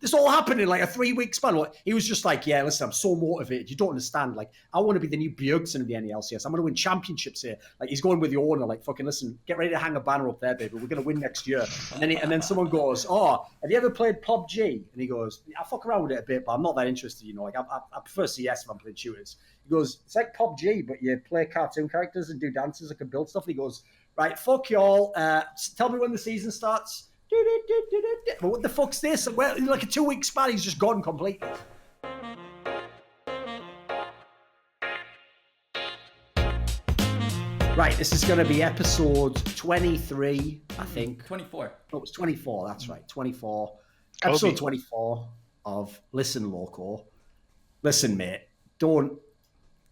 this all happened in like a 3-week span. He was just like, yeah, listen, I'm so motivated. You don't understand. Like, I want to be the new Bjergsen of the NELCS. I'm going to win championships here. Like, he's going with the owner, like, fucking listen, get ready to hang a banner up there, baby. We're going to win next year. And then someone goes, oh, have you ever played PUBG? And he goes, I fuck around with it a bit, but I'm not that interested, you know. Like, I prefer CS if I'm playing shooters. He goes, it's like PUBG, but you play cartoon characters and do dances and can build stuff. And he goes, right, fuck y'all. Tell me when the season starts. But what the fuck's this? Well, like a 2-week span, he's just gone completely. Right, this is going to be episode 23, I think. 24. Oh, it's 24, that's right. 24. Episode 24 of Listen, Loco. Listen, mate, don't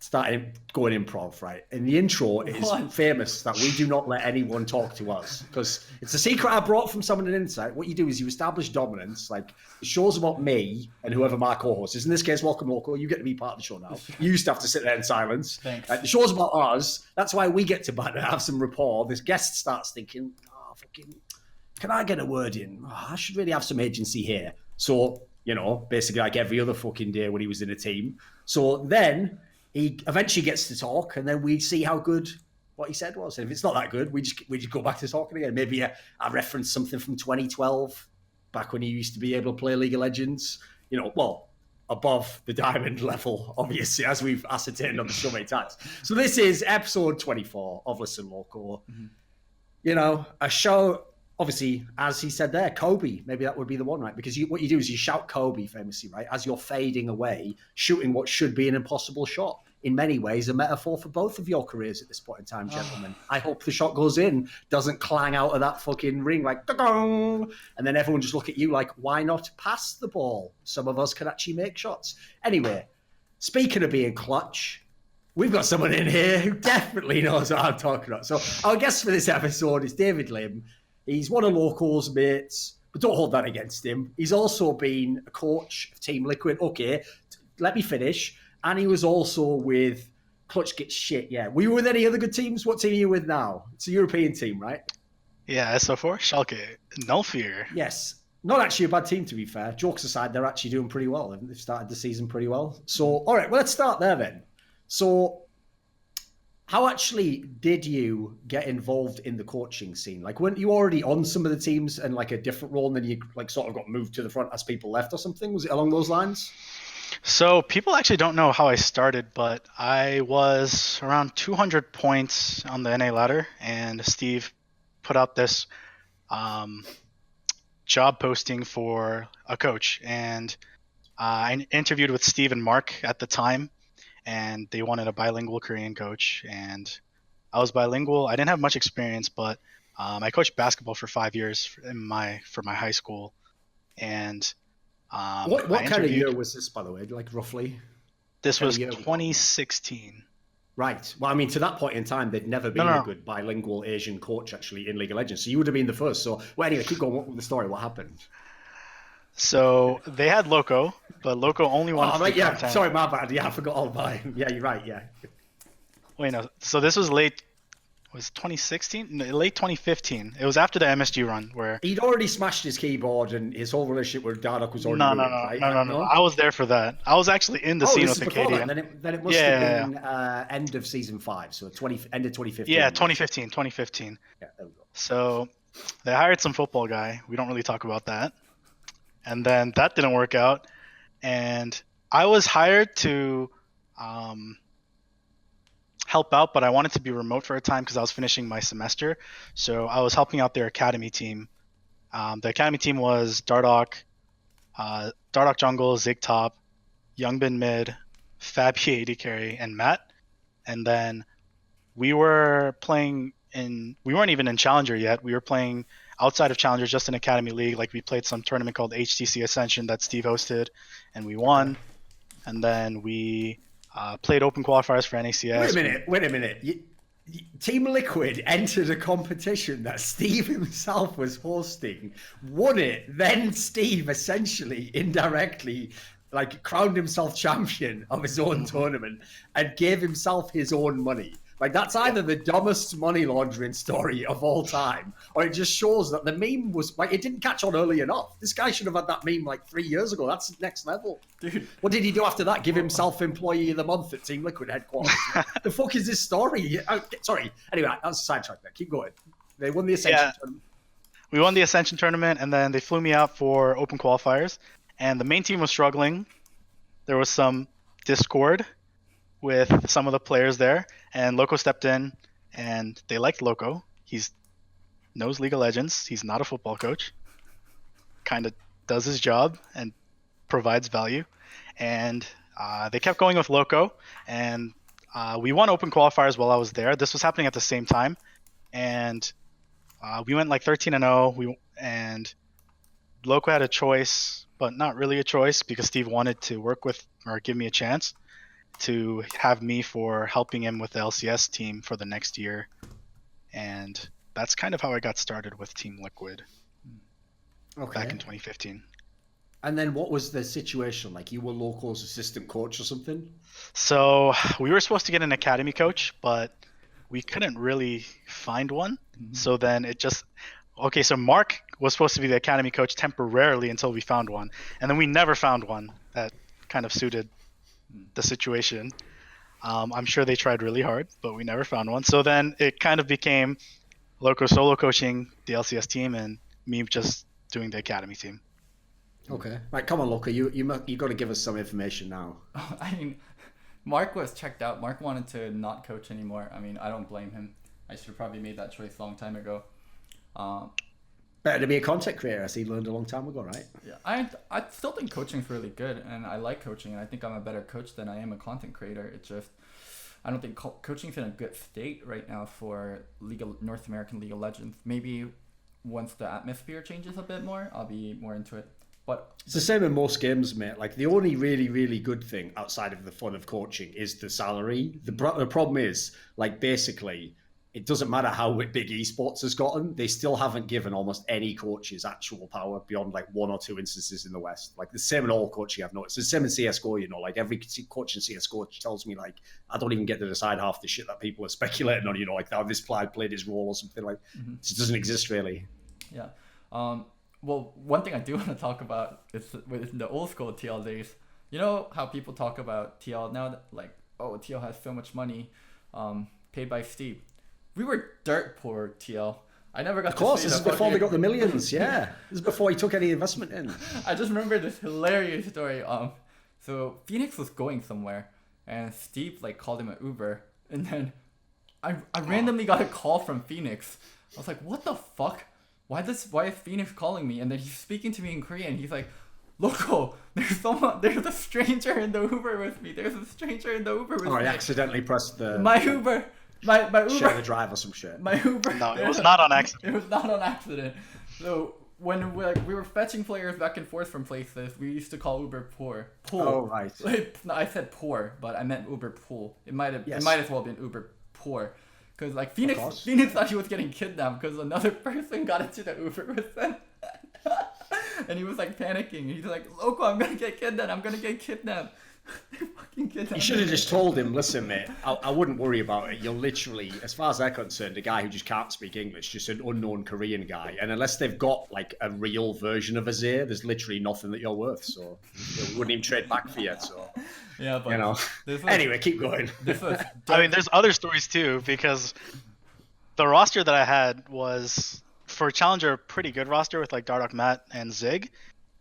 start going improv, right? And the intro is famous that we do not let anyone talk to us because it's a secret I brought from someone in Insight. What you do is you establish dominance, like the show's about me and whoever my co-host is. In this case, welcome, Loco. You get to be part of the show now. You used to have to sit there in silence. Thanks. The show's about us. That's why we get to banter, have some rapport. This guest starts thinking, oh, fucking, can I get a word in? Oh, I should really have some agency here. So, you know, basically like every other fucking day when he was in a team. So then he eventually gets to talk, and then we see how good what he said was. And if it's not that good, we just go back to talking again. Maybe I reference something from 2012, back when he used to be able to play League of Legends. You know, well, above the diamond level, obviously, as we've ascertained on the show many times. So this is episode 24 of Listen, Loco. Mm-hmm. You know, a show. Obviously, as he said there, Kobe, maybe that would be the one, right? Because what you do is you shout Kobe famously, right? As you're fading away, shooting what should be an impossible shot. In many ways, a metaphor for both of your careers at this point in time, gentlemen. I hope the shot goes in, doesn't clang out of that fucking ring like, da-dong! And then everyone just look at you like, why not pass the ball? Some of us can actually make shots. Anyway, speaking of being clutch, we've got someone in here who definitely knows what I'm talking about. So our guest for this episode is DLim. He's one of Loco's mates, but don't hold that against him. He's also been a coach of Team Liquid. Okay, let me finish. And he was also with Clutch Gets Shit, yeah. Were you with any other good teams? What team are you with now? It's a European team, right? Yeah, SO4, Schalke, no fear. Yes. Not actually a bad team, to be fair. Jokes aside, they're actually doing pretty well. They've started the season pretty well. So, all right, well, let's start there then. So, how actually did you get involved in the coaching scene? Like, weren't you already on some of the teams and like a different role, and then you like sort of got moved to the front as people left or something? Was it along those lines? So people actually don't know how I started, but I was around 200 points on the NA ladder, and Steve put out this job posting for a coach, and I interviewed with Steve and Mark at the time, and they wanted a bilingual Korean coach, and I was bilingual. I didn't have much experience, but I coached basketball for 5 years for my high school, and what kind of year was this, by the way, like roughly? This was 2016. Right. Well, I mean, to that point in time, there'd never been a good bilingual Asian coach actually in League of Legends. So you would have been the first. So, well, anyway, keep going with the story. What happened? So they had Loco, but Loco only wanted to do content. Sorry, my bad. Yeah, I forgot all about him. Yeah, you're right. Yeah. Wait, no. So this was was 2016? Late 2015. It was after the MSG run where he'd already smashed his keyboard and his whole relationship with Dardoch was already ruined, right? No. I was there for that. I was actually in the scene with the KD. Then it must have been end of season 5, so end of 2015. Yeah, 2015. Yeah, there we go. So they hired some football guy. We don't really talk about that. And then that didn't work out. And I was hired to help out, but I wanted to be remote for a time because I was finishing my semester. So I was helping out their academy team. The academy team was Dardoch, Dardoch jungle, Zig top, Youngbin mid, Fabi AD carry, and Matt. And then we were playing we weren't even in Challenger yet. We were playing outside of Challenger, just in Academy League. Like we played some tournament called HTC Ascension that Steve hosted, and we won. And then we played open qualifiers for NACS. Wait a minute. Team Liquid entered a competition that Steve himself was hosting, won it, then Steve essentially indirectly like crowned himself champion of his own tournament and gave himself his own money. Like, that's either the dumbest money laundering story of all time, or it just shows that the meme was, like, it didn't catch on early enough. This guy should have had that meme, like, 3 years ago. That's next level. Dude. What did he do after that? Give himself Employee of the Month at Team Liquid headquarters. The fuck is this story? Sorry. Anyway, that's a sidetrack there. Keep going. They won the Ascension tournament. We won the Ascension tournament, and then they flew me out for open qualifiers. And the main team was struggling. There was some discord with some of the players there, and Loco stepped in, and they liked Loco. He's knows League of Legends. He's not a football coach. Kind of does his job and provides value. And they kept going with Loco, and we won open qualifiers while I was there. This was happening at the same time, and we went like 13-0. And Loco had a choice, but not really a choice, because Steve wanted to work with or give me a chance to have me for helping him with the LCS team for the next year. And that's kind of how I got started with Team Liquid back in 2015. And then what was the situation? Like, you were Loco's assistant coach or something? So we were supposed to get an academy coach, but we couldn't really find one. So then it just... Okay, so Mark was supposed to be the academy coach temporarily until we found one. And then we never found one that kind of suited the situation. I'm sure they tried really hard, but we never found one. So then it kind of became Loco solo coaching the LCS team and me just doing the academy team. Okay. Right, come on, Loco. You got to give us some information now. I mean, Mark was checked out. Mark wanted to not coach anymore. I mean, I don't blame him. I should have probably made that choice a long time ago. Better to be a content creator, as he learned a long time ago, right? Yeah, I still think coaching's really good, and I like coaching, and I think I'm a better coach than I am a content creator. It's just I don't think coaching's in a good state right now for North American League of Legends. Maybe once the atmosphere changes a bit more, I'll be more into it. But it's the same in most games, mate. Like, the only really, really good thing outside of the fun of coaching is the salary. The problem is, like, basically, it doesn't matter how big esports has gotten, they still haven't given almost any coaches actual power beyond like 1 or 2 instances in the West. Like, the same in all coaching I've noticed. It's the same in CSGO, you know, like every coach in CSGO tells me, like, I don't even get to decide half the shit that people are speculating on, you know, like how this player played his role or something. Like, it just doesn't exist really. Yeah. Well, one thing I do want to talk about is with the old school TL days. You know how people talk about TL now, like, oh, TL has so much money, paid by Steve. We were dirt poor, TL. I never got to see. Of course, this is before they got the millions, yeah. This is before he took any investment in. I just remember this hilarious story. So Phoenix was going somewhere, and Steve like called him an Uber, and then I randomly got a call from Phoenix. I was like, what the fuck? Why is Phoenix calling me? And then he's speaking to me in Korean. He's like, Loco, there's a stranger in the Uber with me. Oh, I accidentally pressed the... My Uber. My Uber. Share the drive or some shit. My Uber. No, it was not on accident. It was not on accident. So when we were fetching players back and forth from places, we used to call Uber pool. Oh, right. No, I said poor, but I meant Uber pool. It might as well been Uber poor. Because like Phoenix thought he was getting kidnapped because another person got into the Uber with them. And he was like panicking. He's like, Loco, I'm gonna get kidnapped. You should have just told him, listen, mate, I wouldn't worry about it. You're literally, as far as they're concerned, a guy who just can't speak English, just an unknown Korean guy. And unless they've got like a real version of Azir, there's literally nothing that you're worth. So they wouldn't even trade back for you. So yeah, but you know. Anyway, keep going. I mean, there's other stories too, because the roster that I had was, for Challenger, a pretty good roster with like Dardoch, Matt, and Zig.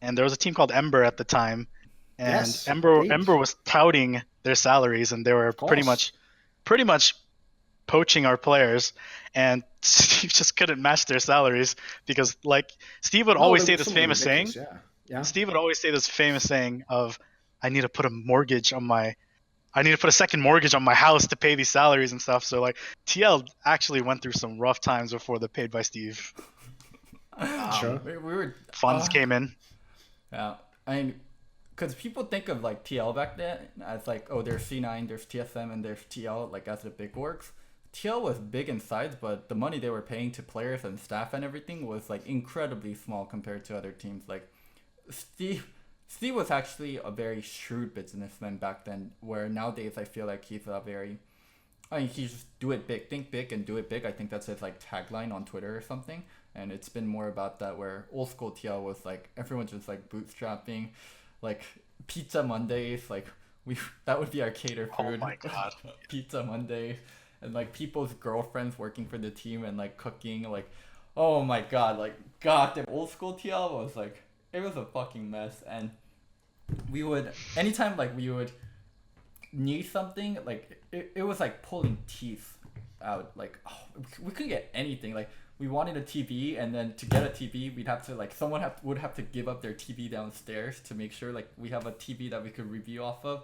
And there was a team called Ember at the time. And yes, Ember was touting their salaries, and they were pretty much poaching our players, and Steve just couldn't match their salaries because, like, Steve would always say this famous saying. Yeah. Steve would always say this famous saying of, I need to put a second mortgage on my house to pay these salaries and stuff. So like TL actually went through some rough times before the paid by Steve. Sure. Funds came in. Yeah, I mean, because people think of like TL back then as like, oh, there's C9, there's TSM, and there's TL, like as the big orgs. TL was big in size, but the money they were paying to players and staff and everything was like incredibly small compared to other teams. Like Steve was actually a very shrewd businessman back then, where nowadays I feel like he's a very I mean, he just do it big, think big, and do it big. I think that's his like tagline on Twitter or something. And it's been more about that, where old school TL was like everyone just like bootstrapping, like pizza Mondays, like that would be our cater food. Oh my god. Pizza Mondays, and like people's girlfriends working for the team and like cooking, like oh my god, like goddamn old school TL was like it was a fucking mess. And we would anytime like we would need something, like it was like pulling teeth out, like we couldn't get anything. Like we wanted a TV, and then to get a TV we'd have to like someone would have to give up their TV downstairs to make sure like we have a TV that we could review off of.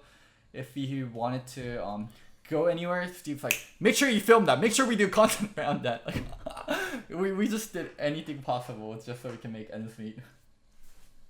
If we wanted to go anywhere, Steve's like, make sure you film that, make sure we do content around that. Like we just did anything possible just so we can make ends meet.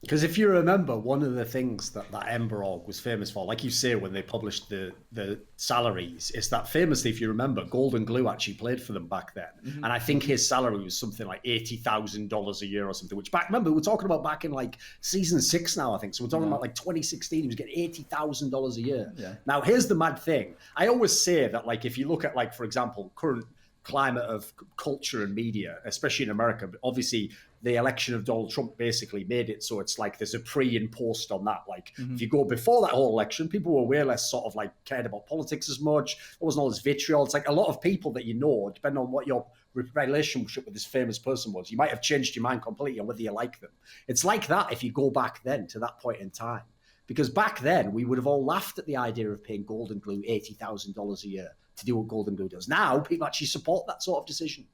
Because if you remember, one of the things that Ember Org was famous for, like you say, when they published the salaries, is that famously, if you remember, Golden Glue actually played for them back then. Mm-hmm. And I think his salary was something like $80,000 a year or something, which remember, we're talking about back in like season 6 now, I think. So we're talking about like 2016, he was getting $80,000 a year. Yeah. Now, here's the mad thing. I always say that, like, if you look at, like, for example, current climate of culture and media, especially in America, but obviously the election of Donald Trump basically made it so it's like there's a pre and post on that. Like if you go before that whole election, people were way less sort of like cared about politics as much. There wasn't all this vitriol. It's like a lot of people that you know, depending on what your relationship with this famous person was, you might have changed your mind completely on whether you like them. It's like that if you go back then to that point in time. Because back then, we would have all laughed at the idea of paying Golden Glue $80,000 a year to do what Golden Glue does. Now, people actually support that sort of decision.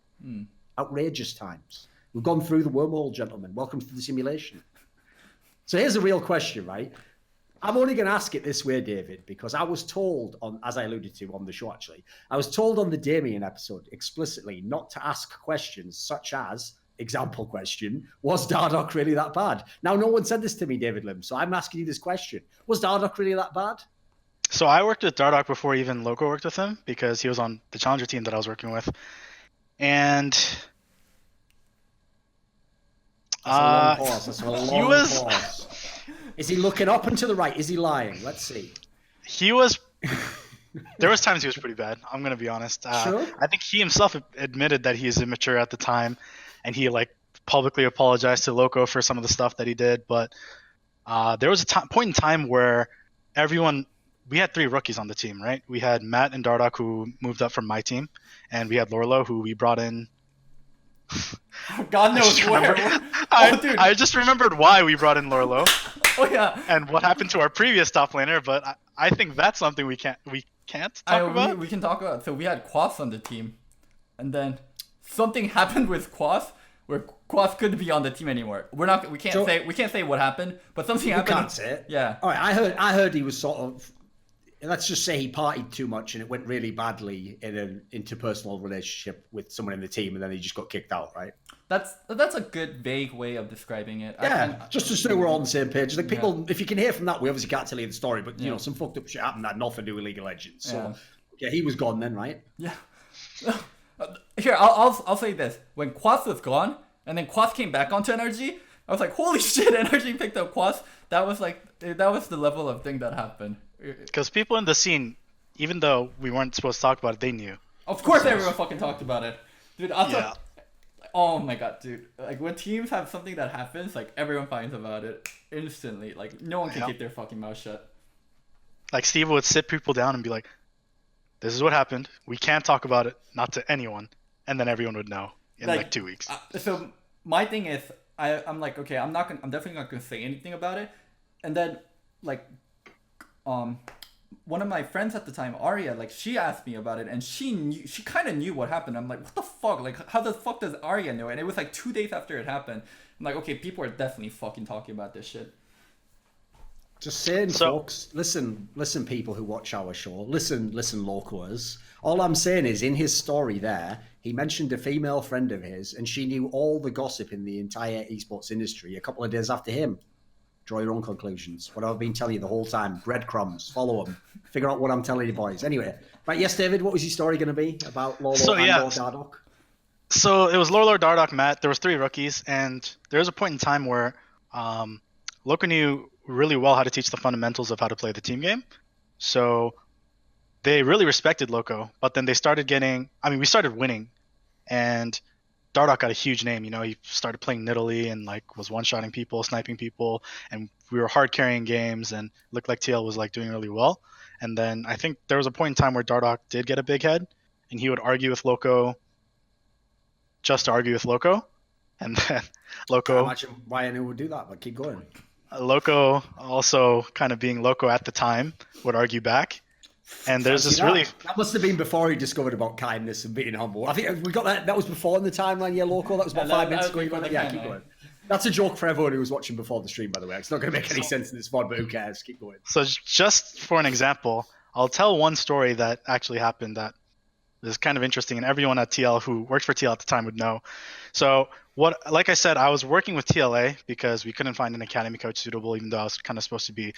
Outrageous times. We've gone through the wormhole, gentlemen. Welcome to the simulation. So here's a real question, right? I'm only going to ask it this way, David, because I was told, as I alluded to on the show, actually, I was told on the Damien episode explicitly not to ask questions such as, example question, was Dardoch really that bad? Now, no one said this to me, David Lim, so I'm asking you this question. Was Dardoch really that bad? So I worked with Dardoch before even Loco worked with him, because he was on the Challenger team that I was working with. And That's a long was pause. Is he looking up and to the right? Is he lying? Let's see. He was there was times he was pretty bad, I'm gonna be honest. Sure. I think he himself admitted that he was immature at the time, and he like publicly apologized to Loco for some of the stuff that he did. But there was a point in time where we had 3 rookies on the team, right? We had Matt and Dardoch, who moved up from my team, and we had Lourlo, who we brought in. God knows where. I just remembered why we brought in Lourlo. Oh yeah. And what happened to our previous top laner, but I think that's something we can't talk about. We can talk about. So we had Quas on the team, and then something happened with Quas where Quas couldn't be on the team anymore. We can't say what happened, but something happened. You can't say it. Yeah. All right. I heard he was sort of. Let's just say he partied too much and it went really badly in an interpersonal relationship with someone in the team, and then he just got kicked out, right? That's a good vague way of describing it. Yeah, just to say we're all on the same page. Like people, if you can hear from that, we obviously can't tell you the story, but you know, some fucked up shit happened that had nothing to do with League of Legends. So yeah, he was gone then, right? Yeah. Here, I'll say this: when Quas was gone, and then Quas came back onto NRG, I was like, holy shit! NRG picked up Quas. That was the level of thing that happened. Because people in the scene, even though we weren't supposed to talk about it, they knew. Of course, everyone fucking talked about it, dude. Oh my god, dude! Like when teams have something that happens, like everyone finds about it instantly. Like no one can keep their fucking mouth shut. Like Steve would sit people down and be like, "This is what happened. We can't talk about it, not to anyone," and then everyone would know in like 2 weeks. So my thing is, I'm like, okay, I'm definitely not gonna say anything about it, and then like. One of my friends at the time, Arya, like she asked me about it, and she kind of knew what happened. I'm like, what the fuck? Like, how the fuck does Arya know? And it was like 2 days after it happened. I'm like, okay, people are definitely fucking talking about this shit. Just saying, folks. Listen, people who watch our show. Listen, Locoers. All I'm saying is, in his story there, he mentioned a female friend of his, and she knew all the gossip in the entire esports industry a couple of days after him. Draw your own conclusions. What I've been telling you the whole time. Breadcrumbs. Follow them. Figure out what I'm telling you, boys. Anyway. Right, yes, David, what was your story going to be about Lourlo and Dardoch? So it was Lourlo, Dardoch, Matt. There was 3 rookies, and there was a point in time where Loco knew really well how to teach the fundamentals of how to play the team game. So they really respected Loco, but then they started getting. I mean, we started winning, and Dardoch got a huge name. You know, he started playing Nidalee and like was one-shotting people, sniping people, and we were hard carrying games, and looked like TL was like doing really well. And then I think there was a point in time where Dardoch did get a big head, and he would argue with Loco just to argue with Loco, and then I Loco. imagine why anyone would do that, but keep going. Loco, also kind of being Loco at the time, would argue back. And there's this really. That must have been before he discovered about kindness and being humble. I think we got that. That was before in the timeline, yeah, Loco. That was about 5 minutes ago. Yeah, keep going. That's a joke for everyone who was watching before the stream, by the way. It's not going to make any sense in this VOD, but who cares? Keep going. So just for an example, I'll tell one story that actually happened that is kind of interesting, and everyone at TL who worked for TL at the time would know. So like I said, I was working with TLA because we couldn't find an academy coach suitable, even though I was kind of supposed to be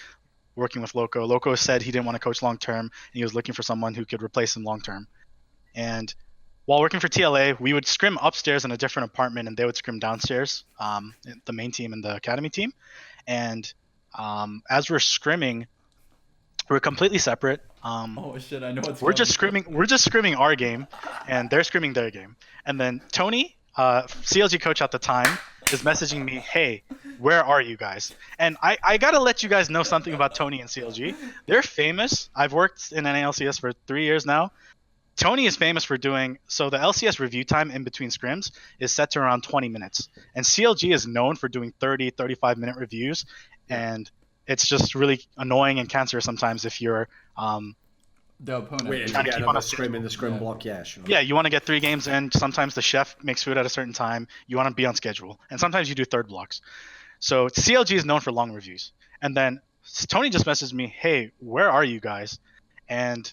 working with Loco. Loco said he didn't want to coach long term, and he was looking for someone who could replace him long term. And while working for TLA, we would scrim upstairs in a different apartment, and they would scrim downstairs, the main team and the academy team. And as we're scrimming, we're completely separate. Oh shit! I know what's. We're just scrimming our game, and they're scrimming their game. And then Tony, CLG coach at the time, is messaging me, "Hey, where are you guys?" And I gotta let you guys know something about Tony and CLG. They're famous. I've worked in NALCS for 3 years now. Tony is famous for doing, so the LCS review time in between scrims is set to around 20 minutes. And CLG is known for doing 30, 35-minute reviews. And it's just really annoying and cancerous sometimes if you're the opponent. Waiting trying to to get keep on another a scrim in the scrim Yeah. block, yeah, sure. Yeah, you want to get 3 games in. Sometimes the chef makes food at a certain time. You want to be on schedule. And sometimes you do third blocks. So CLG is known for long reviews. And then Tony just messaged me, "Hey, where are you guys?" And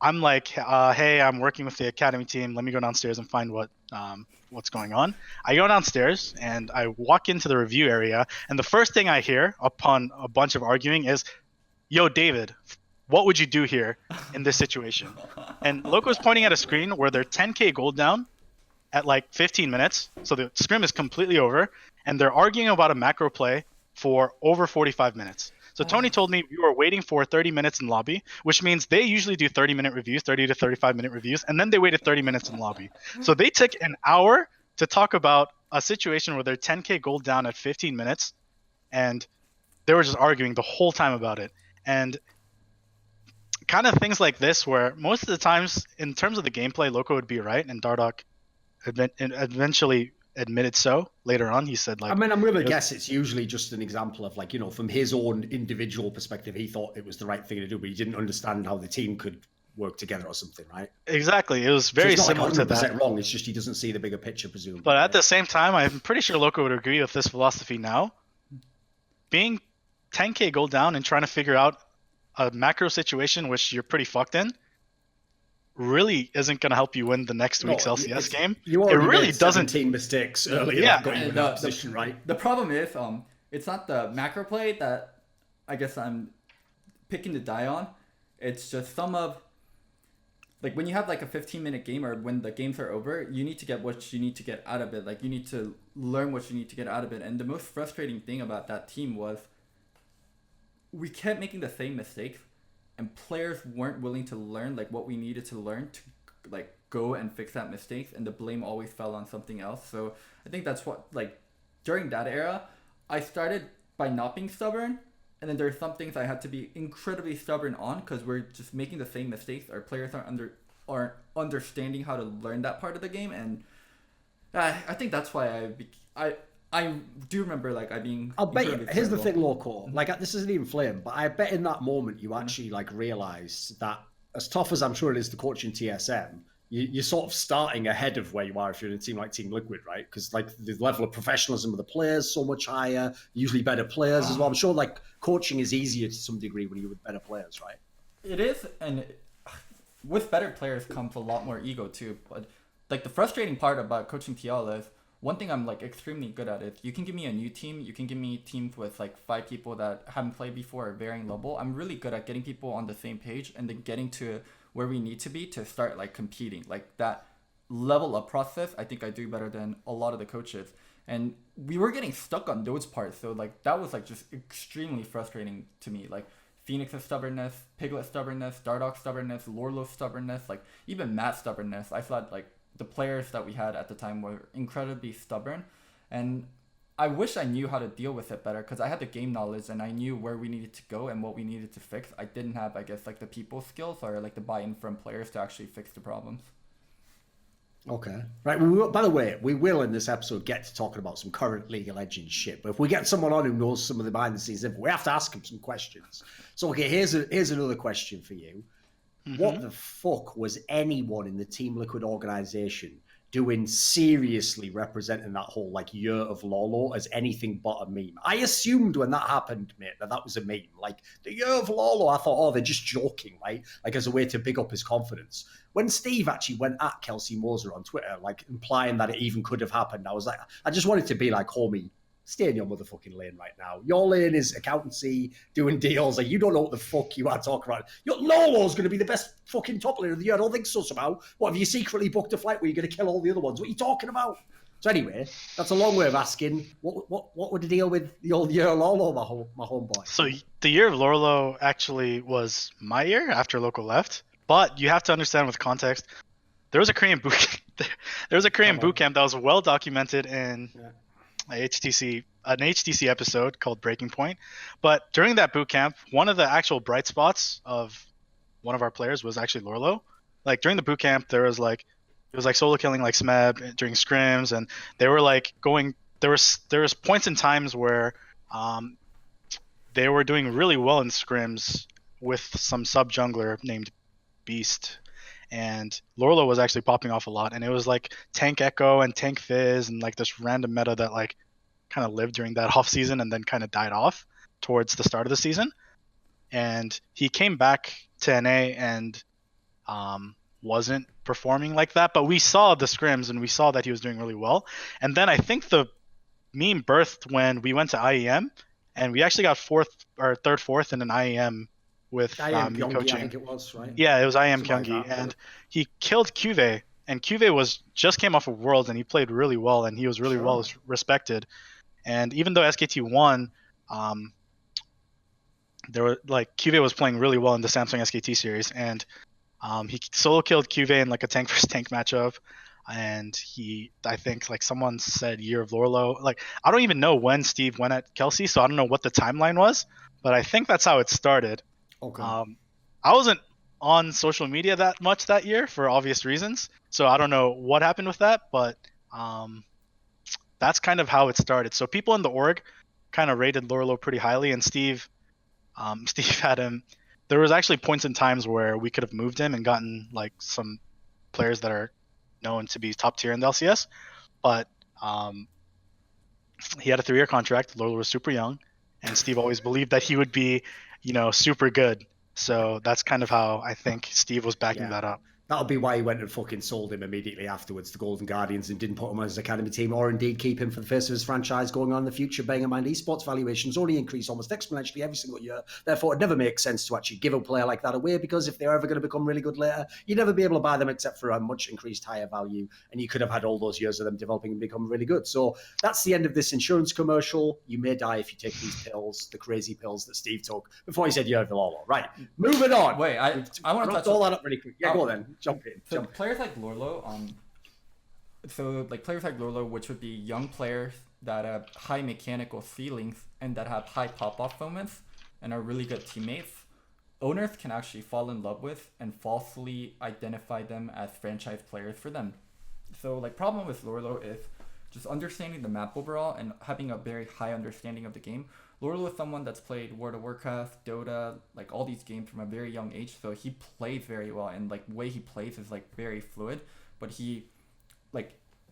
I'm like, "Hey, I'm working with the academy team. Let me go downstairs and find what's going on." I go downstairs and I walk into the review area. And the first thing I hear upon a bunch of arguing is, "Yo, David, what would you do here in this situation?" And Loco's pointing at a screen where they're 10k gold down at like 15 minutes. So the scrim is completely over. And they're arguing about a macro play for over 45 minutes. So Tony told me we were waiting for 30 minutes in lobby, which means they usually do 30-minute reviews, 30 to 35-minute reviews, and then they waited 30 minutes in lobby. So they took an hour to talk about a situation where they're 10k gold down at 15 minutes, and they were just arguing the whole time about it. And kind of things like this where most of the times, in terms of the gameplay, Loco would be right, and Dardoch eventually admitted so later on. He said, like, I mean, I'm going to guess it's usually just an example of, like, you know, from his own individual perspective, he thought it was the right thing to do, but he didn't understand how the team could work together or something, right? Exactly. It was very so it's similar not to like 100% that. wrong. It's just he doesn't see the bigger picture, presumably. But at the same time, I'm pretty sure Loco would agree with this philosophy now. Being 10k gold down and trying to figure out a macro situation which you're pretty fucked in really isn't going to help you win the next week's LCS game. You It already really made doesn't. 17 mistakes earlier Yeah. that got you in that position, right? The problem is, it's not the macro play that I guess I'm picking to die on. It's just some of, like, when you have like a 15-minute game or when the games are over, you need to get what you need to get out of it. Like, you need to learn what you need to get out of it. And the most frustrating thing about that team was we kept making the same mistakes, and players weren't willing to learn like what we needed to learn to like go and fix that mistakes, and the blame always fell on something else. So I think that's what, like, during that era, I started by not being stubborn, and then there's some things I had to be incredibly stubborn on because we're just making the same mistakes. Our players aren't understanding how to learn that part of the game, and I think that's why I do remember, like, I being. I'll bet you. incredibly Here's the terrible. thing, Loco. Like, this isn't even flame, but I bet in that moment you actually like realised that, as tough as I'm sure it is to coach in TSM, you're sort of starting ahead of where you are if you're in a team like Team Liquid, right? Because like the level of professionalism of the players so much higher, usually better players as well. I'm sure like coaching is easier to some degree when you're with better players, right? It is, and with better players comes a lot more ego too. But like the frustrating part about coaching TL is, one thing I'm like extremely good at is you can give me a new team, you can give me teams with like 5 people that haven't played before or varying level. I'm really good at getting people on the same page and then getting to where we need to be to start like competing. Like that level up process, I think I do better than a lot of the coaches. And we were getting stuck on those parts, so like that was like just extremely frustrating to me. Like Phoenix's stubbornness, Piglet's stubbornness, Dardoch's stubbornness, Lourlo's stubbornness, like even Matt's stubbornness. I thought like the players that we had at the time were incredibly stubborn, and I wish I knew how to deal with it better because I had the game knowledge and I knew where we needed to go and what we needed to fix. I didn't have, I guess, like the people skills or like the buy-in from players to actually fix the problems. Okay. Right. We will, by the way, we will in this episode get to talking about some current League of Legends shit. But if we get someone on who knows some of the behind the scenes info, we have to ask him some questions. So, okay, here's another question for you. Mm-hmm. What the fuck was anyone in the Team Liquid organization doing seriously representing that whole like Year of Lourlo as anything but a meme? I assumed when that happened, mate, that was a meme. Like the Year of Lourlo, I thought, oh, they're just joking, right? Like as a way to big up his confidence. When Steve actually went at Kelsey Moser on Twitter, like implying that it even could have happened, I was like, I just wanted to be like, homie, stay in your motherfucking lane right now. Your lane is accountancy, doing deals. Like, you don't know what the fuck you are talking about. Your Lourlo's going to be the best fucking top laner of the year. I don't think so somehow. What, have you secretly booked a flight where you're going to kill all the other ones? What are you talking about? So anyway, that's a long way of asking, what would the deal with the old Year of Lourlo, my homeboy? So the Year of Lourlo actually was my year after Loco left. But you have to understand with context, there was a Korean boot camp that was well documented in an HTC episode called Breaking Point. But during that boot camp, one of the actual bright spots of one of our players was actually Lourlo. Like during the boot camp, it was like solo killing like Smeb during scrims, and they were like going. There was points in times where they were doing really well in scrims with some sub jungler named Beast, and Lourlo was actually popping off a lot, and it was like Tank Echo and Tank Fizz and like this random meta that like kind of lived during that off season and then kind of died off towards the start of the season. And he came back to NA and wasn't performing like that, but we saw the scrims and we saw that he was doing really well. And then I think the meme birthed when we went to IEM and we actually got third, fourth in an IEM with me coaching. I think it was, right? Yeah, it was IM Kyungi, and he killed Cuve, and Cuve just came off of Worlds, and he played really well, and he was really well respected. And even though SKT won, there were like Cuve was playing really well in the Samsung SKT series, and he solo killed Cuve in like a tank versus tank matchup. And I think like someone said Year of Lourlo. Like I don't even know when Steve went at Kelsey, so I don't know what the timeline was, but I think that's how it started. Okay. I wasn't on social media that much that year for obvious reasons, so I don't know what happened with that, but that's kind of how it started. So people in the org kind of rated Lourlo pretty highly, and Steve had him. There was actually points in times where we could have moved him and gotten like some players that are known to be top tier in the LCS, but he had a 3-year contract. Lourlo was super young, and Steve always believed that he would be, super good. So that's kind of how I think Steve was backing that up. That'll be why he went and fucking sold him immediately afterwards to Golden Guardians and didn't put him on his academy team, or indeed keep him for the face of his franchise going on in the future. Bearing in mind, esports valuations only increase almost exponentially every single year. Therefore, it never makes sense to actually give a player like that away, because if they're ever going to become really good later, you'd never be able to buy them except for a much increased higher value, and you could have had all those years of them developing and become really good. So that's the end of this insurance commercial. You may die if you take these pills, the crazy pills that Steve took before he said Year of Lourlo. Right, moving on. Wait, I want to touch all that up really quick. Yeah, go on then. Jump in. Players like Lourlo, players like Lourlo, which would be young players that have high mechanical ceilings and that have high pop-off moments and are really good teammates, owners can actually fall in love with and falsely identify them as franchise players for them. So problem with Lourlo is just understanding the map overall and having a very high understanding of the game. Lourlo is someone that's played World of Warcraft, Dota, all these games from a very young age, so he plays very well, and the way he plays is very fluid. But he,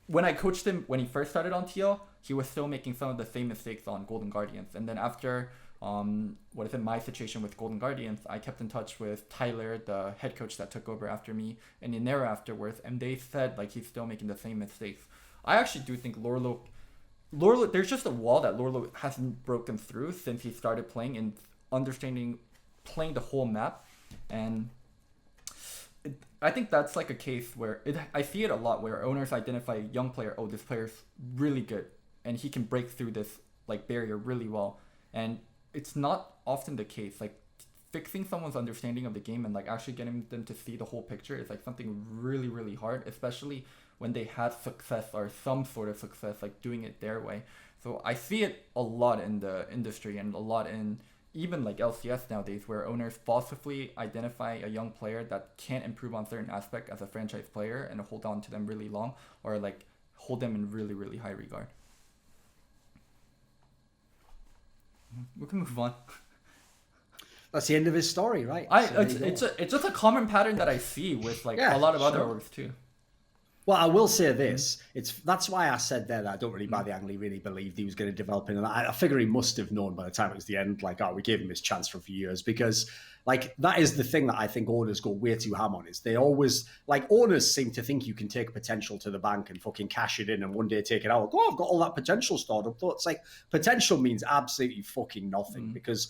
when I coached him when he first started on TL, he was still making some of the same mistakes on Golden Guardians. And then after my situation with Golden Guardians, I kept in touch with Tyler, the head coach that took over after me, and Inera afterwards, and they said he's still making the same mistakes. I actually do think Lourlo, there's just a wall that Lourlo hasn't broken through since he started playing and playing the whole map. And I think that's a case where I see it a lot where owners identify a young player, oh, this player's really good and he can break through this barrier really well. And it's not often the case. fixing someone's understanding of the game and like actually getting them to see the whole picture is like something really, really hard, especially when they had success or some sort of success, like doing it their way. So I see it a lot in the industry and a lot in even like LCS nowadays, where owners falsely identify a young player that can't improve on certain aspect as a franchise player and hold on to them really long, or like hold them in really, really high regard. We can move on. That's the end of his story, right? It's just a common pattern that I see with like a lot of other orgs too. Well, I will say this. That's why I said there that I don't really buy the angle he really believed he was going to develop in. I figure he must have known by the time it was the end, like, oh, we gave him this chance for a few years, because like that is the thing that I think owners go way too ham on, is they always, like, owners seem to think you can take potential to the bank and fucking cash it in and one day take it out. Oh, I've got all that potential stored up. It's like potential means absolutely fucking nothing, because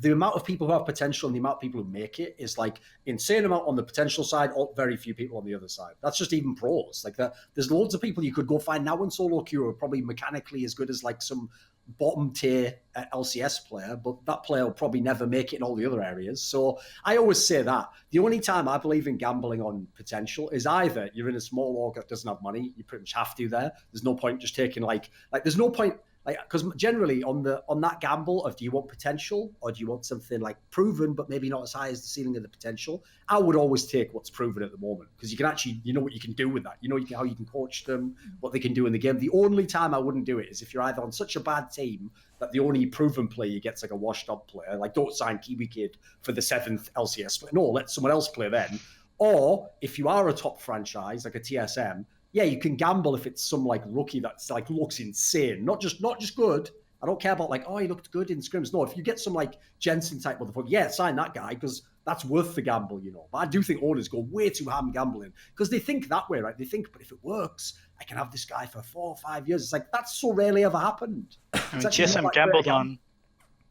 the amount of people who have potential and the amount of people who make it is like insane amount on the potential side, or very few people on the other side. That's just even pros. Like there's loads of people you could go find now in solo queue are probably mechanically as good as like some bottom tier LCS player, but that player will probably never make it in all the other areas. So I always say that the only time I believe in gambling on potential is either you're in a small org that doesn't have money, you pretty much have to there. There's no point just taking like there's no point. Like, because generally on that gamble of do you want potential or do you want something like proven but maybe not as high as the ceiling of the potential, I would always take what's proven at the moment, because you can actually, you know what you can do with that. You know how you can coach them, what they can do in the game. The only time I wouldn't do it is if you're either on such a bad team that the only proven player gets like a washed up player, like don't sign Kiwi Kid for the 7th LCS, no, let someone else play then. Or if you are a top franchise like a TSM, yeah, you can gamble if it's some like rookie that's like looks insane, not just good. I don't care about like, oh, he looked good in scrims. No, if you get some like Jensen type motherfucker, yeah, sign that guy, because that's worth the gamble, you know. But I do think owners go way too ham gambling because they think that way, right? They think, but if it works, I can have this guy for 4 or 5 years. It's like that's so rarely ever happened. I mean,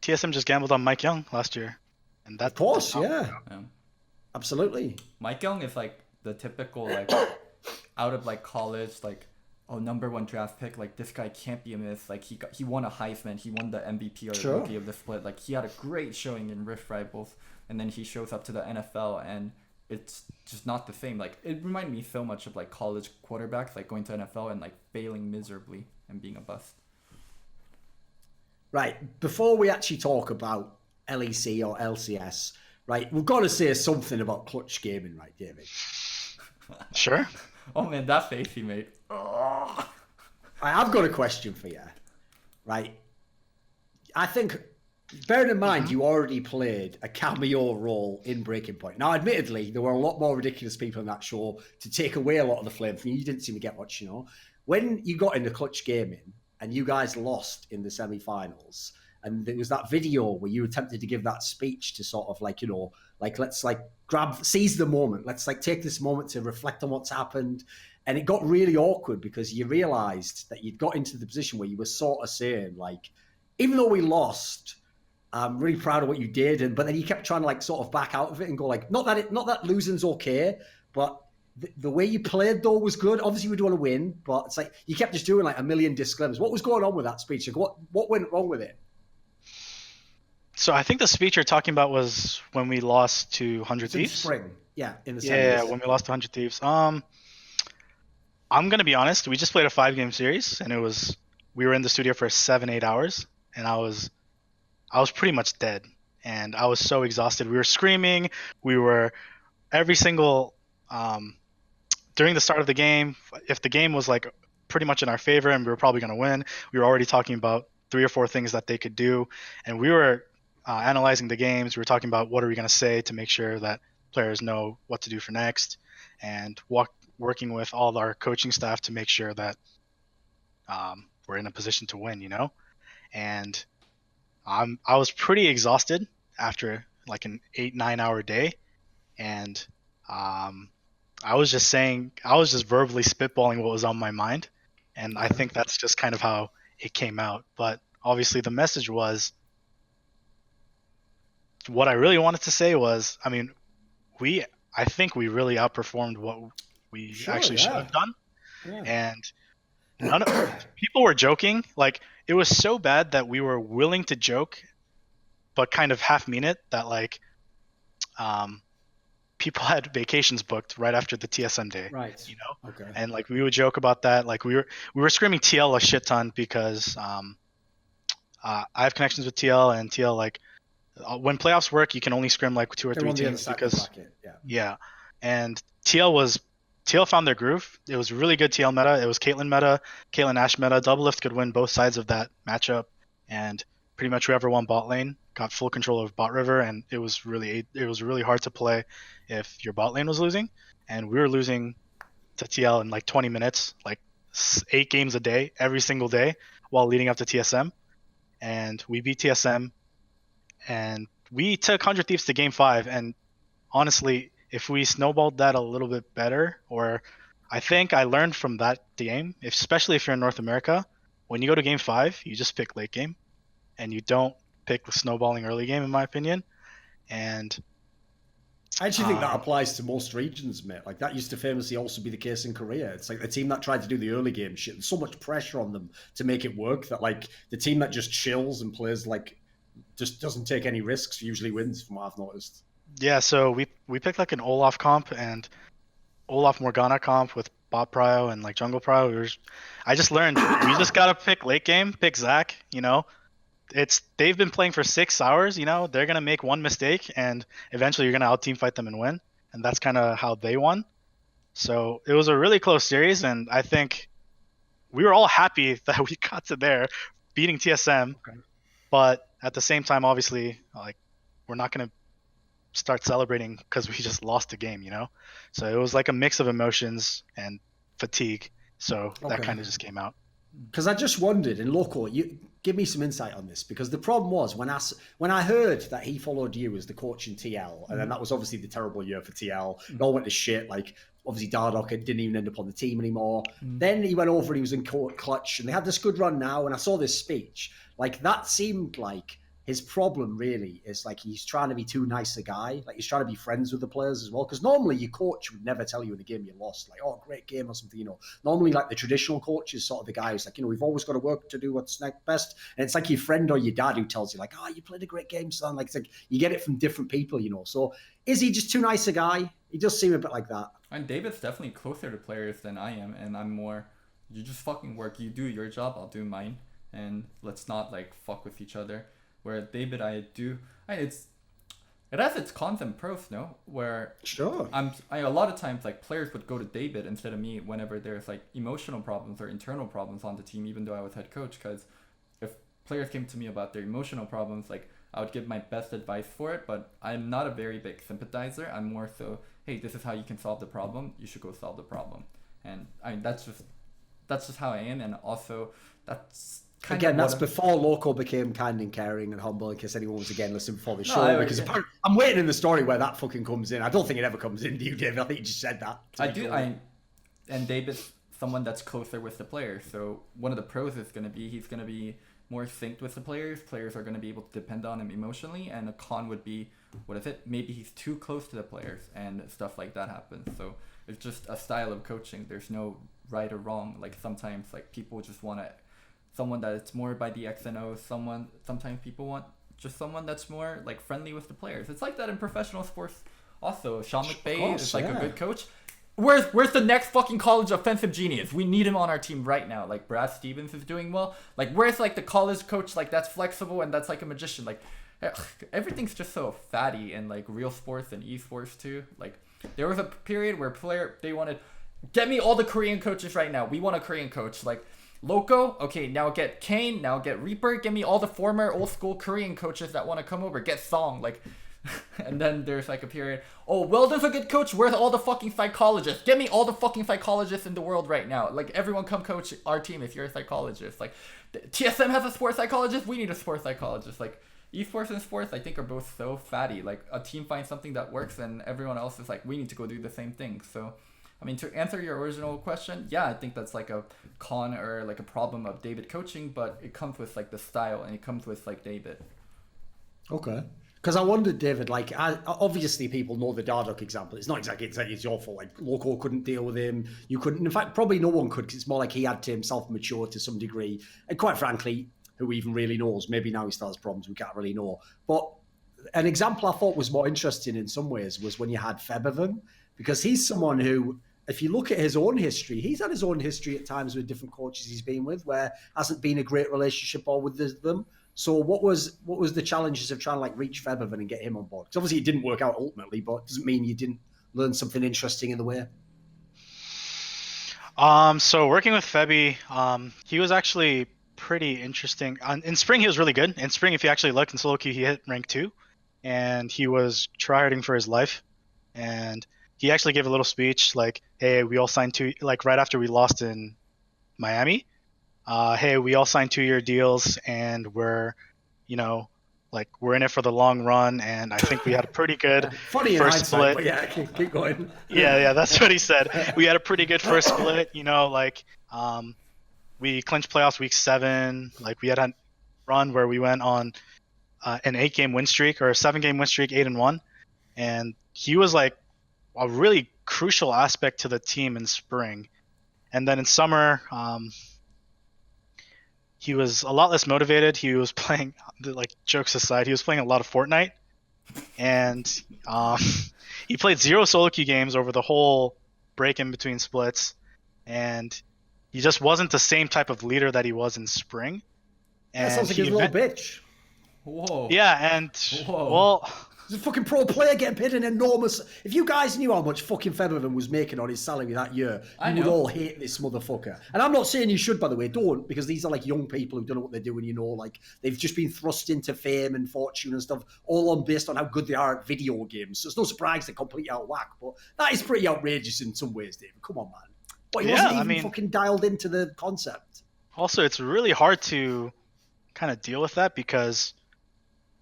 TSM just gambled on Mike Young last year, and that, of course, yeah, absolutely. Mike Young is like the typical like out of like college, like, oh, #1 draft pick, like this guy can't be a miss. Like he won a Heisman, he won the MVP or rookie of the split. Like he had a great showing in Rift Rivals, and then he shows up to the NFL and it's just not the same. Like it reminded me so much of like college quarterbacks, like going to NFL and like failing miserably and being a bust. Right. Before we actually talk about LEC or LCS, right, we've got to say something about clutch gaming, right, David? Sure. Oh man, that face he made. Oh. I've got a question for you, right? I think, bearing in mind you already played a cameo role in Breaking Point. Now, admittedly, there were a lot more ridiculous people in that show to take away a lot of the flame from you. You didn't seem to get much, you know. When you got into clutch gaming and you guys lost in the semi-finals, and there was that video where you attempted to give that speech to sort of like, you know, like let's like seize the moment. Let's like take this moment to reflect on what's happened. And it got really awkward because you realized that you'd got into the position where you were sort of saying like, even though we lost, I'm really proud of what you did. But then you kept trying to like sort of back out of it and go like, not that losing's okay, but the way you played though was good. Obviously we don't want to win, but it's like you kept just doing like a million disclaimers. What was going on with that speech? Like, what went wrong with it? So I think the speech you're talking about was when we lost to 100 Thieves. Spring, yeah, in the semis. When we lost to 100 Thieves. I'm gonna be honest. We just played a 5-game series, and we were in the studio for 7-8 hours, and I was pretty much dead, and I was so exhausted. We were screaming. We were every single during the start of the game. If the game was like pretty much in our favor and we were probably gonna win, we were already talking about 3 or 4 things that they could do, and we were analyzing the games. We were talking about what are we going to say to make sure that players know what to do for next, and working with all our coaching staff to make sure that we're in a position to win, you know. And I was pretty exhausted after like an 8-9 hour day, and I was just verbally spitballing what was on my mind, and I think that's just kind of how it came out. But obviously the message was, what I really wanted to say was, I mean, I think we really outperformed what we actually should have done. Yeah. And people were joking. Like, it was so bad that we were willing to joke, but kind of half mean it, that like people had vacations booked right after the TSM day. Right. You know, Okay. and like we would joke about that. Like we were screaming TL a shit ton because I have connections with TL, and TL like when playoffs work, you can only scrim like 2 or They're 3 on the other teams side of the because bracket. Yeah. yeah, and TL found their groove. It was really good TL meta. It was Caitlyn meta, Caitlyn Ash meta. Doublelift could win both sides of that matchup, and pretty much whoever won bot lane got full control of bot river, and it was really hard to play if your bot lane was losing, and we were losing to TL in like 20 minutes, like 8 games a day, every single day, while leading up to TSM, and we beat TSM, and we took 100 Thieves to game 5, and honestly, if we snowballed that a little bit better, or I think I learned from that game, especially if you're in North America, when you go to game 5, you just pick late game, and you don't pick the snowballing early game, in my opinion. And I actually think that applies to most regions, mate. Like that used to famously also be the case in Korea. It's like the team that tried to do the early game shit, there's so much pressure on them to make it work that like the team that just chills and plays like just doesn't take any risks usually wins, from what I've noticed. yeah, so we picked like an Olaf comp and Olaf Morgana comp with bot prio and like jungle prio. I just learned we just gotta pick late game, pick Zac. You know, they've been playing for 6 hours. You know, they're gonna make one mistake, and eventually you're gonna out team fight them and win. And that's kind of how they won. So it was a really close series, and I think we were all happy that we got to there, beating TSM. Okay. But at the same time, obviously, like we're not gonna start celebrating because we just lost the game, you know. So it was like a mix of emotions and fatigue. So that kind of just came out. Because I just wondered, in Loco, you give me some insight on this, because the problem was when I heard that he followed you as the coach in TL, and then that was obviously the terrible year for TL. It all went to shit. Like obviously Dardoch didn't even end up on the team anymore. Then he went over and he was in clutch, and they had this good run now. And I saw this speech, like that seemed like his problem really is like he's trying to be too nice a guy. Like he's trying to be friends with the players as well. Because normally your coach would never tell you in a game you lost, like, oh, great game or something, you know. Normally like the traditional coach is sort of the guy who's like, you know, we've always got to work to do what's next best. And it's like your friend or your dad who tells you like, oh, you played a great game, son. Like it's like you get it from different people, you know. So is he just too nice a guy? He does seem a bit like that. And David's definitely closer to players than I am, and I'm more, you just fucking work, you do your job, I'll do mine, and let's not like fuck with each other. Where David, it has its cons and pros, no? Where sure, a lot of times like players would go to David instead of me whenever there's like emotional problems or internal problems on the team, even though I was head coach. Because if players came to me about their emotional problems, like I would give my best advice for it, but I'm not a very big sympathizer. I'm more so, hey, this is how you can solve the problem. You should go solve the problem. And I mean that's just how I am, and also that's. Again, that's before Loco became kind and caring and humble, in case anyone was again listening before the show. Because I'm waiting in the story where that fucking comes in. I don't think it ever comes in, do you, David? I think you just said that. And David's someone that's closer with the players. So one of the pros is going to be he's going to be more synced with the players. Players are going to be able to depend on him emotionally. And a con would be, maybe he's too close to the players and stuff like that happens. So it's just a style of coaching. There's no right or wrong. Like sometimes like people just want to someone that it's more by the X and O. Sometimes people want just someone that's more like friendly with the players. It's like that in professional sports. Also, Sean McVay is like a good coach. Where's the next fucking college offensive genius? We need him on our team right now. Like Brad Stevens is doing well. Like where's like the college coach like that's flexible and that's like a magician. Like everything's just so fatty in like real sports and esports too. Like there was a period where they wanted get me all the Korean coaches right now. We want a Korean coach. Like Loco, okay, now get Kane, now get Reaper, give me all the former old school Korean coaches that want to come over, get Song, like, and then there's like a period, oh, Weldon's a good coach, where's all the fucking psychologists? Get me all the fucking psychologists in the world right now, like, everyone come coach our team if you're a psychologist, like, TSM has a sports psychologist, we need a sports psychologist, like, esports and sports, I think, are both so fatty, like, a team finds something that works and everyone else is like, we need to go do the same thing, so... I mean, to answer your original question, yeah, I think that's like a con or like a problem of David coaching, but it comes with like the style and it comes with like David. Okay. Because I wondered, David, like, obviously people know the Dardoch example. It's not exactly it's your fault. Like, Loco couldn't deal with him. You couldn't. In fact, probably no one could, because it's more like he had to himself mature to some degree. And quite frankly, who even really knows? Maybe now he still has problems. We can't really know. But an example I thought was more interesting in some ways was when you had Febiven, because he's someone who, if you look at his own history, he's had his own history at times with different coaches he's been with where hasn't been a great relationship or with them. So what was the challenges of trying to like reach Febiven and get him on board? Because obviously it didn't work out ultimately, but it doesn't mean you didn't learn something interesting in the way. So working with Febi, he was actually pretty interesting. In spring, he was really good. In spring, if you actually look in solo queue, he hit rank 2, and he was tryharding for his life. And he actually gave a little speech like, "Hey, we all signed like right after we lost in Miami. Hey, we all signed 2-year deals, and we're, like we're in it for the long run. And I think we had a pretty good Funny in first hindsight, split." but yeah, keep going. Yeah, that's what he said. We had a pretty good first split. We clinched playoffs week 7. Like we had a run where we went on an 8-game win streak or a 7-game win streak, 8-1, and he was like a really crucial aspect to the team in spring. And then in summer, he was a lot less motivated. He was playing, like jokes aside, he was playing a lot of Fortnite, and he played 0 solo queue games over the whole break in between splits, and he just wasn't the same type of leader that he was in spring. And That sounds like his little bitch. Whoa. Yeah, and Whoa. well, He's a fucking pro player getting paid an enormous. If you guys knew how much fucking Febiven was making on his salary that year, you would all hate this motherfucker. And I'm not saying you should, by the way, don't, because these are like young people who don't know what they're doing, like they've just been thrust into fame and fortune and stuff, all on based on how good they are at video games. So it's no surprise they're completely out of whack, but that is pretty outrageous in some ways, David. Come on, man. But he wasn't even fucking dialed into the concept. Also, it's really hard to kind of deal with that because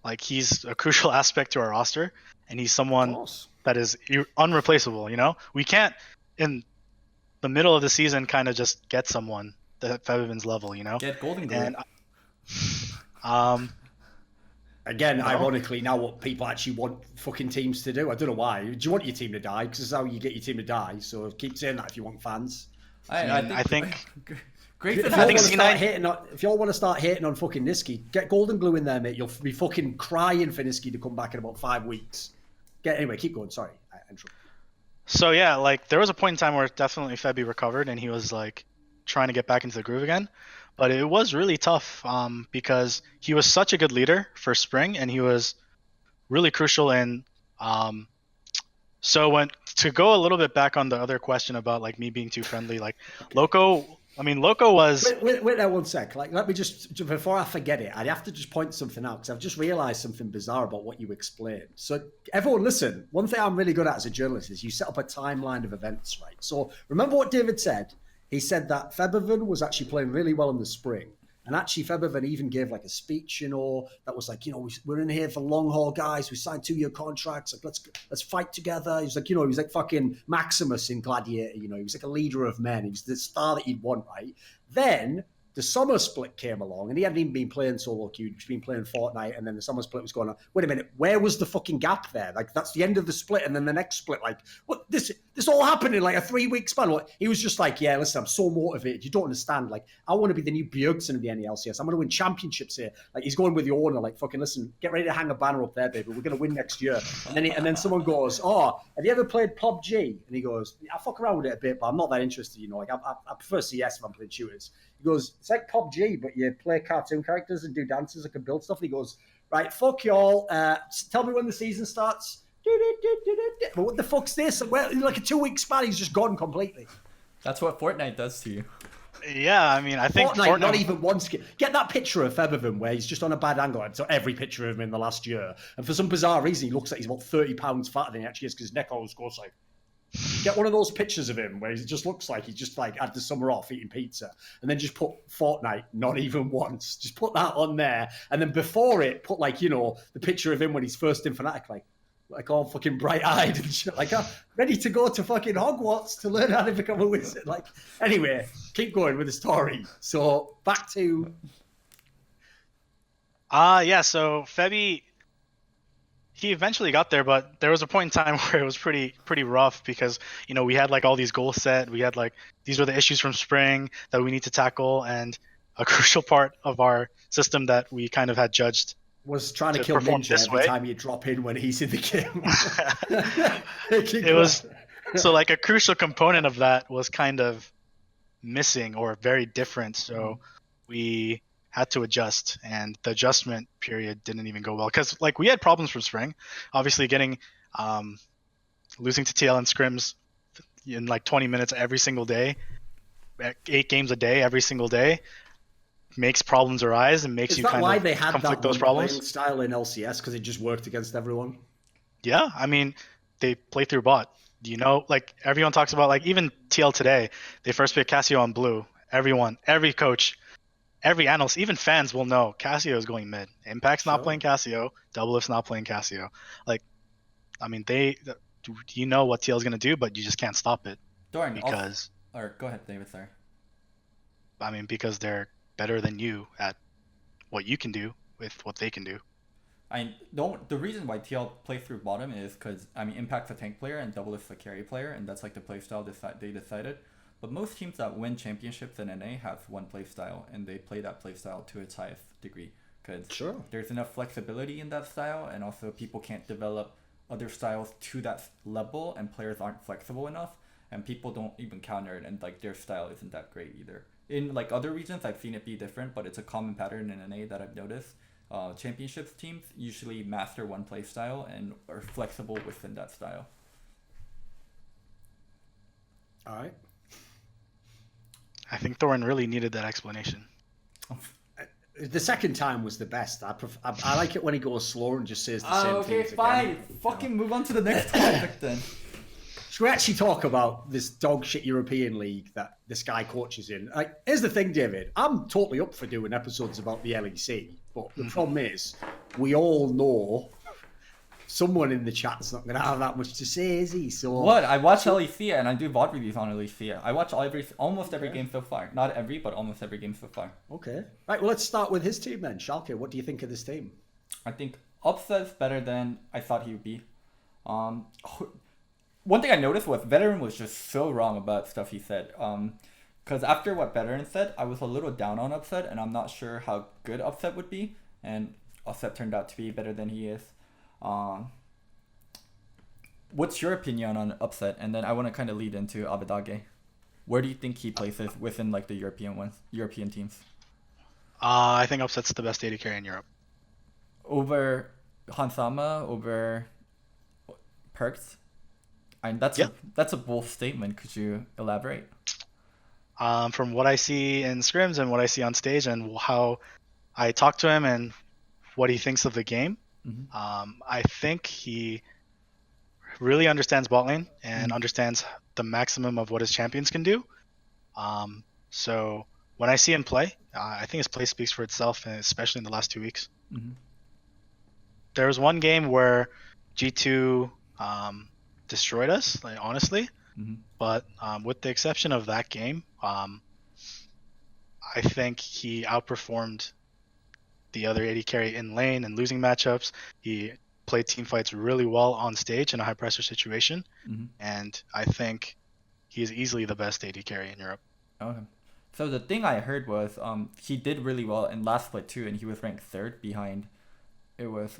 like he's a crucial aspect to our roster, and he's someone that is unreplaceable. We can't in the middle of the season kind of just get someone at Febiven's level. Get Golden Glue. And again, ironically, now what people actually want fucking teams to do. I don't know why. Do you want your team to die? Because it's how you get your team to die. So keep saying that if you want fans. I think. Great. If y'all want to start hating on fucking Niski, get Golden Glue in there, mate. You'll be fucking crying for Niski to come back in about 5 weeks. Anyway, keep going. Sorry, I interrupted. So yeah, like there was a point in time where definitely Febi recovered and he was like trying to get back into the groove again, but it was really tough because he was such a good leader for spring and he was really crucial in. So to go a little bit back on the other question about like me being too friendly, like Loco was. Wait there 1 sec. Like, let me just before I forget it, I'd have to just point something out because I've just realised something bizarre about what you explained. So, everyone, listen. One thing I'm really good at as a journalist is you set up a timeline of events, right? So, remember what David said. He said that Febiven was actually playing really well in the spring. And actually, Febiven even gave like a speech, that was like, we're in here for long haul, guys. We signed 2-year contracts. Like, let's fight together. He was like, he was like fucking Maximus in Gladiator. He was like a leader of men. He was the star that you'd want, right? Then the summer split came along, and he hadn't even been playing solo queue. He'd been playing Fortnite, and then the summer split was going on. Wait a minute, where was the fucking gap there? Like, that's the end of the split, and then the next split. Like, what? This all happened in like a 3-week span. What? He was just like, yeah, listen, I'm so motivated. You don't understand. Like, I want to be the new Bjergsen of the NELCS. I'm going to win championships here. Like, he's going with the owner. Like, fucking listen, get ready to hang a banner up there, baby. We're going to win next year. And then someone goes, oh, have you ever played PUBG? And he goes, I fuck around with it a bit, but I'm not that interested. Like, I prefer CS if I'm playing shooters. He goes, it's like PUBG, but you play cartoon characters and do dances and can build stuff. And he goes, right, fuck y'all. Tell me when the season starts. But what the fuck's this? Well, in like a 2-week span, he's just gone completely. That's what Fortnite does to you. Yeah, I mean, I think Fortnite not even one skin. Get that picture of Febiven where he's just on a bad angle. So every picture of him in the last year. And for some bizarre reason, he looks like he's about 30 pounds fatter than he actually is because his neck always goes like. Get one of those pictures of him where he just looks like he just like had the summer off eating pizza, and then just put Fortnite not even once. Just put that on there, and then before it, put like the picture of him when he's first in Fnatic, like all fucking bright eyed and shit, like ready to go to fucking Hogwarts to learn how to become a wizard. Like anyway, keep going with the story. So back to so Febi. He eventually got there, but there was a point in time where it was pretty rough because, we had like all these goals set. We had like, these were the issues from spring that we need to tackle. And a crucial part of our system that we kind of had judged was trying to to kill perform Ninja this every way. time you drop in when he's in the game. It was so like a crucial component of that was kind of missing or very different. So we had to adjust, and the adjustment period didn't even go well because like we had problems from spring. Obviously, getting losing to TL and scrims in like 20 minutes every single day, 8 games a day every single day, makes problems arise and makes Is you that kind why of they had conflict that those one playing problems. style in LCS because it just worked against everyone? Yeah, I mean, they play through bot. You know, like everyone talks about, like even TL today, they first pick Cassio on blue. Everyone, every coach, every analyst, even fans will know Cassio is going mid. Impact's not playing Cassio. DoubleLift's not playing Cassio. Like, I mean, you know what TL is gonna do, but you just can't stop it Doran, because, or go ahead, David. Sorry. I mean, because they're better than you at what you can do with what they can do. I don't. The reason why TL plays through bottom is because I mean Impact's a tank player and DoubleLift's a carry player, and that's like the playstyle they decided. But most teams that win championships in NA have one playstyle, and they play that playstyle to its highest degree because there's enough flexibility in that style, and also people can't develop other styles to that level, and players aren't flexible enough, and people don't even counter it, and like their style isn't that great either. In like other regions, I've seen it be different, but it's a common pattern in NA that I've noticed. Championships teams usually master one play style and are flexible within that style. All right. I think Thorin really needed that explanation. The second time was the best. I like it when he goes slower and just says the same thing. Okay, fine. Fucking move on to the next topic then. Should we actually talk about this dog shit European league that this guy coaches in? Like, here's the thing, David. I'm totally up for doing episodes about the LEC, but the problem is, we all know someone in the chat's not going to have that much to say, is he? So what? I watch LEC and I do VOD reviews on LEC. I watch almost every game so far. Not every, but almost every game so far. Okay. Right, well, let's start with his team then. Schalke, what do you think of this team? I think Upset's better than I thought he would be. One thing I noticed was Veteran was just so wrong about stuff he said. Because after what Veteran said, I was a little down on Upset, and I'm not sure how good Upset would be. And Upset turned out to be better than he is. What's your opinion on Upset? And then I want to kind of lead into Abadage. Where do you think he places within like the European teams? I think Upset's the best AD carry in Europe. Over Hansama, over Perks? That's a bold statement. Could you elaborate? From what I see in scrims and what I see on stage and how I talk to him and what he thinks of the game, I think he really understands bot lane and understands the maximum of what his champions can do. So when I see him play, I think his play speaks for itself, and especially in the last 2 weeks. There was one game where G2 destroyed us, like honestly. But with the exception of that game, I think he outperformed the other AD carry in lane and losing matchups. He played team fights really well on stage in a high pressure situation, and I think he is easily the best AD carry in Europe. Okay. So the thing I heard was he did really well in last split too, and he was ranked 3rd behind. It was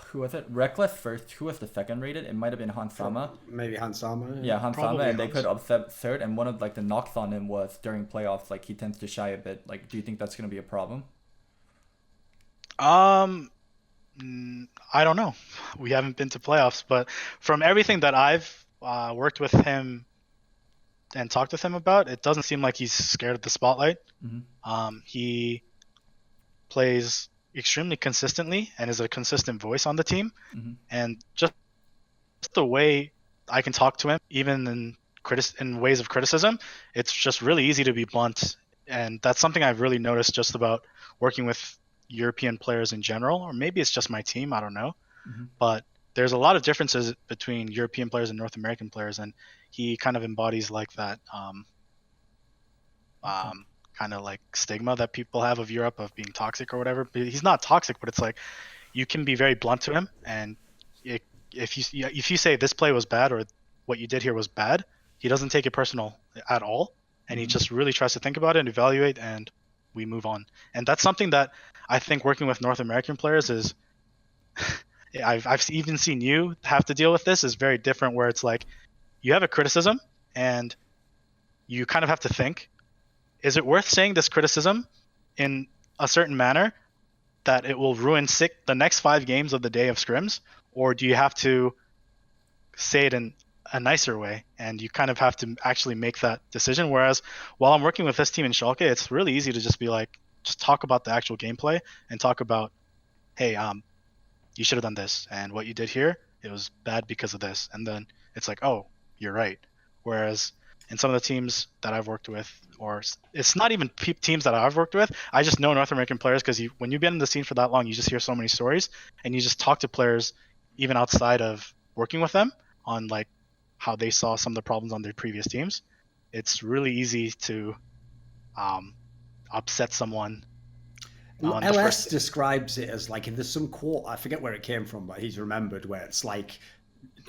who was it? Reckless first. Who was the second rated? It might have been Hansama. Maybe Hansama. Yeah, Hansama, Probably and they put Upset 3rd. And one of like the knocks on him was during playoffs, like he tends to shy a bit. Like, do you think that's gonna be a problem? I don't know. We haven't been to playoffs, but from everything that I've worked with him and talked with him about, it doesn't seem like he's scared of the spotlight. He plays extremely consistently and is a consistent voice on the team. And just the way I can talk to him, even in ways of criticism, it's just really easy to be blunt. And that's something I've really noticed just about working with European players in general, or maybe it's just my team, I don't know. But there's a lot of differences between European players and North American players, and he kind of embodies like that kind of like stigma that people have of Europe of being toxic or whatever. But he's not toxic, but it's like you can be very blunt to him, and if you say this play was bad or what you did here was bad, he doesn't take it personal at all, and he just really tries to think about it and evaluate and we move on. And that's something that I think working with North American players is I've even seen you have to deal with this is very different, where it's like you have a criticism and you kind of have to think, is it worth saying this criticism in a certain manner that it will ruin the next 5 games of the day of scrims, or do you have to say it in a nicer way? And you kind of have to actually make that decision. Whereas while I'm working with this team in Schalke, it's really easy to just be like, just talk about the actual gameplay and talk about, hey, you should have done this, and what you did here, it was bad because of this. And then it's like, oh, you're right. Whereas in some of the teams that I've worked with, or it's not even teams that I've worked with, I just know North American players because when you've been in the scene for that long, you just hear so many stories, and you just talk to players even outside of working with them on like how they saw some of the problems on their previous teams. It's really easy to upset someone. LS describes it as like, if there's some quote, I forget where it came from, but he's remembered, where it's like,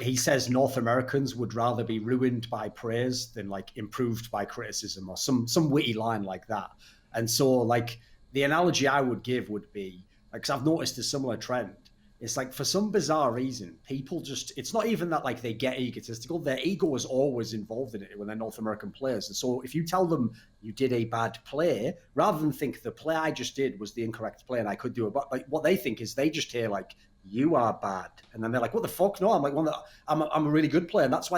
he says North Americans would rather be ruined by praise than like improved by criticism, or some witty line like that. And so like the analogy I would give would be, like, 'cause I've noticed a similar trend. It's like, for some bizarre reason, people just, it's not even that like they get egotistical. Their ego is always involved in it when they're North American players. And so if you tell them you did a bad play, rather than think the play I just did was the incorrect play and I could do it, but like what they think is they just hear like, you are bad. And then they're like, what the fuck? No, I'm like, I'm a really good player. And that's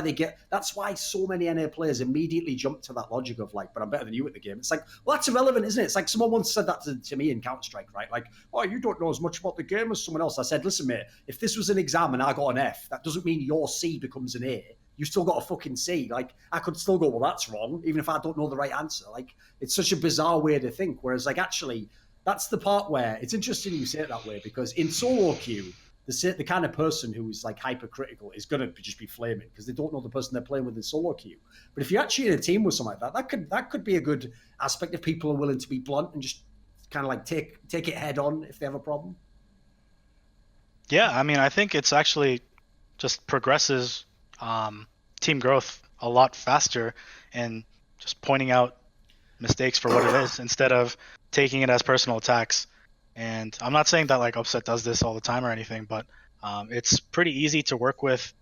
why so many NA players immediately jump to that logic of like, but I'm better than you at the game. It's like, well, that's irrelevant, isn't it? It's like someone once said that to me in Counter-Strike, right? Like, oh, you don't know as much about the game as someone else. I said, listen, mate, if this was an exam and I got an F, that doesn't mean your C becomes an A. You still got a fucking C. Like, I could still go, well, that's wrong, even if I don't know the right answer. Like, it's such a bizarre way to think. Whereas, like, actually, that's the part where it's interesting you say it that way, because in solo queue, the kind of person who is like hypercritical is going to just be flaming because they don't know the person they're playing with in solo queue. But if you're actually in a team with something like that could be a good aspect if people are willing to be blunt and just kind of like take it head on if they have a problem. Yeah, I mean, I think it's actually just progresses team growth a lot faster, and just pointing out mistakes for what it is instead of taking it as personal attacks. And I'm not saying that like Upset does this all the time or anything, but it's pretty easy to work with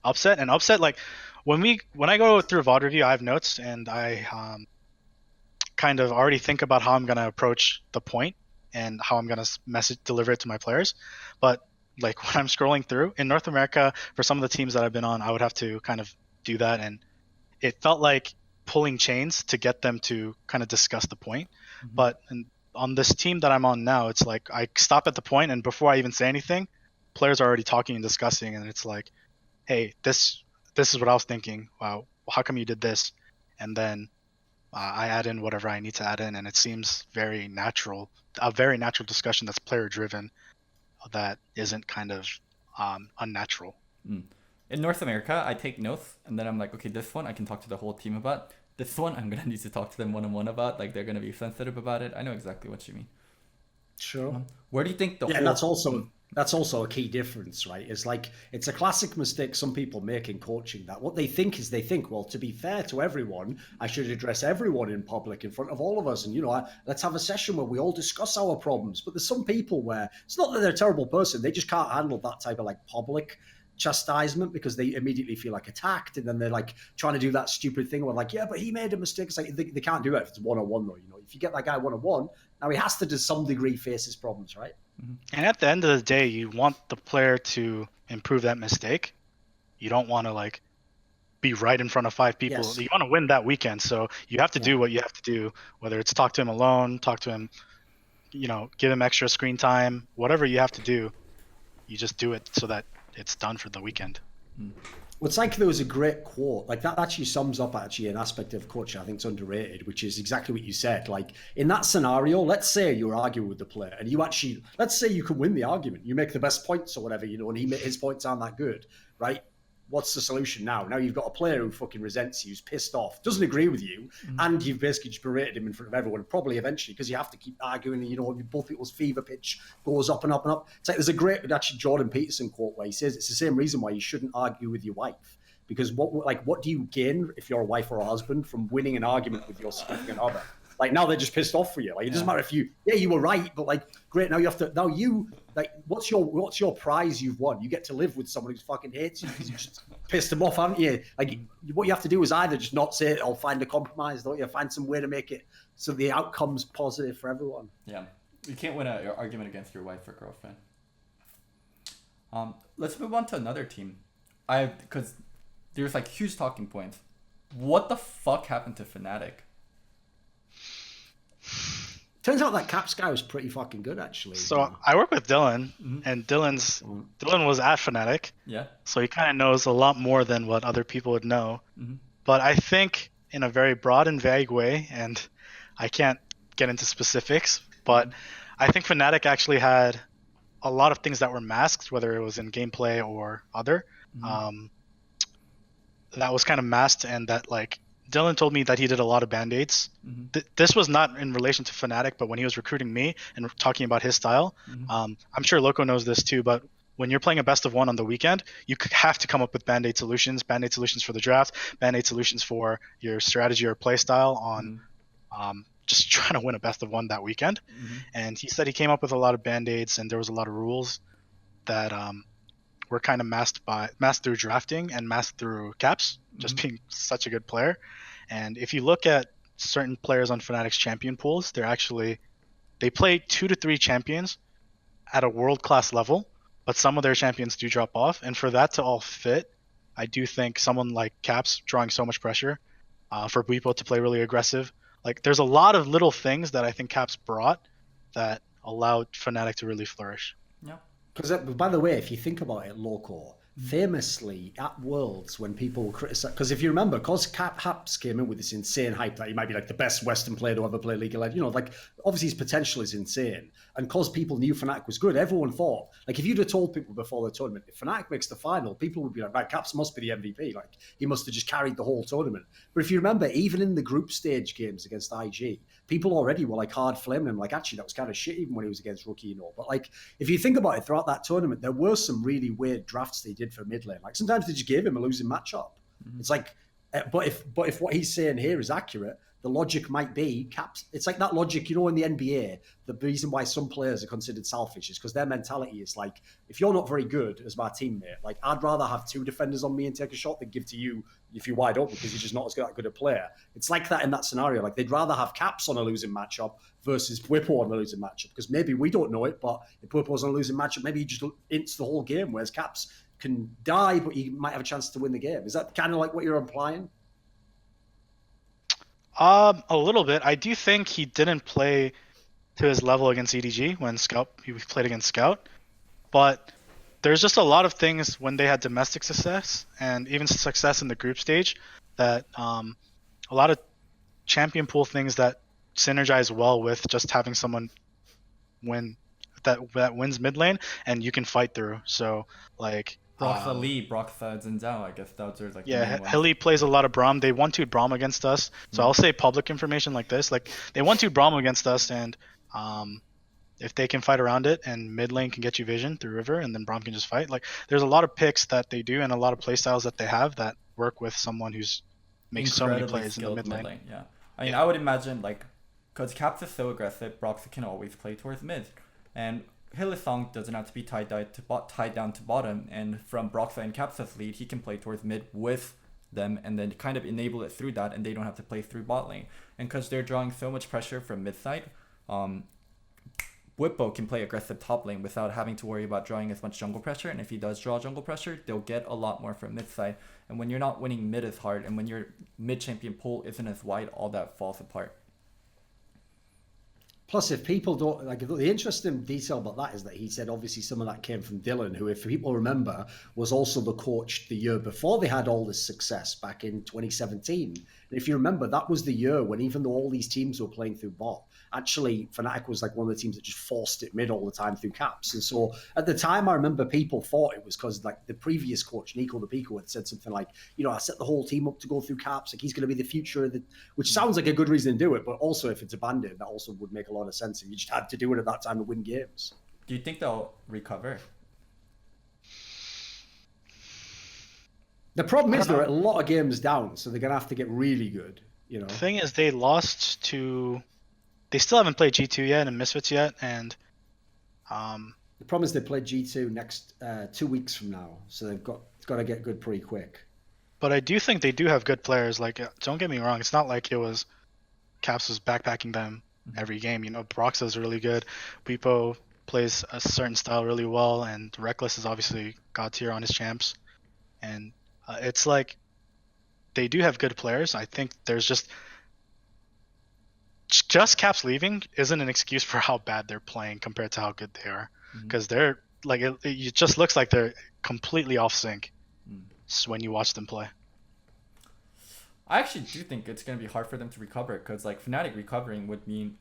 Upset. And Upset, like when I go through VOD review, I have notes and I kind of already think about how I'm gonna approach the point and how I'm gonna deliver it to my players. But like when I'm scrolling through in North America, for some of the teams that I've been on, I would have to kind of do that, and it felt like pulling chains to get them to kind of discuss the point. Mm-hmm. But on this team that I'm on now, it's like I stop at the point, and before I even say anything, players are already talking and discussing, and it's like, hey, this is what I was thinking. Wow, how come you did this? And then I add in whatever I need to add in, and it seems very natural, a very natural discussion that's player driven, that isn't kind of unnatural. In North America, I take notes, and then I'm like, okay, this one I can talk to the whole team about. This one I'm gonna need to talk to them one-on-one about. Like, they're gonna be sensitive about it. I know exactly what you mean. Sure. Where do you think the whole... And that's also a key difference, right? It's like, it's a classic mistake some people make in coaching, that what they think is, well, to be fair to everyone, I should address everyone in public in front of all of us. And, let's have a session where we all discuss our problems. But there's some people where it's not that they're a terrible person. They just can't handle that type of like public chastisement because they immediately feel like attacked, and then they're like trying to do that stupid thing where like, yeah, but he made a mistake. It's like they can't do that if it's one-on-one though. If you get that guy one-on-one, now he has to some degree face his problems, right? And at the end of the day, you want the player to improve that mistake. You don't want to like be right in front of 5 people. Yes. You want to win that weekend, so you have to do what you have to do, whether it's talk to him alone, talk to him, give him extra screen time, whatever you have to do, you just do it so that it's done for the weekend. Well, it's like there was a great quote, like that actually sums up an aspect of coaching I think is underrated, which is exactly what you said. Like in that scenario, let's say you're arguing with the player and let's say you can win the argument, you make the best points or whatever, and his points aren't that good, right? What's the solution now? Now you've got a player who fucking resents you, who's pissed off, doesn't agree with you, and you've basically just berated him in front of everyone, probably eventually, because you have to keep arguing, and both people's fever pitch goes up and up and up. It's like there's a great, actually, Jordan Peterson quote where he says it's the same reason why you shouldn't argue with your wife. Because what do you gain if you're a wife or a husband from winning an argument with your significant other? Like now they're just pissed off for you. Like it doesn't matter if you were right, but like great, now you have to like what's your prize you've won? You get to live with someone who fucking hates you because you just pissed them off, haven't you? Like what you have to do is either just not say it or find a compromise, don't you? Find some way to make it so the outcome's positive for everyone. Yeah, you can't win an argument against your wife or girlfriend. Let's move on to another team. Because there's like huge talking points. What the fuck happened to Fnatic? Turns out that Caps guy was pretty fucking good, actually. So I work with Dylan, and Dylan was at Fnatic. Yeah. So he kind of knows a lot more than what other people would know. But I think in a very broad and vague way, and I can't get into specifics, but I think Fnatic actually had a lot of things that were masked, whether it was in gameplay or other. That was kind of masked, and that like Dylan told me that he did a lot of band-aids. This was not in relation to Fnatic, but when he was recruiting me and talking about his style, I'm sure Loco knows this too, but when you're playing a best of one on the weekend, you have to come up with band-aid solutions for the draft, band-aid solutions for your strategy or play style on just trying to win a best of one that weekend. And he said he came up with a lot of band-aids, and there was a lot of rules that were kind of masked through drafting and masked through Caps, just being such a good player. And if you look at certain players on Fnatic's champion pools, they play 2 to 3 champions at a world-class level, but some of their champions do drop off. And for that to all fit, I do think someone like Caps drawing so much pressure, for Bwipo to play really aggressive. Like there's a lot of little things that I think Caps brought that allowed Fnatic to really flourish. Yeah. Because, by the way, if you think about it, Loco, famously at Worlds when people criticize, because if you remember, because Caps came in with this insane hype that he might be like the best Western player to ever play League of Legends, like obviously his potential is insane. And because people knew Fnatic was good, everyone thought, like if you'd have told people before the tournament, if Fnatic makes the final, people would be like, right, Caps must be the MVP. Like he must have just carried the whole tournament. But if you remember, even in the group stage games against IG, people already were like hard flaming him. Like actually that was kind of shit even when he was against Rookie, But like if you think about it, throughout that tournament, there were some really weird drafts they did for mid lane. Like sometimes they just gave him a losing matchup. It's like, but if what he's saying here is accurate, the logic might be Caps. It's like that logic, in the NBA, the reason why some players are considered selfish is because their mentality is like, if you're not very good as my teammate, like I'd rather have 2 defenders on me and take a shot than give to you if you're wide open because you're just not as good a player. It's like that in that scenario. Like they'd rather have Caps on a losing matchup versus Bwipo on a losing matchup because maybe we don't know it, but if Bwipo's on a losing matchup, maybe he just ints the whole game, whereas Caps can die, but he might have a chance to win the game. Is that kind of like what you're implying? A little bit. I do think he didn't play to his level against EDG when he played against Scout, but there's just a lot of things when they had domestic success and even success in the group stage that a lot of champion pool things that synergize well with just having someone win that wins mid lane and you can fight through. So like Broxah Lee, Broxah Zinzao, I guess those are like the main ones. Hilly plays a lot of Braum. They 1-2'd Braum against us. So I'll say public information like this. Like they 1-2'd Braum against us, and if they can fight around it and mid lane can get you vision through River and then Braum can just fight. Like there's a lot of picks that they do and a lot of playstyles that they have that work with someone who's makes so many plays in the mid lane. Yeah. I mean, I would imagine like, because Caps is so aggressive, Broxah can always play towards mid. And Hylissang doesn't have to be tied down to bottom, and from Broxah and Caps' lead, he can play towards mid with them and then kind of enable it through that, and they don't have to play through bot lane. And because they're drawing so much pressure from mid side, Bwipo can play aggressive top lane without having to worry about drawing as much jungle pressure, and if he does draw jungle pressure, they'll get a lot more from mid side. And when you're not winning mid as hard, and when your mid champion pool isn't as wide, all that falls apart. Plus, if people don't like, the interesting detail about that is that he said obviously some of that came from Dylan, who, if people remember, was also the coach the year before they had all this success back in 2017. And if you remember, that was the year when even though all these teams were playing through bot, actually Fnatic was like one of the teams that just forced it mid all the time through Caps. And so at the time, I remember people thought it was because like the previous coach, Nico the Pico, had said something like, I set the whole team up to go through Caps, like he's going to be the future of the, which sounds like a good reason to do it, but also if it's abandoned, that also would make a lot of sense if you just had to do it at that time to win games. Do you think they'll recover? The problem is they're a lot of games down, so they're going to have to get really good. You know, The thing is, they lost to. They still haven't played G2 yet and Misfits yet, and the problem is they play G2 next 2 weeks from now, so they've got to get good pretty quick. but I do think they do have good players. Like, don't get me wrong, it's not like it was Caps was backpacking them every game. You know, Broxa's really good. Weepo plays a certain style really well, and Reckless is obviously god tier on his champs. And it's like they do have good players. I think there's just Caps leaving isn't an excuse for how bad they're playing compared to how good they are, because they're like it just looks like they're completely off sync when you watch them play. I actually do think it's going to be hard for them to recover, because like Fnatic recovering would mean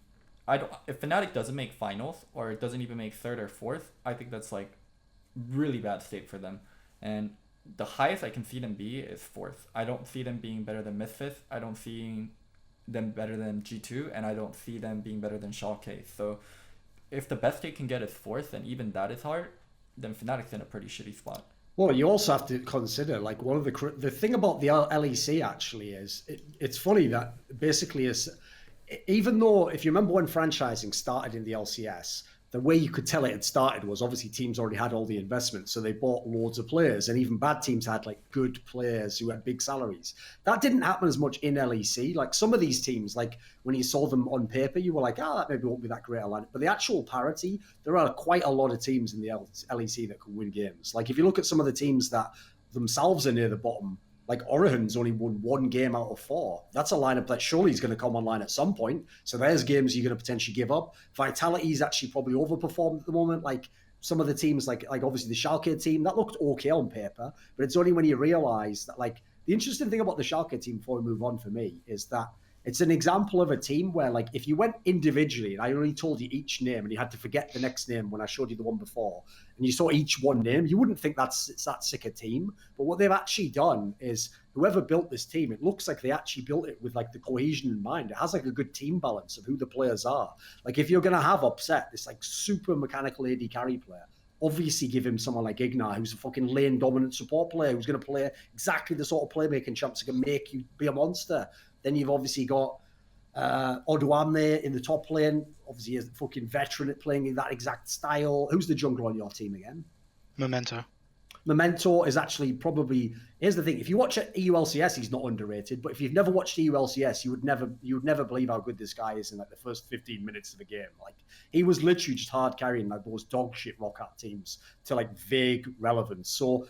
if Fnatic doesn't make finals or it doesn't even make third or fourth, I think that's like really bad state for them. And the highest I can see them be is fourth. I don't see them being better than Misfits. I don't see them better than G2, and I don't see them being better than Schalke. So if the best they can get is fourth, and even that is hard, then Fnatic's in a pretty shitty spot. Well, you also have to consider, like, one of the thing about the LEC actually is it's funny that basically is, even though if you remember when franchising started in the LCS, the way you could tell it had started was obviously teams already had all the investment, so they bought loads of players, and even bad teams had like good players who had big salaries. That didn't happen as much in LEC. Like some of these teams, like when you saw them on paper, you were like, that maybe won't be that great a lineup. But the actual parity, there are quite a lot of teams in the LEC that can win games. Like if you look at some of the teams that themselves are near the bottom, like Orihin's only won 1 game out of 4. That's a lineup that surely is going to come online at some point. So there's games you're going to potentially give up. Vitality's actually probably overperformed at the moment. Like some of the teams, like obviously the Schalke team, that looked okay on paper, but it's only when you realize that, like, the interesting thing about the Schalke team before we move on for me is that it's an example of a team where, like, if you went individually and I only told you each name and you had to forget the next name when I showed you the one before, and you saw each one name, you wouldn't think it's that sick a team. But what they've actually done is whoever built this team, it looks like they actually built it with like the cohesion in mind. It has like a good team balance of who the players are. Like if you're going to have Upset, this like super mechanical AD carry player, obviously give him someone like Ignar, who's a fucking lane dominant support player, who's going to play exactly the sort of playmaking champs that can make you be a monster. Then you've obviously got Oduam there in the top lane. Obviously, he's a fucking veteran at playing in that exact style. Who's the jungler on your team again? Memento is actually probably. Here's the thing: if you watch EULCS, he's not underrated. But if you've never watched EULCS, you would never believe how good this guy is in like the first 15 minutes of the game. Like he was literally just hard carrying like those dog shit Roccat teams to like vague relevance. So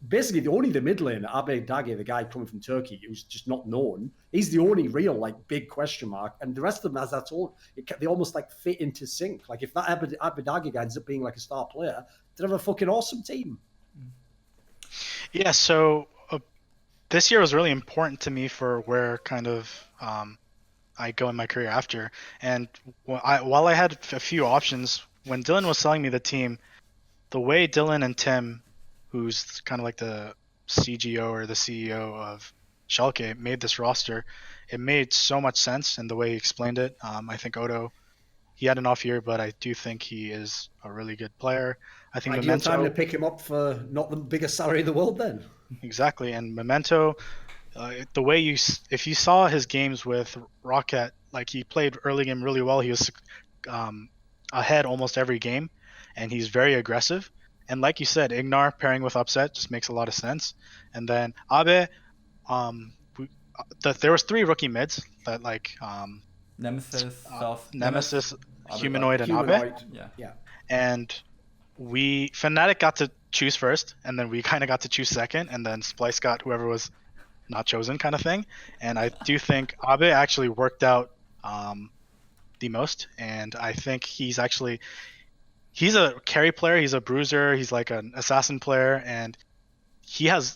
basically, the mid laner, Abe Dage, the guy coming from Turkey, who's just not known, he's the only real like big question mark. And the rest of them, as I told, they almost like fit into sync. Like if that Abe Dage guy ends up being like a star player, they'd have a fucking awesome team. Yeah, so this year was really important to me for where kind of I go in my career after. And while I had a few options, when Dylan was selling me the team, the way Dylan and Tim, who's kind of like the CGO or the CEO of Schalke, made this roster, it made so much sense in the way he explained it. I think Odo, he had an off year, but I do think he is a really good player. I think Ideal time to pick him up for not the biggest salary in the world then. Exactly, and Memento, the way if you saw his games with Roccat, like he played early game really well. He was ahead almost every game, and he's very aggressive. And like you said, Ignar pairing with Upset just makes a lot of sense. And then Abe, there was 3 rookie mids that like Nemesis, Humanoid, and Abe. Yeah. And Fnatic got to choose first, and then we kind of got to choose second, and then Splice got whoever was not chosen kind of thing. And I do think Abe actually worked out the most, and I think he's a carry player, he's a bruiser, he's like an assassin player, and he is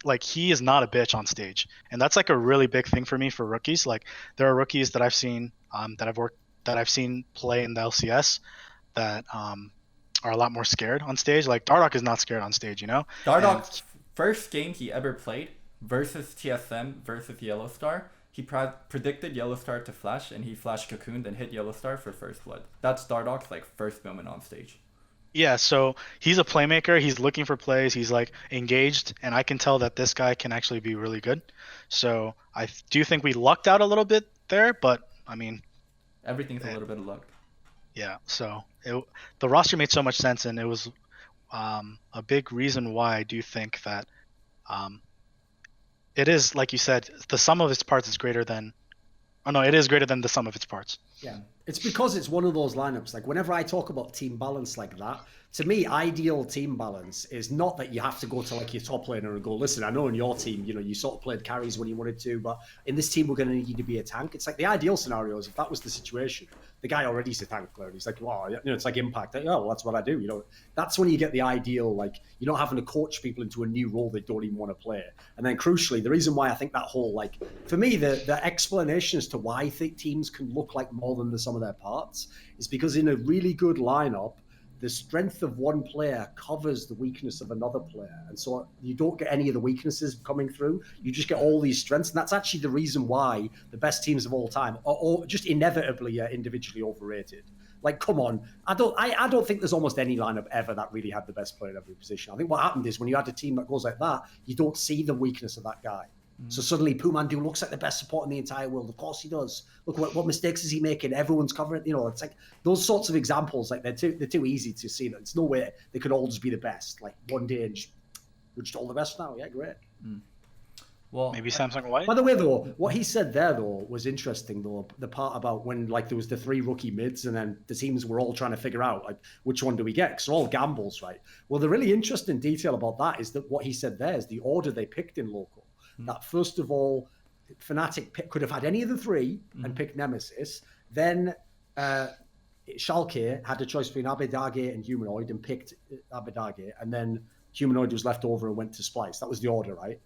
not a bitch on stage. And that's like a really big thing for me for rookies. Like there are rookies that I've seen that I've seen play in the LCS that are a lot more scared on stage. Like Dardoch is not scared on stage, you know? Dardoch, first game he ever played versus TSM versus Yellowstar, he predicted Yellowstar to flash, and he flashed Cocooned and hit Yellowstar for first blood. That's Dardoch's like first moment on stage. Yeah, so he's a playmaker. He's looking for plays. He's like engaged, and I can tell that this guy can actually be really good. So I do think we lucked out a little bit there, but I mean, Everything's a little bit of luck. yeah. So the roster made so much sense, and it was a big reason why I do think that it is, like you said, the sum of its parts is greater than. Oh no, it is greater than the sum of its parts. Yeah, it's because it's one of those lineups. Like whenever I talk about team balance like that, to me, ideal team balance is not that you have to go to like your top laner and go, listen, I know in your team, you know, you sort of played carries when you wanted to, but in this team, we're going to need you to be a tank. It's like the ideal scenario is if that was the situation, the guy already is a tank player. He's like, wow, you know, it's like impact. Like, oh, well, that's what I do. You know, that's when you get the ideal, like you're not having to coach people into a new role they don't even want to play. And then crucially, the reason why I think that whole, like, for me, the explanation as to why I think teams can look like more than the sum of their parts is because in a really good lineup, the strength of one player covers the weakness of another player. And so you don't get any of the weaknesses coming through. You just get all these strengths. And that's actually the reason why the best teams of all time are just inevitably individually overrated. Like, come on. I don't think there's almost any lineup ever that really had the best player in every position. I think what happened is when you had a team that goes like that, you don't see the weakness of that guy. So suddenly Pumandu looks like the best support in the entire world. Of course he does. Look, what mistakes is he making? Everyone's covering. You know, it's like those sorts of examples. Like they're too easy to see. That it's no way they could all just be the best. Like one day and we're just all the best now. Yeah, great. Well, Maybe Samsung White. By the way, though, what he said there though was interesting. Though the part about when like there was the 3 rookie mids and then the teams were all trying to figure out like which one do we get? Because they're all gambles, right? Well, the really interesting detail about that is that what he said there is the order they picked in Loco. That first of all, Fnatic could have had any of the 3 and picked Nemesis. Then Schalke had a choice between Abedage and Humanoid and picked Abedage. And then Humanoid was left over and went to Splice. That was the order, right?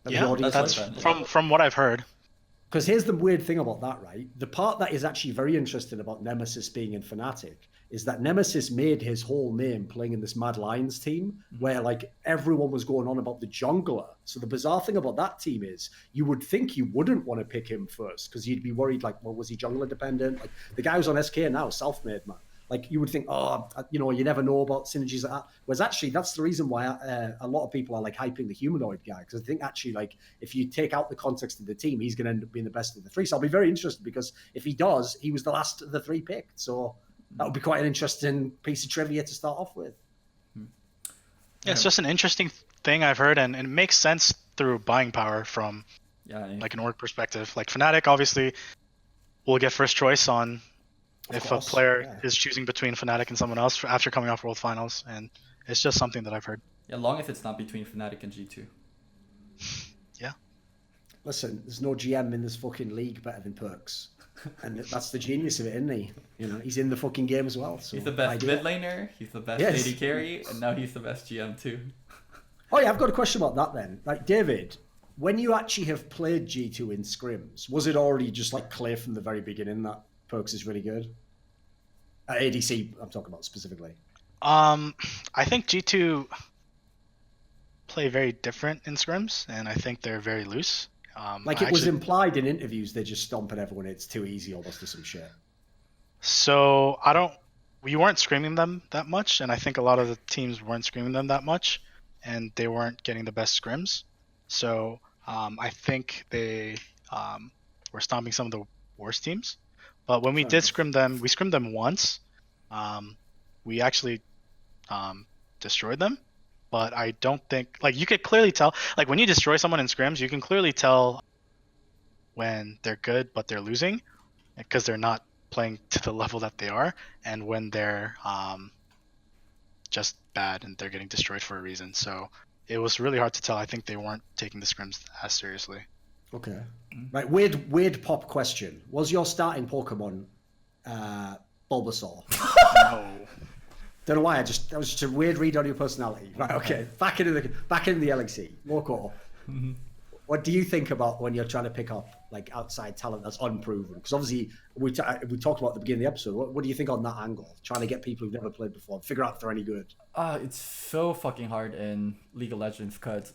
That's from what I've heard. Because here's the weird thing about that, right? The part that is actually very interesting about Nemesis being in Fnatic is that Nemesis made his whole name playing in this Mad Lions team where like everyone was going on about the jungler. So the bizarre thing about that team is you would think you wouldn't want to pick him first because you'd be worried like, well, was he jungler dependent? Like the guy who's on SK now, self-made, man. Like you would think, oh, you know, you never know about synergies like that. Whereas actually, that's the reason why a lot of people are like hyping the humanoid guy because I think actually, like, if you take out the context of the team, he's going to end up being the best of the 3. So I'll be very interested because if he does, he was the last of the 3 picked. So that would be quite an interesting piece of trivia to start off with. Yeah, it's just an interesting thing I've heard, and it makes sense through buying power from like an org perspective. Like Fnatic obviously will get first choice on if a player is choosing between Fnatic and someone else after coming off World Finals, and it's just something that I've heard. Yeah, long as it's not between Fnatic and G2. Yeah. Listen, there's no GM in this fucking league better than Perks. And that's the genius of it, isn't he? You know, he's in the fucking game as well. So he's the best mid laner, he's the best AD carry, and now he's the best GM too. Oh yeah, I've got a question about that then. Like, David, when you actually have played G2 in scrims, was it already just like clear from the very beginning that Perks is really good? ADC, I'm talking about specifically. I think G2 play very different in scrims, and I think they're very loose. Like it was implied in interviews, they're just stomping everyone. It's too easy almost to some shit. So we weren't screaming them that much, and I think a lot of the teams weren't screaming them that much, and they weren't getting the best scrims. So I think they were stomping some of the worst teams. But when we did scrim them, we scrimmed them once. We actually destroyed them. But I don't think, like, you could clearly tell, like, when you destroy someone in scrims, you can clearly tell when they're good but they're losing because they're not playing to the level that they are, and when they're just bad and they're getting destroyed for a reason. So it was really hard to tell. I think they weren't taking the scrims as seriously. Okay. Right, weird pop question. Was your starting Pokemon Bulbasaur? No. Don't know why. That was just a weird read on your personality. Right. Okay. Back in the LEC. Loco. What do you think about when you're trying to pick up like outside talent that's unproven? Because obviously we talked about at the beginning of the episode. What do you think on that angle? Trying to get people who've never played before, figure out if they're any good. It's so fucking hard in League of Legends because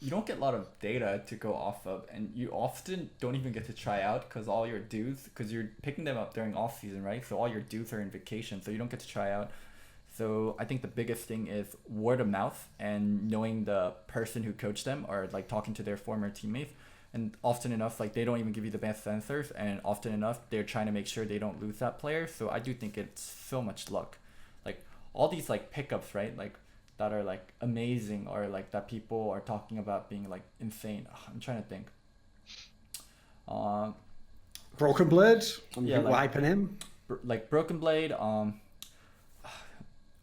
you don't get a lot of data to go off of, and you often don't even get to try out because all your dudes, because you're picking them up during off season, right? So all your dudes are in vacation, so you don't get to try out. So I think the biggest thing is word of mouth and knowing the person who coached them or like talking to their former teammates. and often enough, like, they don't even give you the best answers, and often enough, they're trying to make sure they don't lose that player. So I do think it's so much luck. Like, all these, like, pickups, right? Like, that are, like, amazing, or, like, that people are talking about being, like, insane. I'm trying to think. Broken Blade? Yeah, People hyping him? Like, Broken Blade,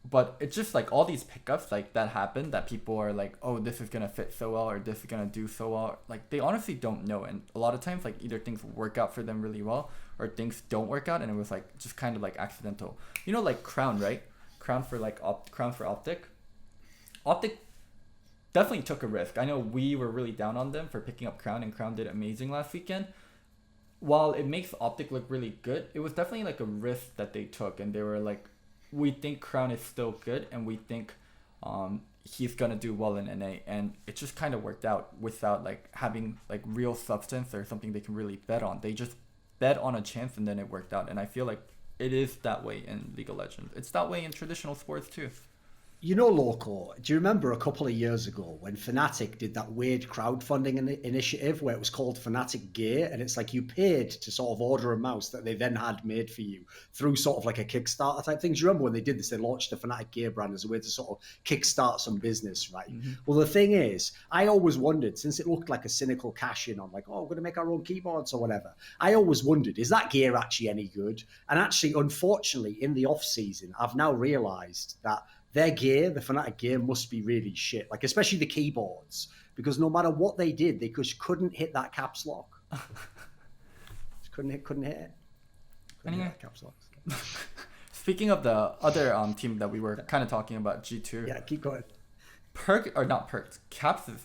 but it's just like all these pickups like that happen that people are like, oh, this is gonna fit so well, or this is gonna do so well. Like, they honestly don't know, and a lot of times, like, either things work out for them really well or things don't work out, and it was like just kind of like accidental. You know, like Crown, right? Crown for like Crown for Optic. Optic definitely took a risk. I know we were really down on them for picking up Crown, and Crown did amazing last weekend. While it makes Optic look really good, it was definitely like a risk that they took, and they were like, we think Crown is still good, and we think he's gonna do well in NA, and it just kind of worked out without like having like real substance or something they can really bet on. They just bet on a chance, and then it worked out. And I feel like it is that way in League of Legends. It's that way in traditional sports too. You know, Loco, do you remember a couple of years ago when Fnatic did that weird crowdfunding initiative where it was called Fnatic Gear, and it's like you paid to sort of order a mouse that they then had made for you through sort of like a Kickstarter type thing? Do you remember when they did this? They launched the Fnatic Gear brand as a way to sort of kickstart some business, right? Mm-hmm. Well, the thing is, I always wondered, since it looked like a cynical cash-in on like, oh, we're going to make our own keyboards or whatever, I always wondered, is that gear actually any good? And actually, unfortunately, in the off-season, I've now realised that their gear, the Fnatic gear, must be really shit. Like, especially the keyboards, because no matter what they did, they just couldn't hit that caps lock. couldn't hit it. Couldn't hit that caps lock. Speaking of the other team that we were kind of talking about, G2. Yeah, keep going. Caps is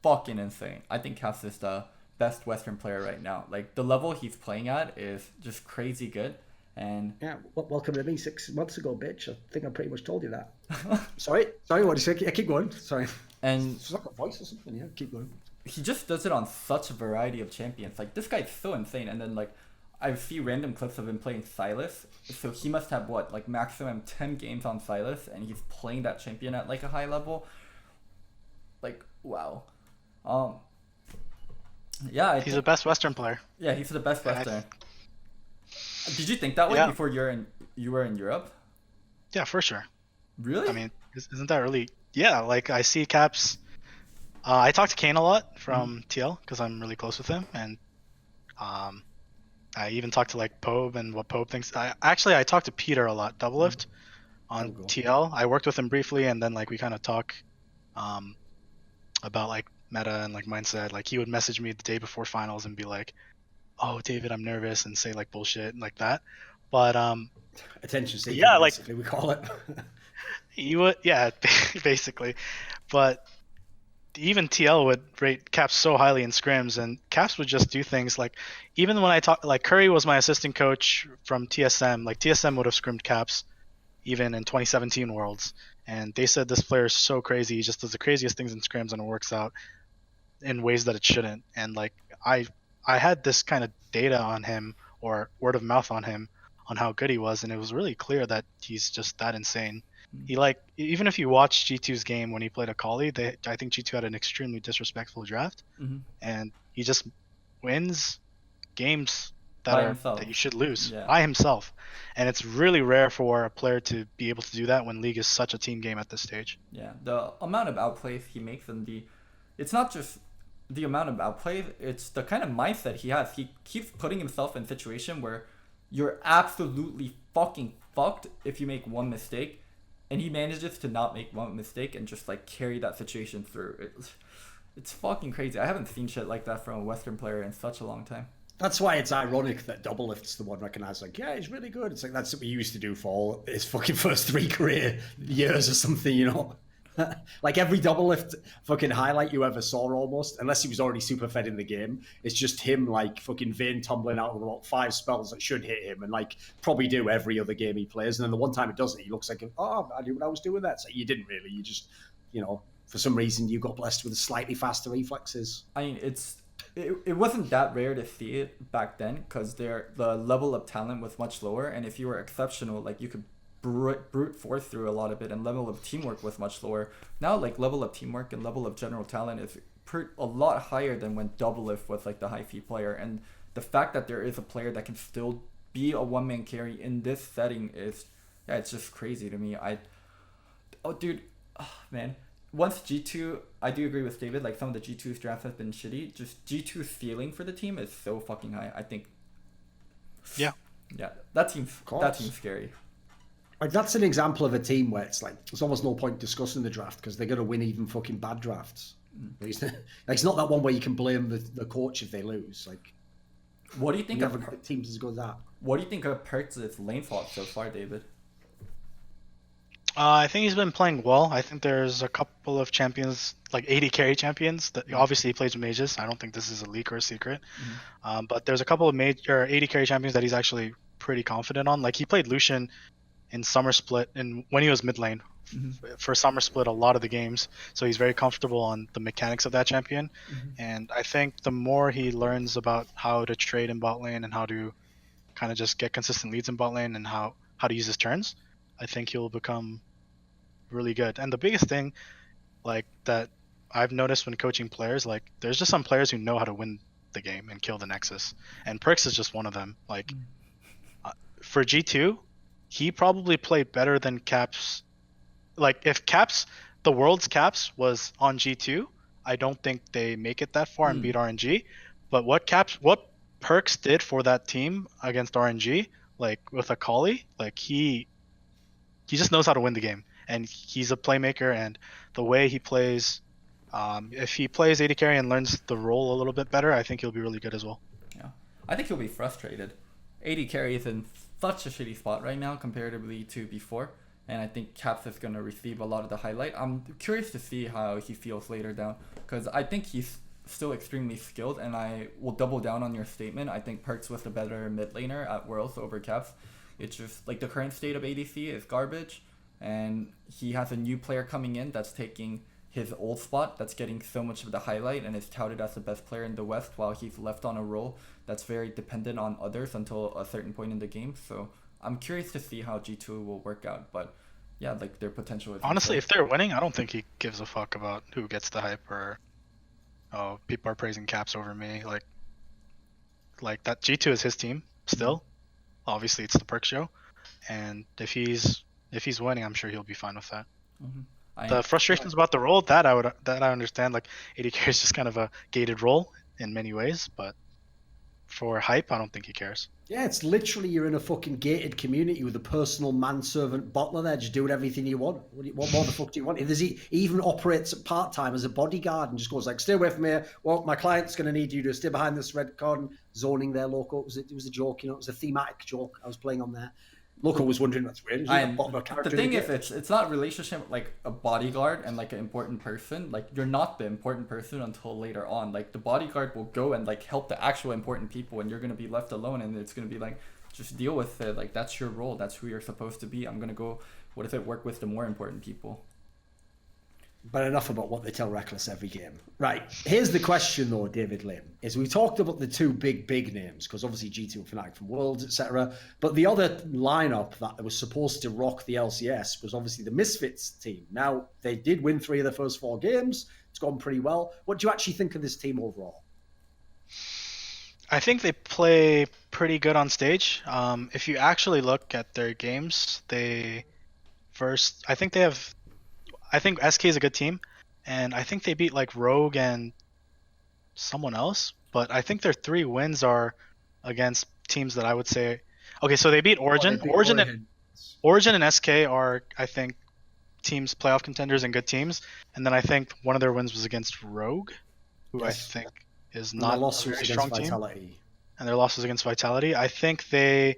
fucking insane. I think Caps is the best Western player right now. Like, the level he's playing at is just crazy good. And yeah, welcome to me 6 months ago, bitch. I think I pretty much told you that. Sorry, what did you say? Yeah, keep going. Sorry. And it's like a voice or something. Yeah, keep going. He just does it on such a variety of champions. Like, this guy's so insane. And then, like, I see random clips of him playing Sylas. So he must have what, like, maximum 10 games on Sylas, and he's playing that champion at like a high level. Like, wow. Yeah, he's the best Western player. Yeah, he's the best Western. Did you think that way before you were in Europe? Yeah, for sure. Really? I mean, isn't that really? Yeah, like I see Caps. I talk to Kane a lot from TL because I'm really close with him, and I even talk to like Pobe and what Pobe thinks. I talk to Peter a lot, Double Lift, on TL. I worked with him briefly, and then like we kind of talk about like meta and like mindset. Like he would message me the day before finals and be like, oh, David, I'm nervous, and say like bullshit like that. But attention seeking, yeah, like basically we call it. You would, yeah, basically. But even TL would rate Caps so highly in scrims, and Caps would just do things like, even when I talk, like Curry was my assistant coach from TSM. Like TSM would have scrimmed Caps even in 2017 Worlds, and they said this player is so crazy, he just does the craziest things in scrims, and it works out in ways that it shouldn't. And like I had this kind of data on him, or word of mouth on him, on how good he was, and it was really clear that he's just that insane. He, like, even if you watch G2's game when he played Akali, I think G2 had an extremely disrespectful draft, and he just wins games that you should lose by himself. And it's really rare for a player to be able to do that when League is such a team game at this stage. Yeah, the amount of outplays he makes, and it's not just the amount of outplay, it's the kind of mindset he has. He keeps putting himself in a situation where you're absolutely fucking fucked if you make one mistake, and he manages to not make one mistake and just like carry that situation through. It's fucking crazy. I haven't seen shit like that from a Western player in such a long time. That's why it's ironic that Double Lift's the one recognized, like, yeah, he's really good. It's like, that's what we used to do for his fucking first 3 career years or something, you know? Like every Double Lift fucking highlight you ever saw, almost, unless he was already super fed in the game, it's just him like fucking vein tumbling out of about 5 spells that should hit him, and like probably do every other game he plays. And then the one time it doesn't, he looks like, oh, I knew what I was doing there. So you didn't really. You just, you know, for some reason you got blessed with slightly faster reflexes. I mean, it wasn't that rare to see it back then, because the level of talent was much lower, and if you were exceptional, like you could brute force through a lot of it, and level of teamwork was much lower. Now, like, level of teamwork and level of general talent is a lot higher than when DLim was like the high fee player. And the fact that there is a player that can still be a one-man carry in this setting is, yeah, it's just crazy to me. Dude, man. Once G2, I do agree with David, like some of the G2's drafts have been shitty. Just G2's ceiling for the team is so fucking high. I think. Yeah. Yeah, that seems scary. Like that's an example of a team where it's like there's almost no point discussing the draft because they're gonna win even fucking bad drafts. It's not that one where you can blame the coach if they lose. Like, what do you think of teams as good as that? What do you think of Pertz's lane swap so far, David? I think he's been playing well. I think there's a couple of champions, like 80 carry champions, that obviously he plays with mages. I don't think this is a leak or a secret. But there's a couple of 80 carry champions that he's actually pretty confident on. Like he played Lucian in Summer Split and when he was mid lane for Summer Split a lot of the games. So he's very comfortable on the mechanics of that champion. And I think the more he learns about how to trade in bot lane and how to kind of just get consistent leads in bot lane and how to use his turns, I think he'll become really good. And the biggest thing, like that I've noticed when coaching players, like there's just some players who know how to win the game and kill the Nexus, and Perks is just one of them. Like for G2, he probably played better than Caps. Like if Caps, the world's Caps was on G2, I don't think they make it that far and beat RNG. But what Perks did for that team against RNG, like with Akali, like he just knows how to win the game, and he's a playmaker. And the way he plays, if he plays AD carry and learns the role a little bit better, I think he'll be really good as well. Yeah, I think he'll be frustrated. AD carry is in such a shitty spot right now comparatively to before, and I think Caps is going to receive a lot of the highlight. I'm curious to see how he feels later down, because I think he's still extremely skilled, and I will double down on your statement. I think Perks was the better mid laner at Worlds over Caps. It's just like the current state of ADC is garbage, and he has a new player coming in that's taking his old spot, that's getting so much of the highlight and is touted as the best player in the West, while he's left on a role that's very dependent on others until a certain point in the game. So I'm curious to see how G2 will work out, but yeah, like their potential is honestly, if they're winning, I don't think he gives a fuck about who gets the hype or people are praising Caps over me. Like that G2 is his team still. Obviously, it's the Perk show, and if he's winning, I'm sure he'll be fine with that. The frustrations about the role that I understand. Like AD carry is just kind of a gated role in many ways, but for hype, I don't think he cares. Yeah, it's literally you're in a fucking gated community with a personal manservant bottler there, just doing everything you want. What more the fuck do you want? If he even operates part time as a bodyguard and just goes like, "Stay away from here. Well, my client's going to need you to stay behind this red cordon." Zoning there, Loco. It was a joke, you know. It was a thematic joke I was playing on there. Loco was wondering, that's weird. The thing is, it's not relationship like a bodyguard and like an important person. Like you're not the important person until later on. Like the bodyguard will go and like help the actual important people, and you're gonna be left alone, and it's gonna be like, just deal with it. Like that's your role. That's who you're supposed to be. I'm gonna go. What if it work with the more important people? But enough about what they tell Reckless every game. Right, here's the question though, David Lim, is we talked about the two big names, because obviously G2 and Fnatic from Worlds, etc. But the other lineup that was supposed to rock the LCS was obviously the Misfits team. Now, they did win 3 of the first 4 games. It's gone pretty well. What do you actually think of this team overall? I think they play pretty good on stage. If you actually look at their games, I think SK is a good team, and I think they beat like Rogue and someone else, but I think their 3 wins are against teams that I would say, okay, so they beat Origin. Origin and SK are, I think, teams, playoff contenders and good teams, and then I think one of their wins was against Rogue, who yes. I think is not a very strong team. And their losses against Vitality. I think they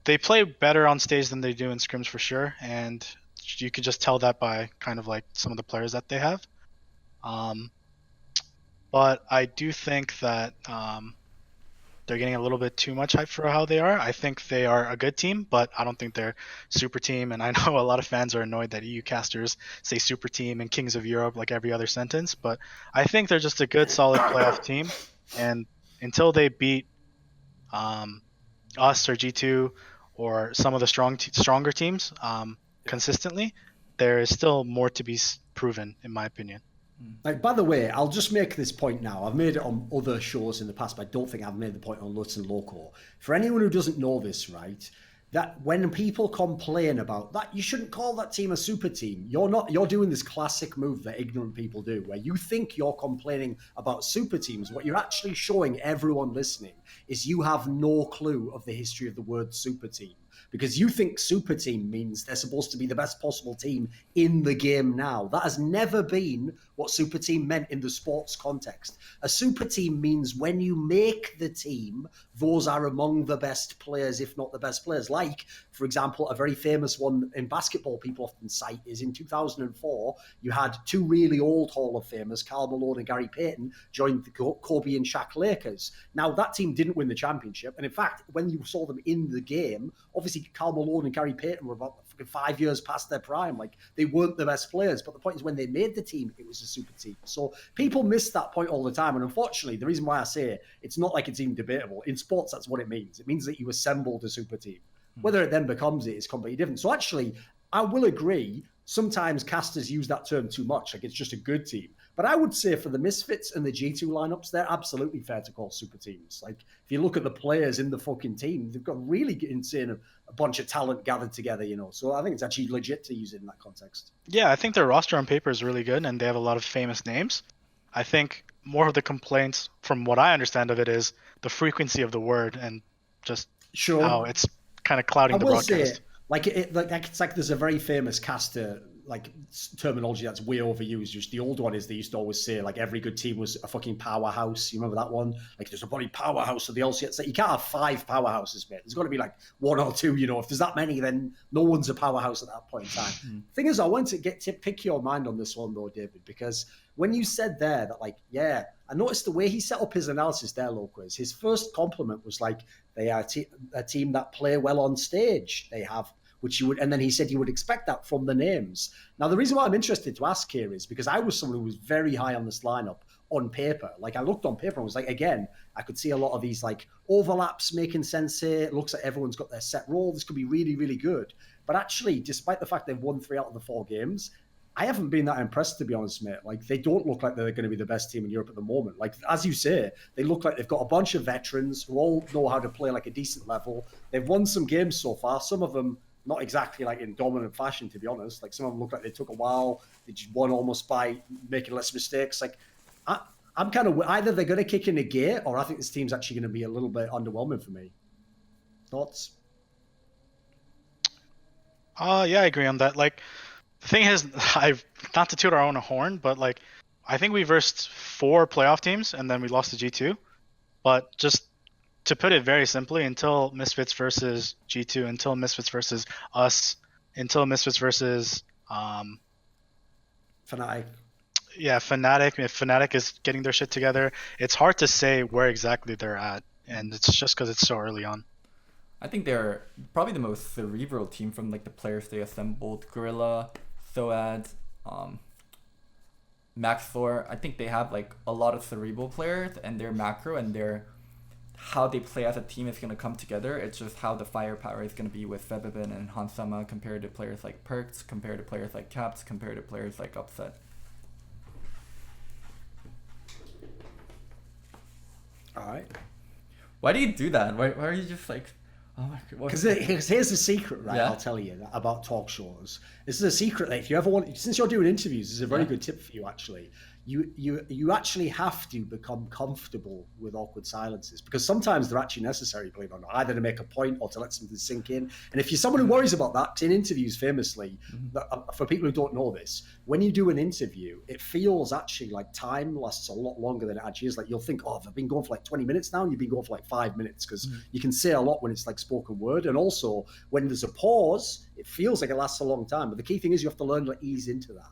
play better on stage than they do in scrims for sure, and you could just tell that by kind of like some of the players that they have. But I do think that they're getting a little bit too much hype for how they are. I think they are a good team, but I don't think they're super team. And I know a lot of fans are annoyed that EU casters say super team and Kings of Europe like every other sentence, but I think they're just a good, solid playoff team. And until they beat us or G2 or some of the stronger teams, consistently, there is still more to be proven, in my opinion. Like, by the way, I'll just make this point now. I've made it on other shows in the past, but I don't think I've made the point on Lutz and Loco. For anyone who doesn't know this, right, that when people complain about that, you shouldn't call that team a super team. You're doing this classic move that ignorant people do, where you think you're complaining about super teams. What you're actually showing everyone listening is you have no clue of the history of the word super team. Because you think super team means they're supposed to be the best possible team in the game now. That has never been what super team meant in the sports context. A super team means when you make the team, those are among the best players, if not the best players. Like, for example, a very famous one in basketball people often cite is in 2004, you had two really old Hall of Famers, Karl Malone and Gary Payton, joined the Kobe and Shaq Lakers. Now, that team didn't win the championship. And in fact, when you saw them in the game, obviously Karl Malone and Gary Payton were about 5 years past their prime. Like, they weren't the best players. But the point is, when they made the team, it was a super team. So people miss that point all the time. And unfortunately, the reason why I say it, it's not like it's even debatable. In sports, that's what it means. It means that you assembled a super team. Whether it then becomes it is completely different. So actually, I will agree, sometimes casters use that term too much. Like, it's just a good team. But I would say for the Misfits and the G2 lineups, they're absolutely fair to call super teams. Like, if you look at the players in the fucking team, they've got really insane a bunch of talent gathered together, you know. So I think it's actually legit to use it in that context. Yeah, I think their roster on paper is really good, and they have a lot of famous names. I think more of the complaints, from what I understand of it, is the frequency of the word and just how it's kind of clouding the broadcast. Say, it's like there's a very famous caster like terminology that's way overused. Just the old one is they used to always say like every good team was a fucking powerhouse. You remember that one? Like there's a bloody powerhouse of the LCS. It's like you can't have 5 powerhouses, mate. There's got to be like 1 or 2. You know, if there's that many, then no one's a powerhouse at that point in time. Thing is, I want to pick your mind on this one though, David, because when you said there that like, yeah, I noticed the way he set up his analysis there, Loco, is his first compliment was like they are a team that play well on stage. They have. Which you would, and then he said you would expect that from the names. Now, the reason why I'm interested to ask here is because I was someone who was very high on this lineup on paper. Like I looked on paper and was like, again, I could see a lot of these like overlaps making sense here. It looks like everyone's got their set role. This could be really, really good. But actually, despite the fact they've won 3 out of the 4 games, I haven't been that impressed, to be honest, mate. Like, they don't look like they're going to be the best team in Europe at the moment. Like, as you say, they look like they've got a bunch of veterans who all know how to play like a decent level. They've won some games so far. Some of them not exactly like in dominant fashion, to be honest. Like some of them look like they took a while. They just won almost by making less mistakes. Like I'm kind of either they're going to kick in a gear, or I think this team's actually going to be a little bit underwhelming for me. Thoughts? Yeah, I agree on that. Like the thing is, I've not to toot our own horn, but like I think we versed 4 playoff teams and then we lost to G2. But just to put it very simply, until Misfits versus G2, until Misfits versus us, until Misfits versus Fnatic. Yeah, Fnatic. If Fnatic is getting their shit together, it's hard to say where exactly they're at, and it's just because it's so early on. I think they're probably the most cerebral team from like the players they assembled. Gorilla, Thoad, Max4. I think they have like a lot of cerebral players, and their macro and their how they play as a team is going to come together. It's just how the firepower is going to be with Febiven and Hansama compared to players like Perks, compared to players like Caps, compared to players like Upset. All right. Why do you do that? Why are you just like, oh my god? Because here's the secret, right? Yeah. I'll tell you about talk shows. This is a secret that if you ever want, since you're doing interviews, this is a very good tip for you actually. You actually have to become comfortable with awkward silences, because sometimes they're actually necessary, believe it or not, either to make a point or to let something sink in. And if you're someone who worries about that, in interviews famously, for people who don't know this, when you do an interview, it feels actually like time lasts a lot longer than it actually is. Like you'll think, oh, I've been going for like 20 minutes now, and you've been going for like 5 minutes, because you can say a lot when it's like spoken word. And also when there's a pause, it feels like it lasts a long time. But the key thing is you have to learn to ease into that.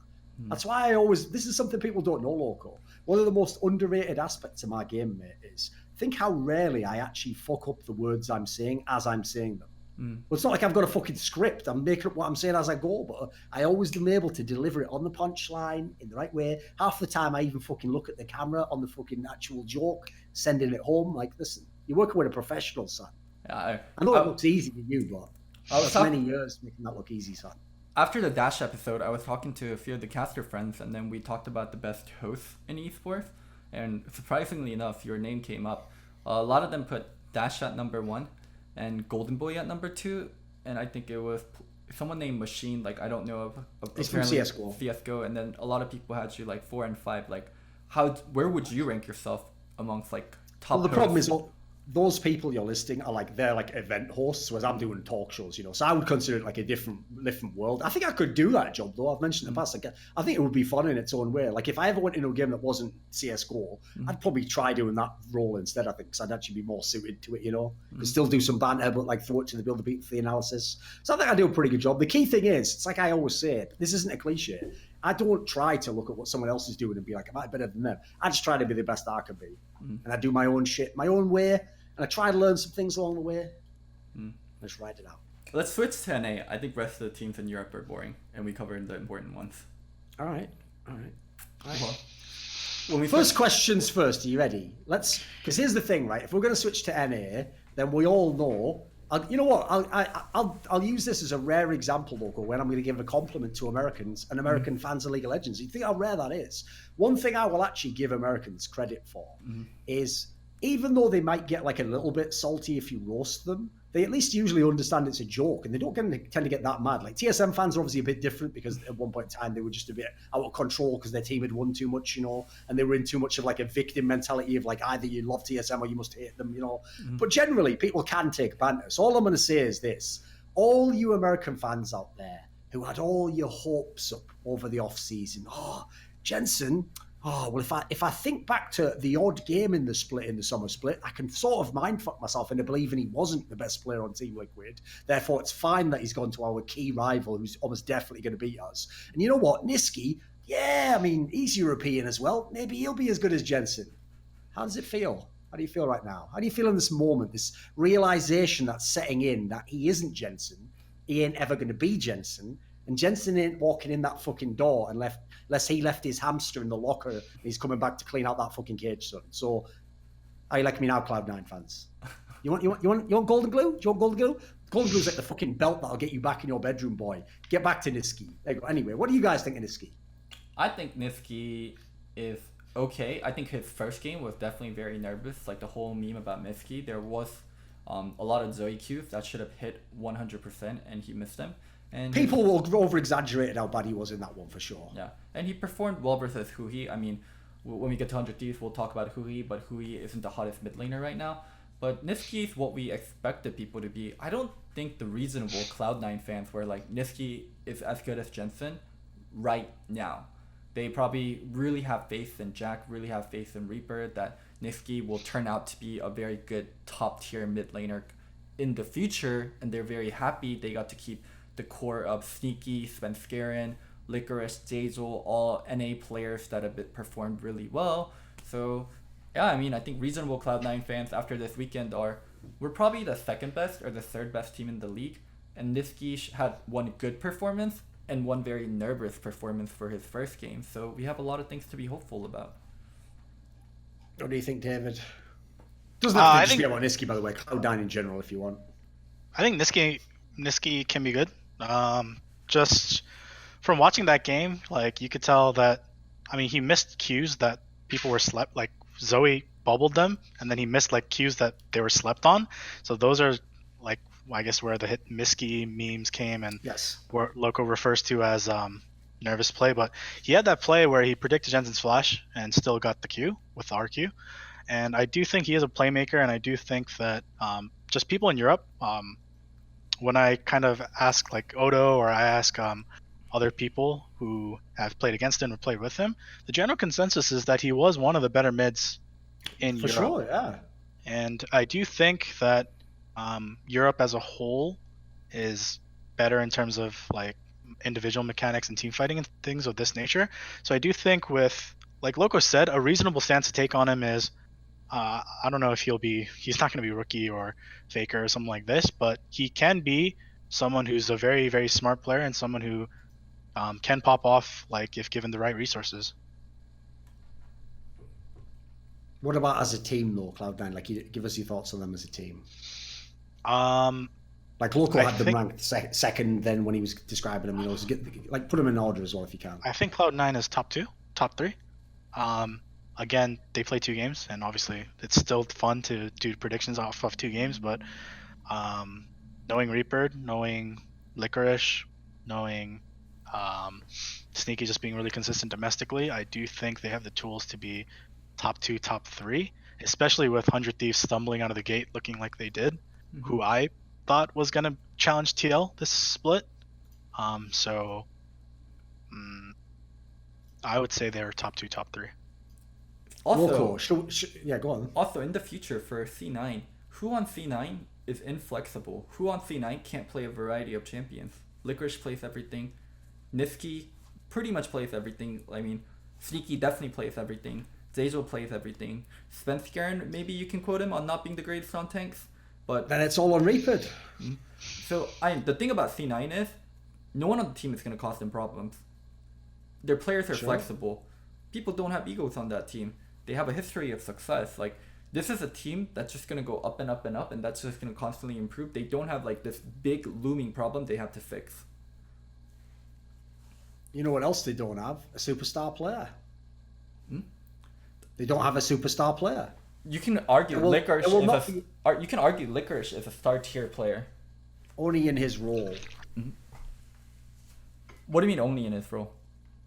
That's why this is something people don't know, Loco. One of the most underrated aspects of my game, mate, is think how rarely I actually fuck up the words I'm saying as I'm saying them. Well, it's not like I've got a fucking script. I'm making up what I'm saying as I go, but I always am able to deliver it on the punchline in the right way. Half the time I even fucking look at the camera on the fucking actual joke, sending it home. Like, listen, you're working with a professional, son. Yeah, I know it looks easy to you, but that's many years making that look easy, son. after the Dash episode, I was talking to a few of the caster friends, and then we talked about the best hosts in esports. And surprisingly enough, your name came up. A lot of them put Dash at number 1 and Golden Boy at number 2. And I think it was someone named Machine, like I don't know of It's from CSGO. CSGO. And then a lot of people had you like 4 and 5. Like, where would you rank yourself amongst like top Well, the hosts? problem is those people you're listing are like, they're like event hosts, whereas I'm doing talk shows, you know. So I would consider it like a different world. I think I could do that job though. I've mentioned in the past. Like, I think it would be fun in its own way. Like if I ever went into a game that wasn't CS:GO, I'd probably try doing that role instead. I think because I'd actually be more suited to it, you know. Could still do some banter, but like throw it to the build for the analysis. So I think I do a pretty good job. The key thing is, it's like I always say, this isn't a cliche. I don't try to look at what someone else is doing and be like, am I better than them? I just try to be the best I can be, and I do my own shit, my own way. And I try to learn some things along the way. Let's ride it out. Let's switch to NA. I think rest of the teams in Europe are boring, and we covered the important ones. All right. Well, when we First questions first. Are you ready? Because here's the thing, right? If we're going to switch to NA, then we all know. You know what? I'll use this as a rare example, Loco, when I'm going to give a compliment to Americans and American fans of League of Legends. You think how rare that is? One thing I will actually give Americans credit for is, even though they might get like a little bit salty if you roast them, they at least usually understand it's a joke and they don't tend to get that mad. Like TSM fans are obviously a bit different because at one point in time they were just a bit out of control because their team had won too much, you know, and they were in too much of like a victim mentality of like either you love TSM or you must hate them, you know. But generally people can take banter. So all I'm going to say is this: all you American fans out there who had all your hopes up over the off season, Jensen. Oh, well, if I think back to the odd game in the summer split, I can sort of mindfuck myself into believing he wasn't the best player on Team Liquid. Therefore, it's fine that he's gone to our key rival, who's almost definitely going to beat us. And you know what? Niski, yeah, I mean, he's European as well. Maybe he'll be as good as Jensen. How does it feel? How do you feel right now? How do you feel in this moment, this realization that's setting in that he isn't Jensen, he ain't ever going to be Jensen, and Jensen ain't walking in that fucking door unless he left his hamster in the locker and he's coming back to clean out that fucking cage, son. So, how you like me now, Cloud9 fans? You want golden glue? Do you want golden glue? Golden glue's like the fucking belt that'll get you back in your bedroom, boy. Get back to Niski. There you go. Anyway, what do you guys think of Niski? I think Niski is okay. I think his first game was definitely very nervous. Like the whole meme about Niski, there was a lot of Zoe Qs that should have hit 100% and he missed them. And people will over-exaggerated how bad he was in that one for sure. Yeah, and he performed well versus Hui. I mean, when we get to 100 Thieves, we'll talk about Hui, but Hui isn't the hottest mid laner right now. But Niski is what we expected people to be. I don't think the reasonable Cloud9 fans were like, Niski is as good as Jensen right now. They probably really have faith in Jack, really have faith in Reaper, that Niski will turn out to be a very good top-tier mid laner in the future, and they're very happy they got to keep the core of Sneaky, Svenskeren, Licorice, Jazel, all NA players that have performed really well. So, yeah, I mean, I think reasonable Cloud9 fans after this weekend we're probably the second best or the third best team in the league. And Niski had one good performance and one very nervous performance for his first game. So we have a lot of things to be hopeful about. What do you think, David? Doesn't have to just be about Niski, by the way. Cloud9 in general, if you want. I think Niski can be good. Just from watching that game, like you could tell that, I mean, he missed cues that people were slept, like Zoe bubbled them, and then he missed like cues that they were slept on. So those are like, I guess, where the hit Miski memes came, and where Loco refers to as nervous play. But he had that play where he predicted Jensen's flash and still got the Q with the RQ. And I do think he is a playmaker, and I do think that just people in Europe, when I kind of ask like Odo or I ask other people who have played against him or played with him, the general consensus is that he was one of the better mids in Europe. For sure, yeah. And I do think that Europe as a whole is better in terms of like individual mechanics and team fighting and things of this nature. So I do think with, like Loco said, a reasonable stance to take on him is, I don't know if he's not going to be rookie or faker or something like this, but he can be someone who's a very, very smart player and someone who can pop off like if given the right resources. What about as a team though, Cloud9? Like, give us your thoughts on them as a team. Like Loco I had them think- ranked second then when he was describing them. You know, so like put them in order as well if you can. I think Cloud9 is top 2, top 3. Again, they play 2 games, and obviously it's still fun to do predictions off of 2 games. But knowing Reaper, knowing Licorice, knowing Sneaky just being really consistent domestically, I do think they have the tools to be top 2, top 3, especially with 100 Thieves stumbling out of the gate looking like they did, who I thought was going to challenge TL this split. So I would say they're top 2, top 3. Also, Loco, yeah, go on. Also, in the future for C9, who on C9 is inflexible? Who on C9 can't play a variety of champions? Licorice plays everything. Niski pretty much plays everything. I mean, Sneaky definitely plays everything. Zazel plays everything. Svenskjern, maybe you can quote him on not being the greatest on tanks, but Then it's all on Reaper. so the thing about C9 is no one on the team is going to cause them problems. Their players are flexible. People don't have egos on that team. They have a history of success. Like, this is a team that's just going to go up and up and up, and that's just going to constantly improve. They don't have like this big looming problem they have to fix. You know what else they don't have? A superstar player. They don't have a superstar player. You can argue Licorice will not be- you can argue Licorice is a star tier player. Only in his role. What do you mean only in his role?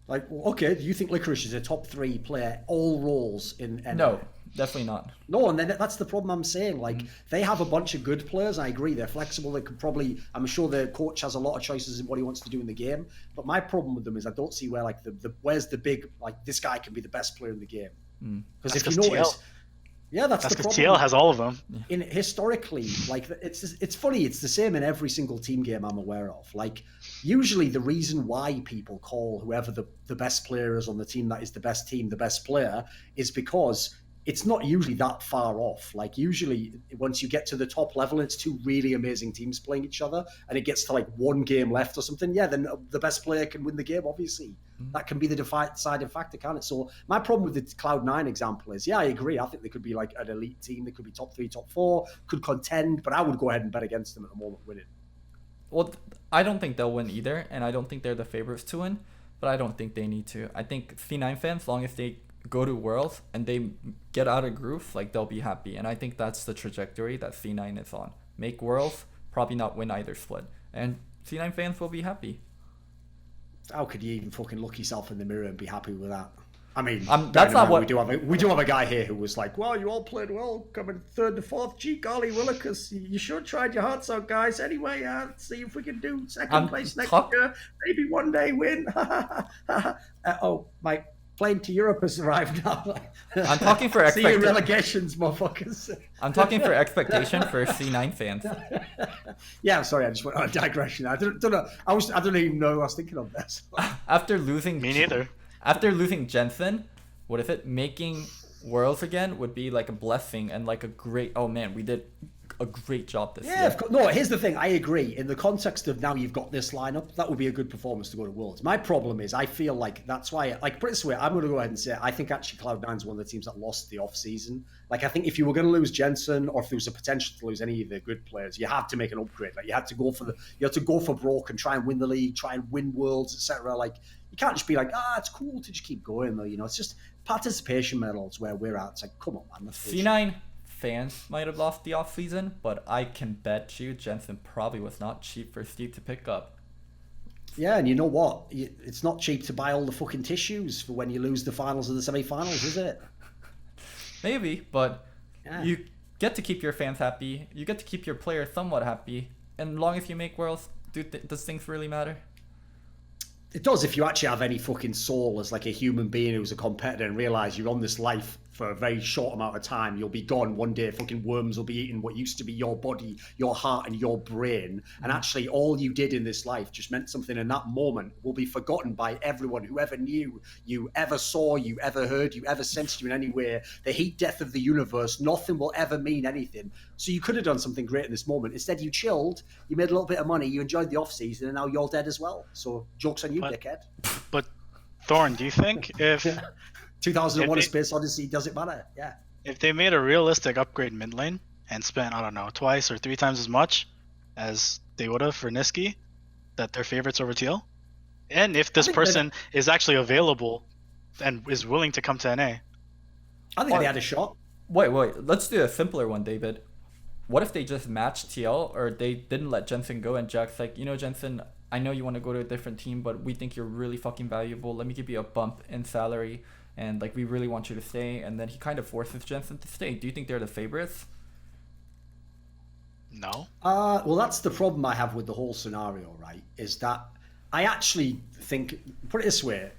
Like, okay, do you think Licorice is a top 3 player, all roles in NA? No, definitely not. No, and then that's the problem I'm saying. Like, they have a bunch of good players. I agree, they're flexible. They could probably, I'm sure the coach has a lot of choices in what he wants to do in the game. But my problem with them is I don't see where, like, where's the big, like, this guy can be the best player in the game. Because if you notice, yeah, that's the because problem. TL has all of them. Historically, like, it's funny. It's the same in every single team game I'm aware of. Like, usually the reason why people call whoever the best player is on the team that is the best team the best player is because it's not usually that far off. Like, usually once you get to the top level, it's 2 really amazing teams playing each other, and it gets to like 1 game left or something. Yeah, then the best player can win the game. Obviously, that can be the deciding factor, can't it? So my problem with the Cloud9 example is, yeah, I agree. I think they could be like an elite team. They could be top 3, top 4, could contend, but I would go ahead and bet against them at the moment winning. Well, I don't think they'll win either, and I don't think they're the favorites to win, but I don't think they need to. I think C9 fans, as long as they go to Worlds and they get out of groove, like, they'll be happy. And I think that's the trajectory that C9 is on. Make Worlds, probably not win either split. And C9 fans will be happy. How could you even fucking look yourself in the mirror and be happy with that? I mean, that's not what we do have a guy here who was like, well, you all played well, coming 3rd to 4th. Gee golly, Willikers, you sure tried your hearts out, guys. Anyway, see if we can do 2nd place next year. Maybe one day win. Oh, my plane to Europe has arrived now. I'm talking for See you in expectation. relegations, motherfuckers. I'm talking for expectation for C9 fans. Yeah, I'm sorry, I just went on a digression. I don't know. I don't even know who I was thinking of this. After losing Me neither. After losing Jensen, what is it? Making Worlds again would be like a blessing and like a great. Oh man, we did a great job this year. Yeah, of course. No, here's the thing. I agree. In the context of now you've got this lineup, that would be a good performance to go to Worlds. My problem is I feel like that's why, like, put it this way, I'm going to go ahead and say I think actually Cloud9's one of the teams that lost the off-season. Like, I think if you were going to lose Jensen or if there was a potential to lose any of the good players, you had to make an upgrade. Like, you had to go for broke and try and win the league, try and win Worlds, etc. Like, you can't just be like, it's cool to just keep going though. You know, it's just participation medals where we're at. It's like, come on, man. C9 fans might have lost the off season, but I can bet you Jensen probably was not cheap for Steve to pick up. Yeah, and you know what? It's not cheap to buy all the fucking tissues for when you lose the finals or the semi-finals, is it? Maybe, but Yeah. you get to keep your fans happy. You get to keep your players somewhat happy. And as long as you make Worlds, does things really matter? It does if you actually have any fucking soul as like a human being who's a competitor and realize you're on this life for a very short amount of time. You'll be gone one day. Fucking worms will be eating what used to be your body, your heart, and your brain. And actually, all you did in this life just meant something. And that moment will be forgotten by everyone who ever knew you, ever saw you, ever heard you, ever sensed you in any way. The heat death of the universe. Nothing will ever mean anything. So you could have done something great in this moment. Instead, you chilled. You made a little bit of money. You enjoyed the off season, and now you're dead as well. So jokes on you, dickhead. But Thorn, do you think if 2001: A If Space Odyssey doesn't matter? Yeah. if they made a realistic upgrade mid lane and spent, I don't know, 2 or 3 times as much, as they would have for Niski, that they're favorites over TL. And if this think person is actually available and is willing to come to NA. I think they had a shot. Wait, let's do a simpler one, David. What if they just matched TL, or they didn't let Jensen go, and Jack's like, you know, Jensen, I know you want to go to a different team, but we think you're really fucking valuable. Let me give you a bump in salary, and like we really want you to stay. And then he kind of forces Jensen to stay. Do you think they're the favorites? No. Well, that's the problem I have with the whole scenario, right? Is that I actually think, put it this way,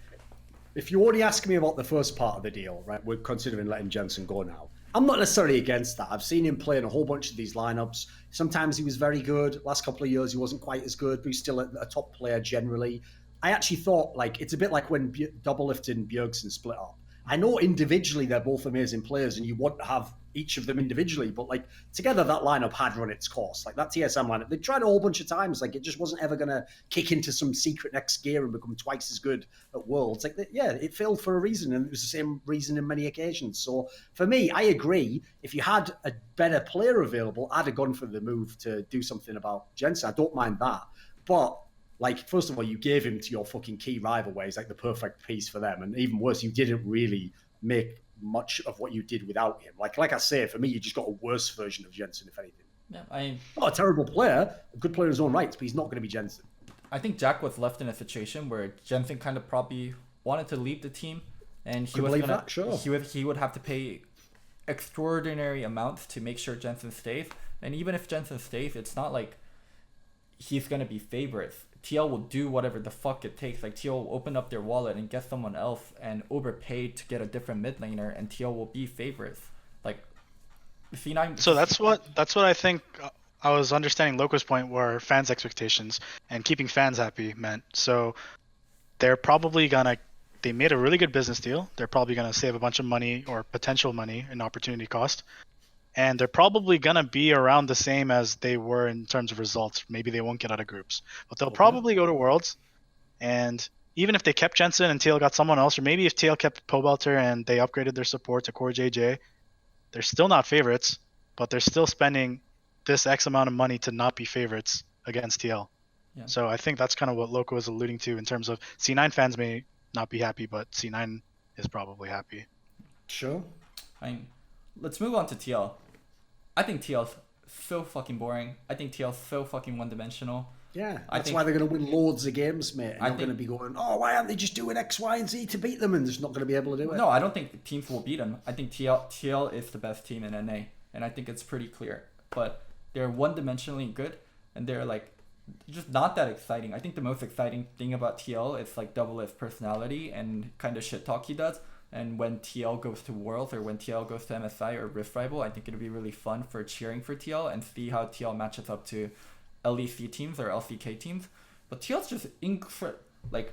if you already ask me about the first part of the deal, right, we're considering letting Jensen go now. I'm not necessarily against that. I've seen him play in a whole bunch of these lineups. Sometimes he was very good. Last couple of years, he wasn't quite as good, but he's still a top player generally. I actually thought, like, it's a bit like when Doublelift and Bjergsen split up. I know individually they're both amazing players and you want to have each of them individually, but like together that lineup had run its course. Like that TSM lineup, they tried a whole bunch of times. Like it just wasn't ever going to kick into some secret next gear and become twice as good at Worlds. Like yeah, it failed for a reason, and it was the same reason in many occasions. So for me, I agree. If you had a better player available, I'd have gone for the move to do something about Jensen. I don't mind that, but like, first of all, you gave him to your fucking key rival where he's like the perfect piece for them. And even worse, you didn't really make much of what you did without him. Like I say, for me, you just got a worse version of Jensen, if anything. Yeah, Not a terrible player, a good player in his own rights, but he's not going to be Jensen. I think Jack was left in a situation where Jensen kind of probably wanted to leave the team, and he was gonna, sure. he would have to pay extraordinary amounts to make sure Jensen stays. And even if Jensen stays, it's not like he's gonna be favorites. TL will do whatever the fuck it takes. Like TL will open up their wallet and get someone else and overpay to get a different mid laner, and TL will be favorites. Like C9. So that's what I think. I was understanding Loco's point where fans' expectations and keeping fans happy meant. So they're probably gonna. They made a really good business deal. They're probably gonna save a bunch of money or potential money in opportunity cost. And they're probably going to be around the same as they were in terms of results. Maybe they won't get out of groups. But they'll probably go to Worlds. And even if they kept Jensen and TL got someone else, or maybe if TL kept Pobelter and they upgraded their support to Core JJ, they're still not favorites, but they're still spending this X amount of money to not be favorites against TL. Yeah. So I think that's kind of what Loco is alluding to in terms of C9 fans may not be happy, but C9 is probably happy. Sure. Let's move on to TL. I think TL's so fucking boring. I think TL's so fucking one-dimensional. Yeah, that's why they're going to win loads of games, mate. And they're going to be going, oh, why aren't they just doing X, Y, and Z to beat them? And they're just not going to be able to do it. No, I don't think teams will beat them. I think TL is the best team in NA, and I think it's pretty clear. But they're one-dimensionally good, and they're like just not that exciting. I think the most exciting thing about TL is like Doublelift's personality and kind of shit talk he does. And when TL goes to Worlds or when TL goes to MSI or Rift Rival, I think it'll be really fun for cheering for TL and see how TL matches up to LEC teams or LCK teams. But TL's just like,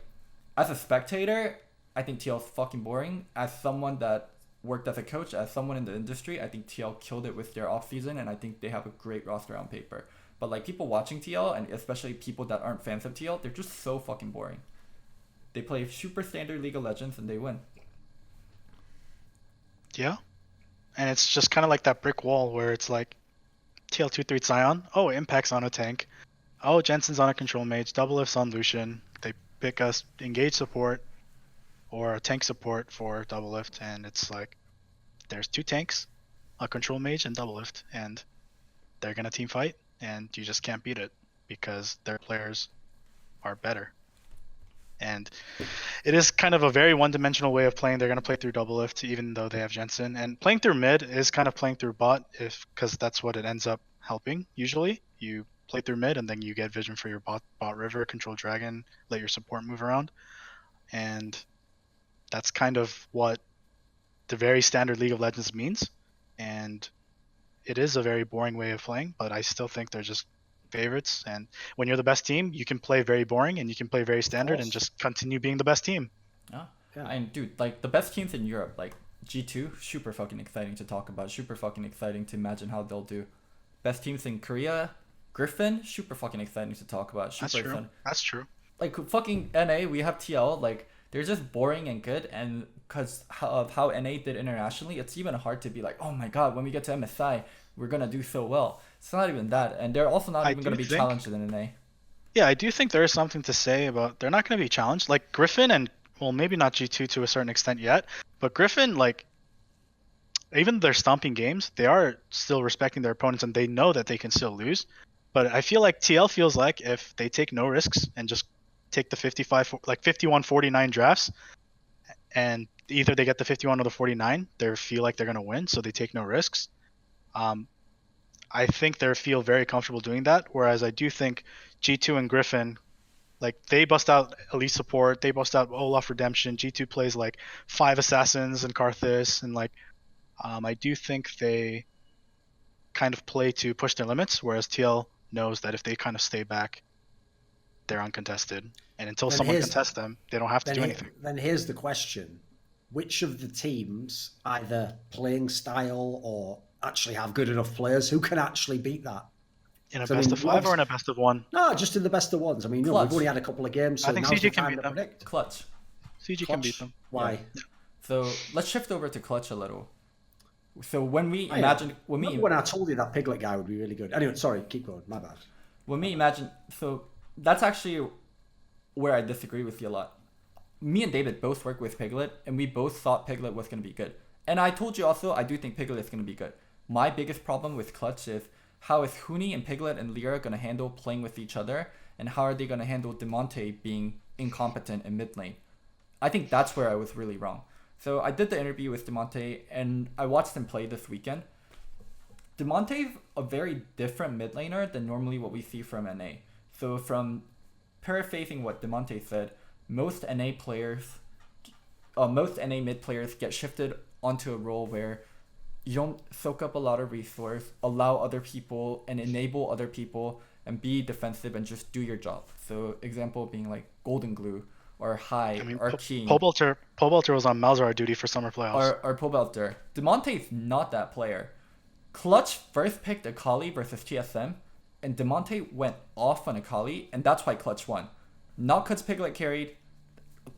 as a spectator, I think TL's fucking boring. As someone that worked as a coach, as someone in the industry, I think TL killed it with their off season, and I think they have a great roster on paper. But like people watching TL, and especially people that aren't fans of TL, they're just so fucking boring. They play super standard League of Legends and they win. Yeah, and it's just kind of like that brick wall where it's like TL2-3 Sion. Oh, Impact's on a tank. Oh, Jensen's on a control mage. Doublelift's on Lucian. They pick us engage support or a tank support for Doublelift, and it's like there's two tanks, a control mage, and Doublelift, and they're gonna team fight, and you just can't beat it because their players are better. And it is kind of a very one-dimensional way of playing. They're going to play through Doublelift even though they have Jensen. And playing through mid is kind of playing through bot because that's what it ends up helping usually. You play through mid and then you get vision for your bot river, control dragon, let your support move around. And that's kind of what the very standard League of Legends means. And it is a very boring way of playing, but I still think they're just favorites, and when you're the best team you can play very boring and you can play very standard and just continue being the best team. Yeah. And dude, like the best teams in Europe, like G2, super fucking exciting to talk about, super fucking exciting to imagine how they'll do. Best teams in Korea, Griffin, super fucking exciting to talk about. That's true. Like fucking NA, we have TL, like they're just boring and good, and because of how NA did internationally, it's even hard to be like, oh my god, when we get to MSI, we're gonna do so well. It's not even that, and they're also not even gonna be challenged in NA. Yeah, I do think there is something to say about they're not going to be challenged. Like Griffin and, well, maybe not G2 to a certain extent yet, but Griffin, like, even their stomping games, they are still respecting their opponents and they know that they can still lose. But I feel like TL feels like if they take no risks and just take the 51-49 drafts, and either they get the 51 or the 49, they feel like they're going to win, so they take no risks. I think they feel very comfortable doing that, whereas I do think G2 and Griffin, like, they bust out Elite Support, they bust out Olaf Redemption, G2 plays like 5 Assassins and Karthus, and like, I do think they kind of play to push their limits, whereas TL knows that if they kind of stay back, they're uncontested. And until someone contests them, they don't have to do anything. Then here's the question. Which of the teams, either playing style or actually have good enough players, who can actually beat that? In a best of 5 or in a best of 1? No, just in the best of ones. I mean, we've only had a couple of games, so I think now's the CG can time beat to them. predict. Clutch. CG can beat them. Why? Yeah. So let's shift over to Clutch a little. So when we when I told you that Piglet guy would be really good. Anyway, sorry, keep going. My bad. When we imagine, so that's actually where I disagree with you a lot. Me and David both work with Piglet, and we both thought Piglet was going to be good. And I told you also, I do think Piglet is going to be good. My biggest problem with Clutch is how is Huni and Piglet and Lyra going to handle playing with each other, and how are they going to handle Demonte being incompetent in mid lane? I think that's where I was really wrong. So I did the interview with Demonte, and I watched him play this weekend. Demonte's a very different mid laner than normally what we see from NA. So from paraphrasing what Demonte said, most NA mid players get shifted onto a role where you don't soak up a lot of resource, allow other people and enable other people, and be defensive and just do your job. So example being like Golden Glue or High or King. Pobelter was on Malzahar duty for summer playoffs. Or Pobelter. Demonte's not that player. Clutch first picked Akali versus TSM, and Demonte went off on Akali, and that's why Clutch won. Not because Piglet carried.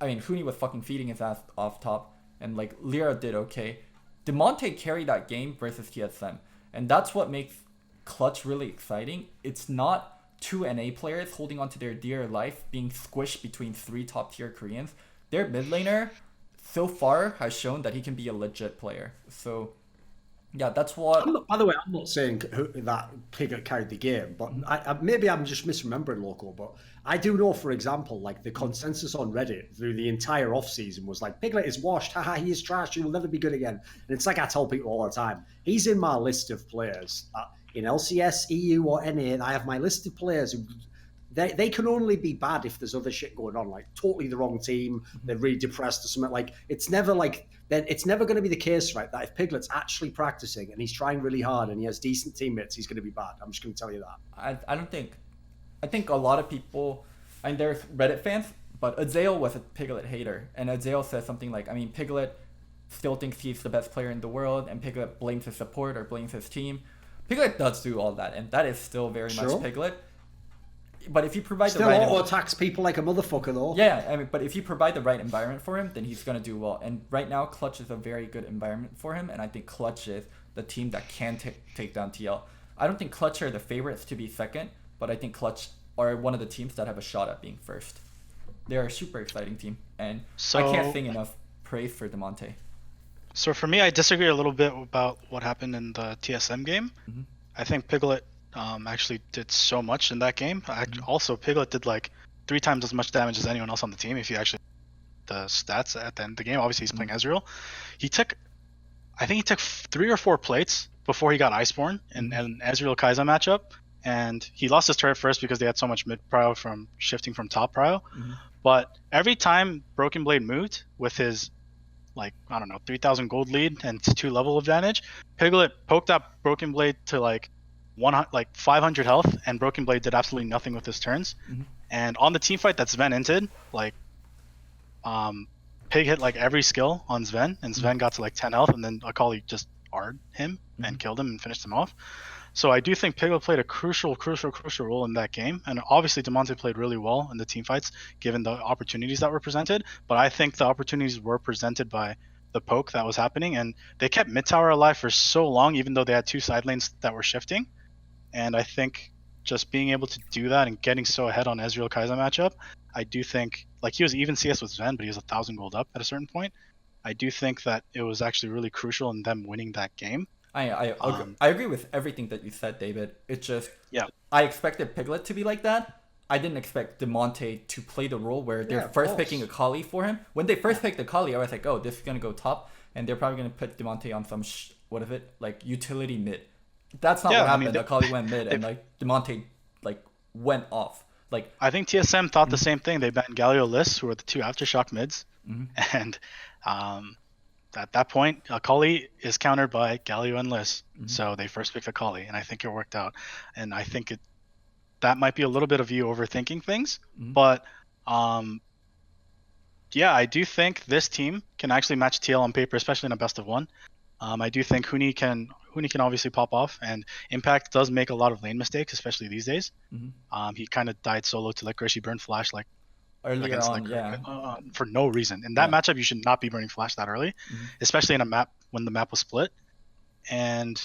I mean, Huni was fucking feeding his ass off top, and like Lyra did okay. Demonte carried that game versus TSM, and that's what makes Clutch really exciting. It's not two NA players holding onto their dear life being squished between 3 top tier Koreans. Their mid laner so far has shown that he can be a legit player. So yeah, that's what. By the way, I'm not saying that Piglet carried the game, but maybe I'm just misremembering Loco. But I do know, for example, like the consensus on Reddit through the entire off season was like, Piglet is washed. Haha, he is trash. He will never be good again. And it's like I tell people all the time, he's in my list of players in LCS, EU, or NA. And I have my list of players who. They can only be bad if there's other shit going on, like totally the wrong team, they're really depressed or something. Like it's never going to be the case, right? That if Piglet's actually practicing and he's trying really hard and he has decent teammates, he's going to be bad. I'm just going to tell you that. I think a lot of people, I mean, there's Reddit fans, but Azael was a Piglet hater, and Azael says something like, I mean, Piglet still thinks he's the best player in the world, and Piglet blames his support or blames his team. Piglet does do all that, and that is still very much Piglet. But if you provide the right attacks people like a motherfucker though. Yeah, I mean, but if you provide the right environment for him, then he's gonna do well. And right now, Clutch is a very good environment for him, and I think Clutch is the team that can take down TL. I don't think Clutch are the favorites to be second, but I think Clutch are one of the teams that have a shot at being first. They're a super exciting team, and I can't sing enough praise for Demonte. So for me, I disagree a little bit about what happened in the TSM game. Mm-hmm. I think Piglet actually did so much in that game. Also, Piglet did like 3 times as much damage as anyone else on the team. If you actually the stats at the end of the game, obviously he's playing Ezreal. I think he took 3 or 4 plates before he got Iceborne in an Ezreal Kai'Sa matchup, and he lost his turret first because they had so much mid prio from shifting from top prio. But every time Broken Blade moved with his 3,000 gold lead and 2 level of damage, Piglet poked up Broken Blade to like 500 health, and Broken Blade did absolutely nothing with his turns. And on the team fight that Sven entered, Pig hit like every skill on Sven, and Sven got to like 10 health, and then Akali just R'd him and killed him and finished him off. So I do think Piglet played a crucial role in that game, and obviously Demonte played really well in the team fights, given the opportunities that were presented. But I think the opportunities were presented by the poke that was happening, and they kept mid tower alive for so long, even though they had two side lanes that were shifting. And I think just being able to do that and getting so ahead on Ezreal Kai'Sa matchup, I do think, like, he was even CS with Zen, but he was 1,000 gold up at a certain point. I do think that it was actually really crucial in them winning that game. I agree with everything that you said, David. It's just, Yeah. I expected Piglet to be like that. I didn't expect Demonte to play the role where they're first picking a Kali for him. When they first picked the Kali, I was like, oh, this is gonna go top, and they're probably gonna put Demonte on some like utility mid. That's not what happened. The Kali went mid, and like Demonte like went off. Like, I think TSM thought the same thing. They banned Galio Liss, who were the two aftershock mids, and at that point, Akali is countered by Galio and Liss. So they first picked Akali, and I think it worked out. And I think that might be a little bit of you overthinking things, but yeah, I do think this team can actually match TL on paper, especially in a best of one. I do think Huni can obviously pop off, and Impact does make a lot of lane mistakes, especially these days. He kind of died solo to Licorice. He burned Flash earlier on, for no reason. In that matchup, you should not be burning Flash that early, especially in a map when the map was split. And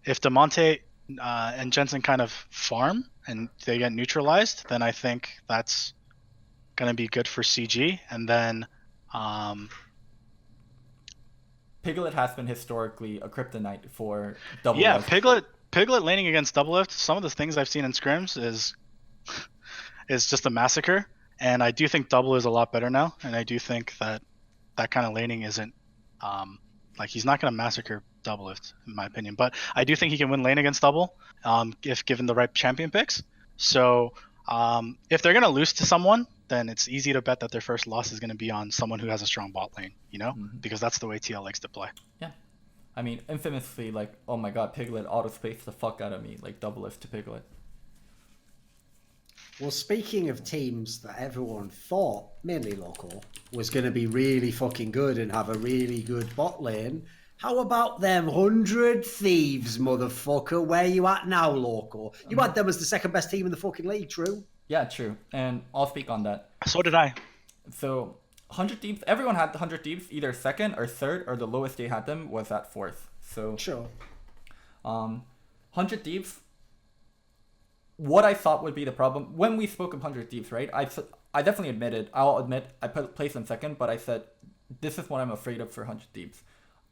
if Demonte and Jensen kind of farm and they get neutralized, then I think that's going to be good for CG. And then Piglet has been historically a kryptonite for double. Yeah, Piglet laning against double lift. Some of the things I've seen in scrims is just a massacre, and I do think double is a lot better now, and I do think that kind of laning isn't like, he's not going to massacre double lift in my opinion, but I do think he can win lane against double if given the right champion picks. So if they're going to lose to someone, then it's easy to bet that their first loss is going to be on someone who has a strong bot lane, because that's the way TL likes to play. Yeah. I mean, infamously, like, oh my god, Piglet auto-spaced the fuck out of me, like double lift to Piglet. Well, speaking of teams that everyone thought, mainly Loco, was going to be really fucking good and have a really good bot lane, how about them 100 Thieves, motherfucker? Where you at now, Loco? You had them as the second best team in the fucking league, true? Yeah, true. And I'll speak on that. So did I. So, 100 Thieves, everyone had the 100 Thieves, either second or third, or the lowest they had them was at fourth. So, sure. 100 Thieves, what I thought would be the problem, when we spoke of 100 Thieves, right? I definitely I'll admit, I placed them second, but I said, this is what I'm afraid of for 100 Thieves.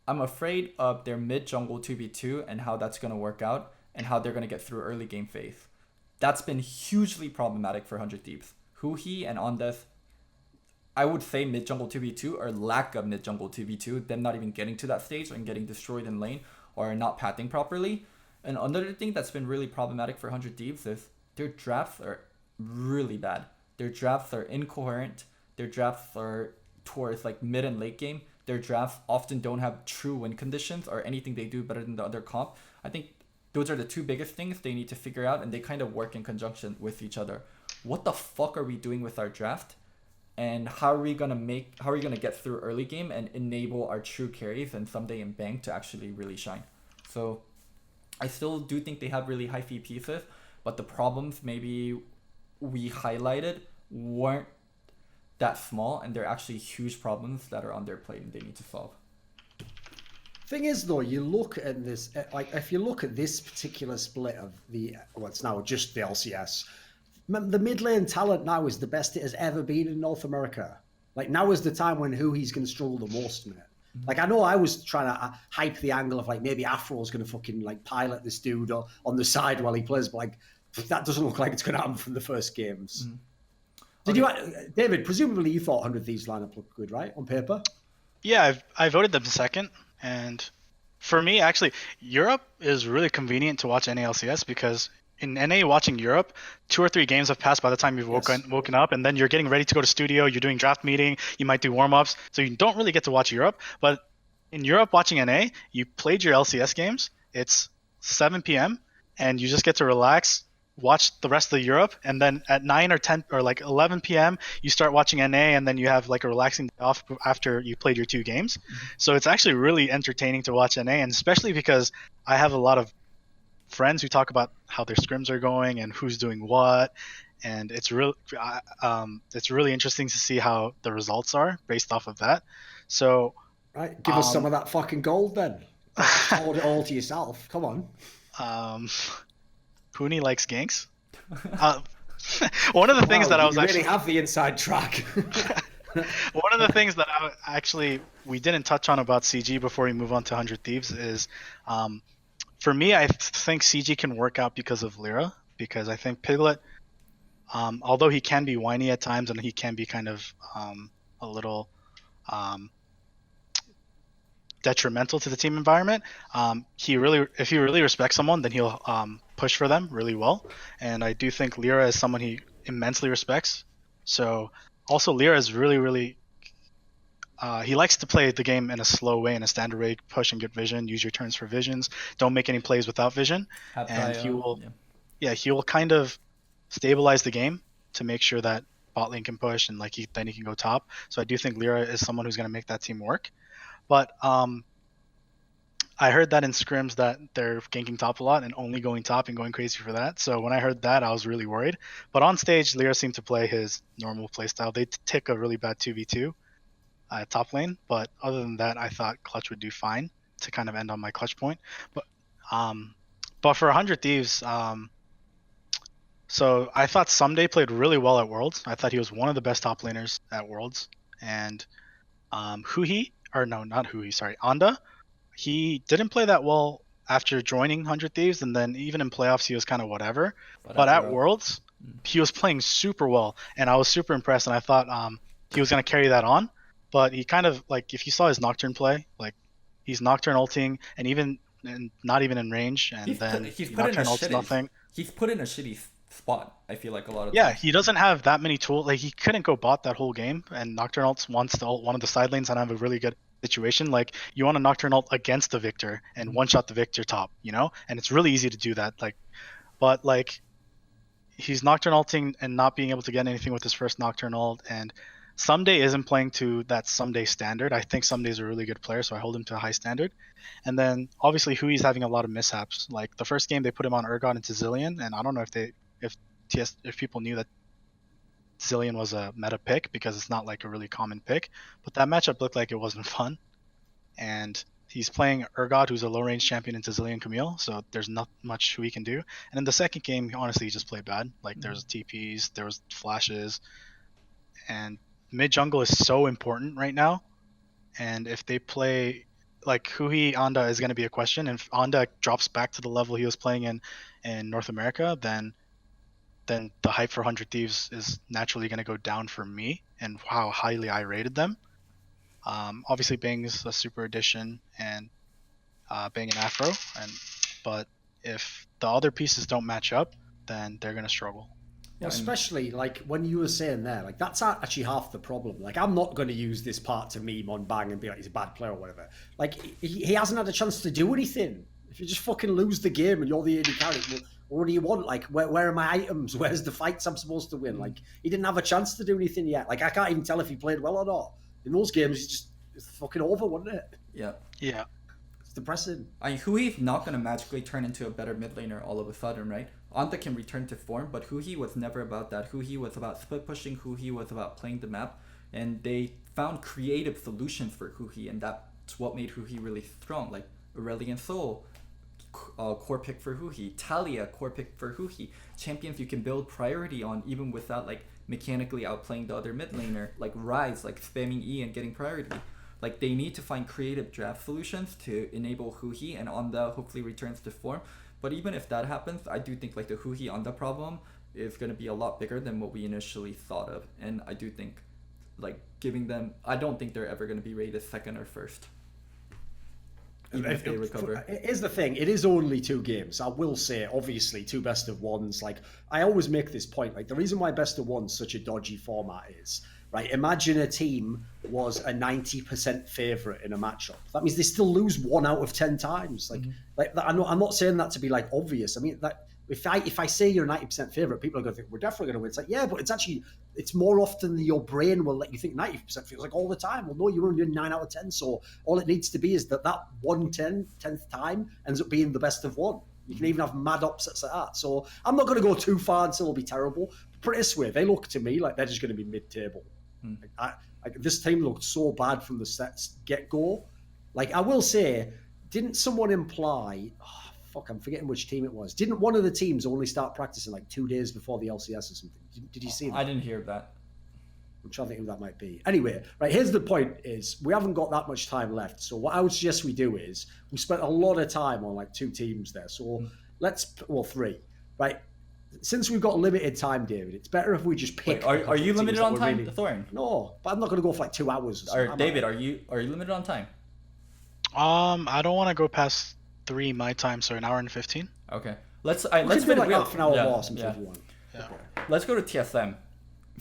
I'm afraid of their mid-jungle 2v2 and how that's going to work out and how they're going to get through early game phase. That's been hugely problematic for 100 Thieves. Huhi and Ondeath, I would say mid-jungle 2v2 or lack of mid-jungle 2v2, them not even getting to that stage and getting destroyed in lane or not pathing properly. And another thing that's been really problematic for 100 Thieves is their drafts are really bad. Their drafts are incoherent. Their drafts are towards like mid and late game. Their drafts often don't have true win conditions or anything they do better than the other comp. I think those are the two biggest things they need to figure out, and they kind of work in conjunction with each other. What the fuck are we doing with our draft? And how are we gonna get through early game and enable our true carries and someday in bank to actually really shine? So I still do think they have really high fee pieces, but the problems maybe we highlighted weren't that small, and they're actually huge problems that are on their plate and they need to solve. Thing is, though, you look at this, like, if you look at this particular split of it's now just the LCS, the mid lane talent now is the best it has ever been in North America. Like, now is the time when he's going to struggle the most, man. Like, I know I was trying to hype the angle of, like, maybe Afro's going to fucking, like, pilot this dude on the side while he plays, but, like, that doesn't look like it's going to happen from the first games. Did you, David, presumably you thought 100 Thieves lineup looked good, right, on paper? Yeah, I voted them second, and for me, actually, Europe is really convenient to watch NALCS because in NA watching Europe, 2 or 3 games have passed by the time you've woken up, and then you're getting ready to go to studio, you're doing draft meeting, you might do warm-ups, so you don't really get to watch Europe. But in Europe watching NA, you played your LCS games, it's 7 p.m., and you just get to relax, watch the rest of Europe, and then at 9 or 10 or like 11 p.m. you start watching NA, and then you have like a relaxing day off after you played your 2 games. So it's actually really entertaining to watch NA, and especially because I have a lot of friends who talk about how their scrims are going and who's doing what, and it's really interesting to see how the results are based off of that. So Right, give us some of that fucking gold then. Hold it all to yourself. Come on. Pooney likes ganks. One of the things that I was you actually really have the inside track. one of the things that we didn't touch on about CG before we move on to 100 Thieves is, for me, I think CG can work out because of Lyra, because I think Piglet, although he can be whiny at times and he can be kind of a little detrimental to the team environment, if he really respects someone, then he'll push for them really well. And I do think Lyra is someone he immensely respects. So also Lyra is really he likes to play the game in a slow way, in a standard way, push and get vision, use your turns for visions, don't make any plays without vision, and he will kind of stabilize the game to make sure that bot lane can push, and then he can go top. So I do think Lyra is someone who's going to make that team work. But I heard that in scrims that they're ganking top a lot and only going top and going crazy for that. So when I heard that, I was really worried. But on stage, Lyra seemed to play his normal playstyle. They tick a really bad 2v2 at top lane. But other than that, I thought Clutch would do fine to kind of end on my Clutch point. But for 100 Thieves, so I thought Someday played really well at Worlds. I thought he was one of the best top laners at Worlds. And Anda, he didn't play that well after joining 100 Thieves, and then even in playoffs he was kind of whatever. But at Worlds, he was playing super well, and I was super impressed, and I thought he was going to carry that on. But he kind of, if you saw his Nocturne play, he's Nocturne ulting, and not even in range, and he's Nocturne ults nothing. He's put in a shitty spot, I feel like, a lot of times. times. He doesn't have that many tools. He couldn't go bot that whole game, and Nocturne ults wants to ult one of the side lanes and have a really good situation. You want to Nocturne ult against the Victor and one shot the Victor top, and it's really easy to do that. But he's Nocturne ulting and not being able to get anything with his first Nocturne ult, and Someday isn't playing to that Someday standard. I think Someday's a really good player, so I hold him to a high standard. And then obviously Hui's having a lot of mishaps. The first game they put him on Urgot into Zilean, and I don't know if people knew that Zilean was a meta pick, because it's not a really common pick, but that matchup looked like it wasn't fun. And he's playing Urgot, who's a low range champion, into Zilean Camille, so there's not much Hui can do. And in the second game, honestly, he just played bad. There was TPs, there was flashes, and mid jungle is so important right now. And if they play Hui Anda is going to be a question. And if Anda drops back to the level he was playing in North America, then the hype for 100 Thieves is naturally going to go down for me, and how highly I rated them. Obviously Bang's a super addition, and Bang and Afro, but if the other pieces don't match up, then they're going to struggle. Yeah, especially when you were saying there, that's actually half the problem. I'm not going to use this part to meme on Bang and be he's a bad player or whatever. He hasn't had a chance to do anything. If you just fucking lose the game and you're the AD carry, what do you want? Where are my items? Where's the fights I'm supposed to win? He didn't have a chance to do anything yet. I can't even tell if he played well or not. In those games, it's fucking over, wasn't it? Yeah. Yeah. It's depressing. Hui's not going to magically turn into a better mid laner all of a sudden, right? Anta can return to form, but Hui was never about that. Hui was about split pushing. Hui was about playing the map, and they found creative solutions for Hui, and that's what made Hui really strong. Aurelion Sol, core pick for Hui. Talia, core pick for Hui. Champions you can build priority on even without mechanically outplaying the other mid laner. Rise, spamming E and getting priority. They need to find creative draft solutions to enable Hui, and Anda hopefully returns to form. But even if that happens, I do think the Hui Anda problem is going to be a lot bigger than what we initially thought of. And I do think giving them, I don't think they're ever going to be rated second or first. Even if they recover. Here's the thing, it is only 2 games. I will say, obviously, 2 best of ones. I always make this point, the reason why best of one's such a dodgy format is, right, imagine a team was a 90% favourite in a matchup. That means they still lose 1 out of 10 times. I'm not saying that to be obvious. I mean, If I say you're a 90% favorite, people are going to think we're definitely going to win. It's like, yeah, but it's more often than your brain will let you think 90% feels like all the time. Well, no, you're only doing 9 out of 10. So all it needs to be is that 10th time ends up being the best of one. You can even have mad upsets like that. So I'm not going to go too far until it'll be terrible. Put it this way, they look to me like they're just going to be mid-table. This team looked so bad from the get-go. Like, I will say, didn't someone imply... I'm forgetting which team it was. Didn't one of the teams only start practicing like 2 days before the LCS or something? Did you see that? I didn't hear that. I'm trying to think who that might be. Anyway, right, here's the point is we haven't got that much time left. So what I would suggest we do is we spent a lot of time on like 2 teams there. So three. Right. Since we've got limited time, David, it's better if we just pick. Wait, are you limited on time, Thorin? No, but I'm not going to go for like 2 hours. David, are you limited on time? I don't want to go past 3 my time, so an hour and 15. Okay. Let's do like half an hour more if you want. Yeah. Okay. Let's go to TSM.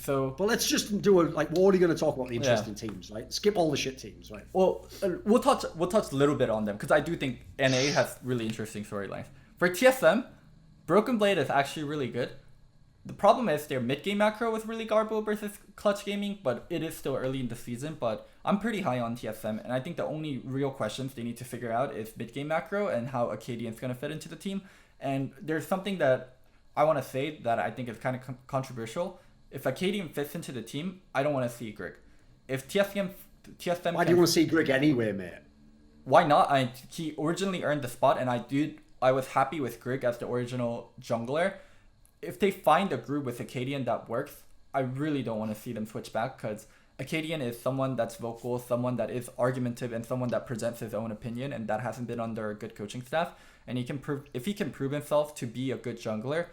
But let's just do we're only going to talk about the interesting teams, right? Skip all the shit teams, right? Well, we'll touch a little bit on them because I do think NA has really interesting storylines. For TSM, Broken Blade is actually really good. The problem is their mid-game macro was really garbo versus Clutch Gaming, but it is still early in the season. But I'm pretty high on TSM, and I think the only real questions they need to figure out is mid-game macro and how Acadian's going to fit into the team. And there's something that I want to say that I think is kind of controversial. If Acadian fits into the team, I don't want to see Grig. If TSM... Why do you want to see Grig anyway, mate? Why not? He originally earned the spot, and I was happy with Grig as the original jungler. If they find a group with Acadian that works, I really don't want to see them switch back because Acadian is someone that's vocal, someone that is argumentative, and someone that presents his own opinion, and that hasn't been under a good coaching staff. And if he can prove himself to be a good jungler,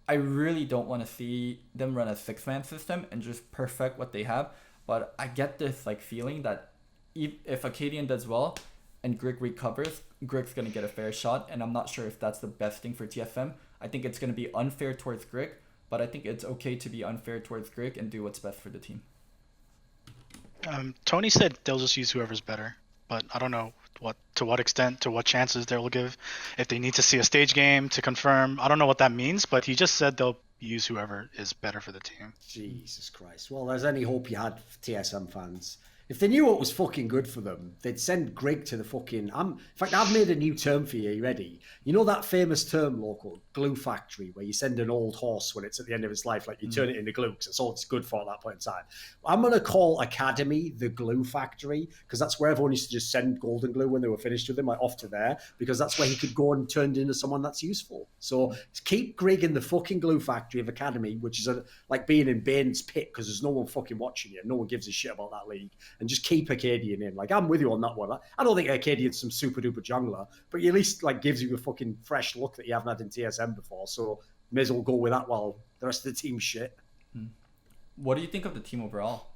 I really don't want to see them run a 6-man system and just perfect what they have. But I get this feeling that if Acadian does well and Grig recovers, Grig's going to get a fair shot, and I'm not sure if that's the best thing for TSM. I think it's going to be unfair towards Grig, but I think it's okay to be unfair towards Grig and do what's best for the team. Tony said they'll just use whoever's better, but I don't know to what extent, to what chances they will give. If they need to see a stage game to confirm, I don't know what that means, but he just said they'll use whoever is better for the team. Jesus Christ. Well, there's any hope you had for TSM fans. If they knew what was fucking good for them, they'd send Grig to the fucking... In fact, I've made a new term for you. Are you ready? You know that famous term, Loco, glue factory, where you send an old horse when it's at the end of its life, you turn it into glue, because it's all it's good for at that point in time. I'm going to call Academy the glue factory, because that's where everyone used to just send golden glue when they were finished with him, off to there, because that's where he could go and turn into someone that's useful. So keep Grig in the fucking glue factory of Academy, which is like being in Bane's pit, because there's no one fucking watching you. No one gives a shit about that league. And just keep Acadian in. I'm with you on that one. I don't think Acadian's some super duper jungler, but he at least gives you a fucking fresh look that you haven't had in TSM before. So may as well go with that while the rest of the team's shit. What do you think of the team overall?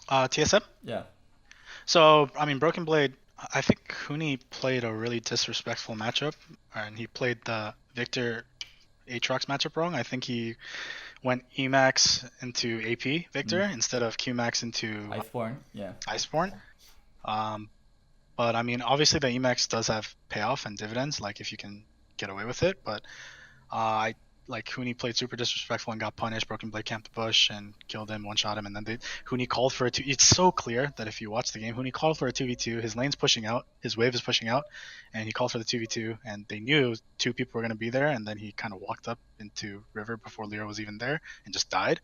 TSM? Yeah. So, Broken Blade, I think Huni played a really disrespectful matchup, and he played the Victor Aatrox matchup wrong. I think he went Emax into AP Victor instead of Qmax into Iceborne. Yeah. Iceborne. But obviously the Emax does have payoff and dividends, if you can get away with it. But Huni played super disrespectful and got punished. Broken Blade camped the bush and killed him, one-shot him, and then Huni called for a 2. It's so clear that if you watch the game, Huni called for a 2v2. His lane's pushing out, his wave is pushing out, and he called for the 2v2. And they knew 2 people were going to be there, and then he kind of walked up into River before Leo was even there and just died.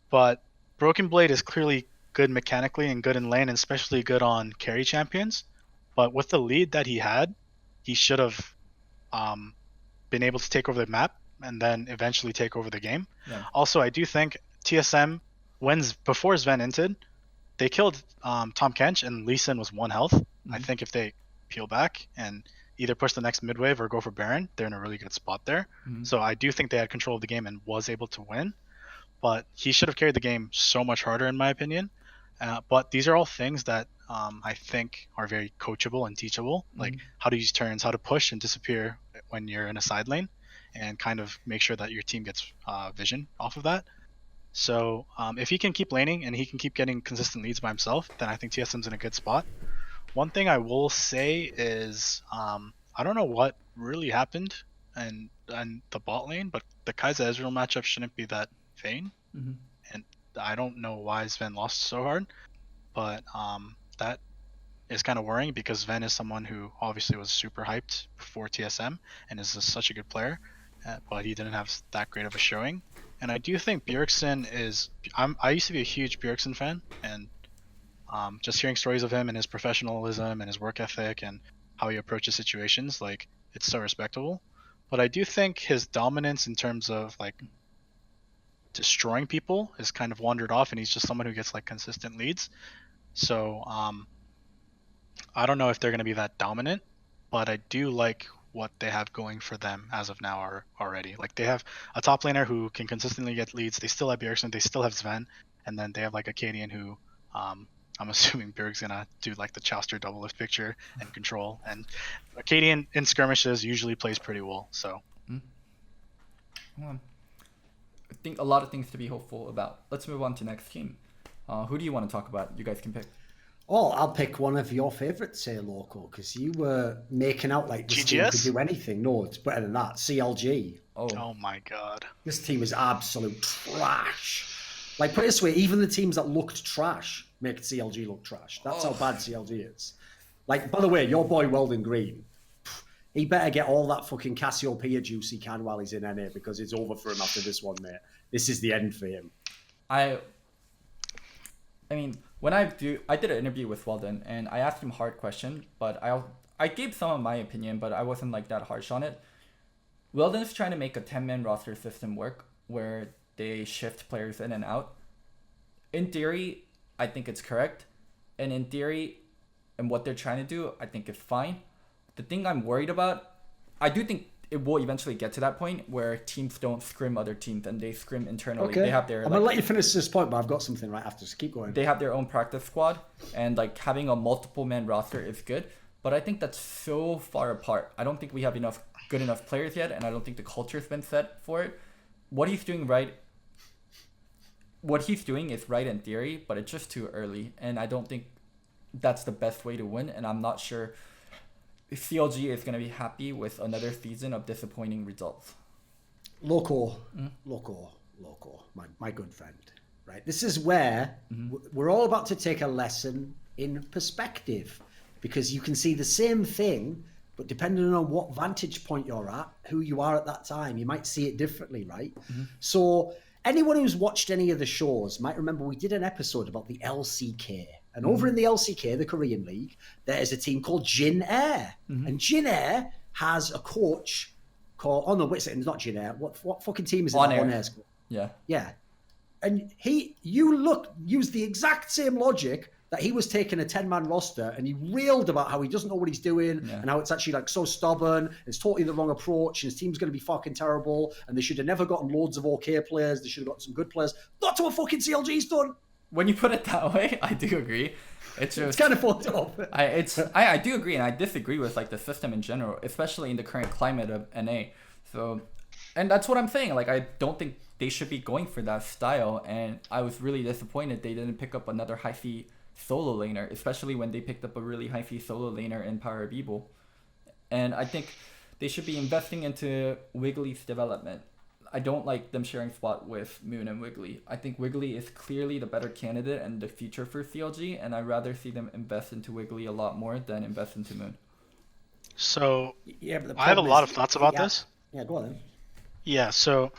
But Broken Blade is clearly good mechanically and good in lane, and especially good on carry champions. But with the lead that he had, he should have been able to take over the map and then eventually take over the game. Yeah. Also, I do think TSM, before Sven entered, they killed Tom Kench and Lee Sin was 1 health. I think if they peel back and either push the next mid wave or go for Baron, they're in a really good spot there. So I do think they had control of the game and was able to win. But he should have carried the game so much harder, in my opinion. But these are all things that I think are very coachable and teachable, like how to use turns, how to push and disappear when you're in a side lane, and kind of make sure that your team gets vision off of that. So if he can keep laning and he can keep getting consistent leads by himself, then I think TSM's in a good spot. One thing I will say is I don't know what really happened and the bot lane, but the Kai'Sa Ezreal matchup shouldn't be that vain. Mhm. And I don't know why Sven lost so hard, but that is kind of worrying because Sven is someone who obviously was super hyped before TSM and is such a good player, but he didn't have that great of a showing. And I do think Bjergsen is. I used to be a huge Bjergsen fan, and just hearing stories of him and his professionalism and his work ethic and how he approaches situations, like it's so respectable. But I do think his dominance in terms of like destroying people has kind of wandered off, and he's just someone who gets like consistent leads. So I don't know if they're going to be that dominant, but I do like what they have going for them as of now already. Like they have a top laner who can consistently get leads. They still have Bjergsen, they still have Sven, and then they have like a Cadian who I'm assuming Bjerg's gonna do like the Chauster double lift picture and control. And Cadian in skirmishes usually plays pretty well. So I think a lot of things to be hopeful about. Let's move on to next team. Who do you want to talk about? You guys can pick. Oh, I'll pick one of your favourites, say Loco, because you were making out like this team could do anything. No, it's better than that. CLG. Oh my god. This team is absolute trash. Like, put it this way, even the teams that looked trash make CLG look trash. That's how bad CLG is. Like, by the way, your boy Weldon Green, he better get all that fucking Cassiopeia juice he can while he's in NA, because it's over for him after this one, mate. This is the end for him. I mean, when I did an interview with Weldon, and I asked him a hard question, but I gave some of my opinion, but I wasn't like that harsh on it. Weldon's trying to make a 10-man roster system work where they shift players in and out. In theory, I think it's correct. And in theory, and what they're trying to do, I think it's fine. The thing I'm worried about, I do think it will eventually get to that point where teams don't scrim other teams and they scrim internally. Okay. They have their, I'm going to let you finish this point, but I've got something right after, so keep going. They have their own practice squad, and like having a multiple man roster is good. But I think that's so far apart. I don't think we have good enough players yet, and I don't think the culture's been set for it. What he's doing is right in theory, but it's just too early, and I don't think that's the best way to win, and I'm not sure if CLG is going to be happy with another season of disappointing results. Loco, my good friend, right? This is where we're all about to take a lesson in perspective, because you can see the same thing, but depending on what vantage point you're at, who you are at that time, you might see it differently, right? So anyone who's watched any of the shows might remember we did an episode about the LCK. And over in the LCK, the Korean League, there is a team called Jin Air. And Jin Air has a coach called... Oh, no, wait a second. It's not Jin Air. What fucking team is it? On Air. On Air's called? Yeah. Yeah. And used the exact same logic that he was taking a 10-man roster, and he railed about how he doesn't know what he's doing and how it's actually like so stubborn. It's totally the wrong approach. And his team's going to be fucking terrible. And they should have never gotten loads of OK players. They should have got some good players. That's what fucking CLG's done. When you put it that way, I do agree. It's kind of fucked up. I do agree, and I disagree with like the system in general, especially in the current climate of NA. So, and that's what I'm saying. Like, I don't think they should be going for that style, and I was really disappointed they didn't pick up another high fee solo laner, especially when they picked up a really high fee solo laner in Power Beeble. And I think they should be investing into Wiggly's development. I don't like them sharing spot with Moon and Wiggly. I think Wiggly is clearly the better candidate and the future for CLG, and I'd rather see them invest into Wiggly a lot more than invest into Moon. So but I have a lot of thoughts about this. Yeah, go on then. Yeah, so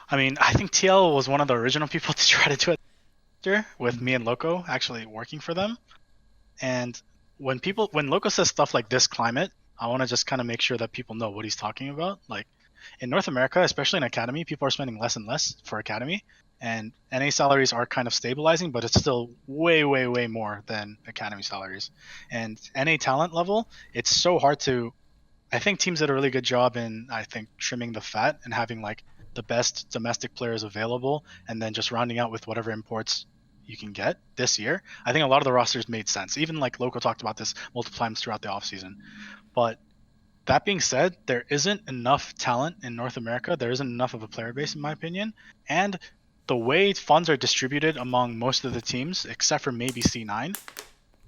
I mean, I think TL was one of the original people to try to do it with me and Loco actually working for them. And when Loco says stuff like this climate, I want to just kind of make sure that people know what he's talking about. Like, in North America, especially in Academy, people are spending less and less for Academy, and NA salaries are kind of stabilizing, but it's still way, way, way more than Academy salaries. And NA talent level, it's so hard to... I think teams did a really good job in, I think, trimming the fat and having like the best domestic players available, and then just rounding out with whatever imports you can get this year. I think a lot of the rosters made sense. Even like Loco talked about this multiple times throughout the offseason. But that being said, there isn't enough talent in North America. There isn't enough of a player base, in my opinion. And the way funds are distributed among most of the teams, except for maybe C9,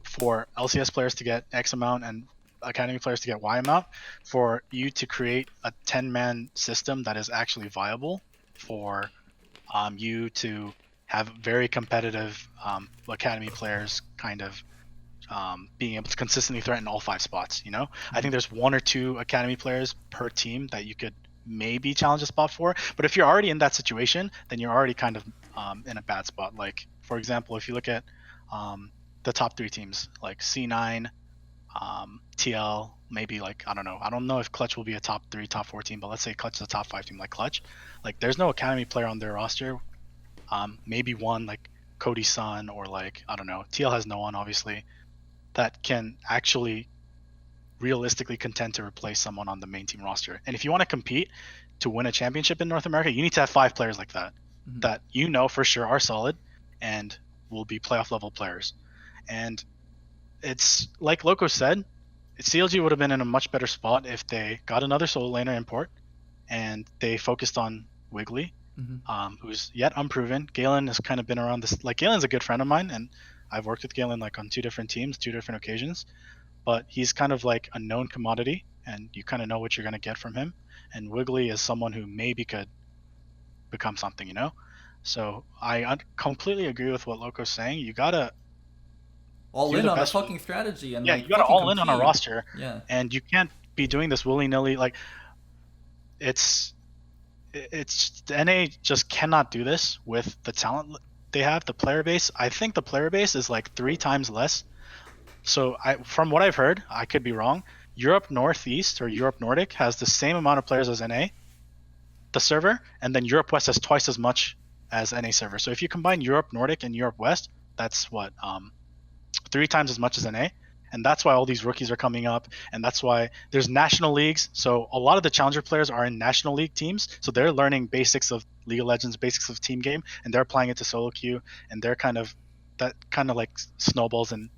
for LCS players to get X amount and academy players to get Y amount for you to create a 10-man system that is actually viable for you to have very competitive academy players kind of being able to consistently threaten all 5 spots. I think there's 1 or 2 academy players per team that you could maybe challenge a spot for. But if you're already in that situation, then you're already kind of in a bad spot. Like, for example, if you look at the top 3 teams, like C9, TL, maybe like, I don't know if Clutch will be a top 3, top 4 team, but let's say Clutch is a top 5 team like Clutch. Like, there's no academy player on their roster. Maybe one like Cody Sun, or like, I don't know, TL has no one, obviously, that can actually realistically contend to replace someone on the main team roster. And if you want to compete to win a championship in North America, you need to have 5 players like that, that for sure are solid and will be playoff level players. And it's like Loco said, CLG would have been in a much better spot if they got another solo laner import and they focused on Wiggly, who's yet unproven. Galen has kind of been around this. Like, Galen's a good friend of mine, and I've worked with Galen like on 2 different teams, 2 different occasions. But he's kind of like a known commodity, and you kind of know what you're going to get from him. And Wiggly is someone who maybe could become something, So I completely agree with what Loco's saying. You gotta all in on a fucking strategy, and you gotta all in on a roster. Yeah, and you can't be doing this willy nilly. Like, it's NA just cannot do this with the talent they have, the player base. I think the player base is like 3 times less. So from what I've heard, I could be wrong, Europe Northeast or Europe Nordic has the same amount of players as NA, the server, and then Europe West has twice as much as NA server. So if you combine Europe Nordic and Europe West, that's what 3 times as much as NA. And that's why all these rookies are coming up, and that's why there's national leagues. So a lot of the challenger players are in national league teams, so they're learning basics of League of Legends, basics of team game, and they're applying it to solo queue, and they're kind of like snowballs and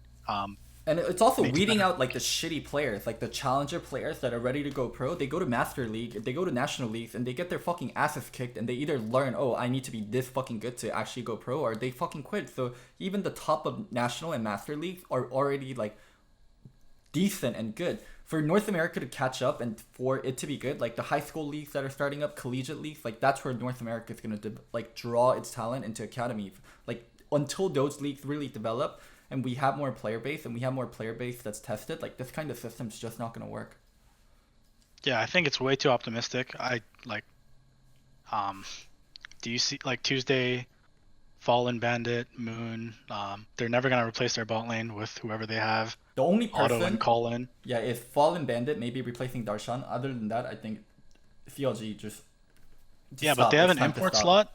it's also weeding out like the shitty players, like the challenger players that are ready to go pro. They go to Master League, they go to national leagues, and they get their fucking asses kicked, and they either learn, oh, I need to be this fucking good to actually go pro, or they fucking quit. So even the top of national and Master Leagues are already like decent and good. For North America to catch up and for it to be good, like the high school leagues that are starting up, collegiate leagues, like that's where North America is going to like draw its talent into academies. Like, until those leagues really develop and we have more player base that's tested, like this kind of system's just not going to work. Yeah, I think it's way too optimistic. Do you see like Tuesday, Fallen Bandit, Moon, they're never going to replace their bot lane with whoever they have. The only person, Auto and Colin. Yeah, is Fallen Bandit, maybe replacing Darshan. Other than that, I think CLG just yeah, but they have an import slot.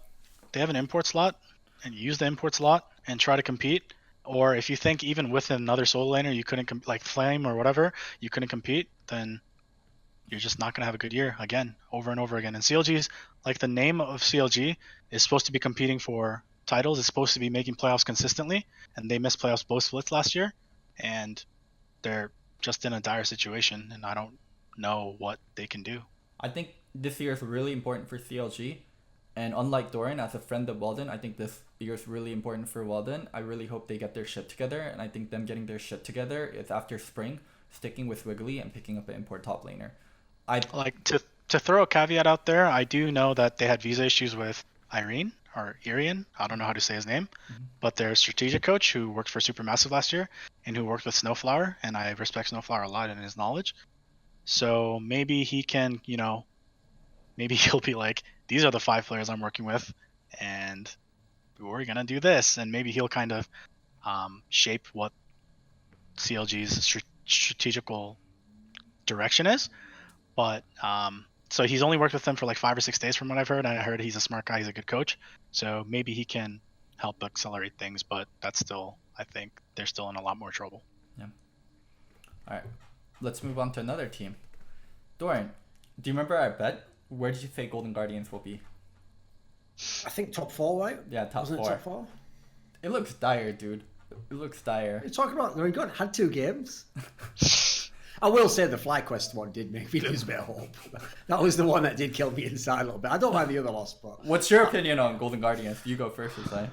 They have an import slot, and use the import slot and try to compete. Or if you think even with another solo laner you couldn't like Flame or whatever, you couldn't compete, then you're just not going to have a good year again, over and over again. And CLG's, like, the name of CLG is supposed to be competing for titles. It's supposed to be making playoffs consistently, and they missed playoffs both splits last year, and they're just in a dire situation, and I don't know what they can do. I think this year is really important for CLG, and unlike Doran, as a friend of Walden, I think this year is really important for Walden. I really hope they get their shit together, and I think them getting their shit together is after spring, sticking with Wiggly and picking up an import top laner. I'd like to throw a caveat out there. I do know that they had visa issues with Irene or Irian. I don't know how to say his name, but their strategic coach who worked for Supermassive last year and who worked with Snowflower, and I respect Snowflower a lot in his knowledge. So maybe he can, maybe he'll be like, these are the 5 players I'm working with, and we're gonna do this, and maybe he'll kind of shape what CLG's strategical direction is. But so he's only worked with them for like 5 or 6 days from what I've heard, and I heard he's a smart guy, he's a good coach, so maybe he can help accelerate things, but that's still, I think they're still in a lot more trouble. Yeah. All right, let's move on to another team. Doran, do you remember our bet? Where did you say Golden Guardians will be? I think top 4, right? Yeah, top 4. Wasn't it top 4? It looks dire, dude. It looks dire. You're talking about, we had 2 games. I will say the FlyQuest one did make me lose a bit of hope. That was the one that did kill me inside a little bit. I don't mind the other loss, but... What's your opinion on Golden Guardians? You go first, Usai.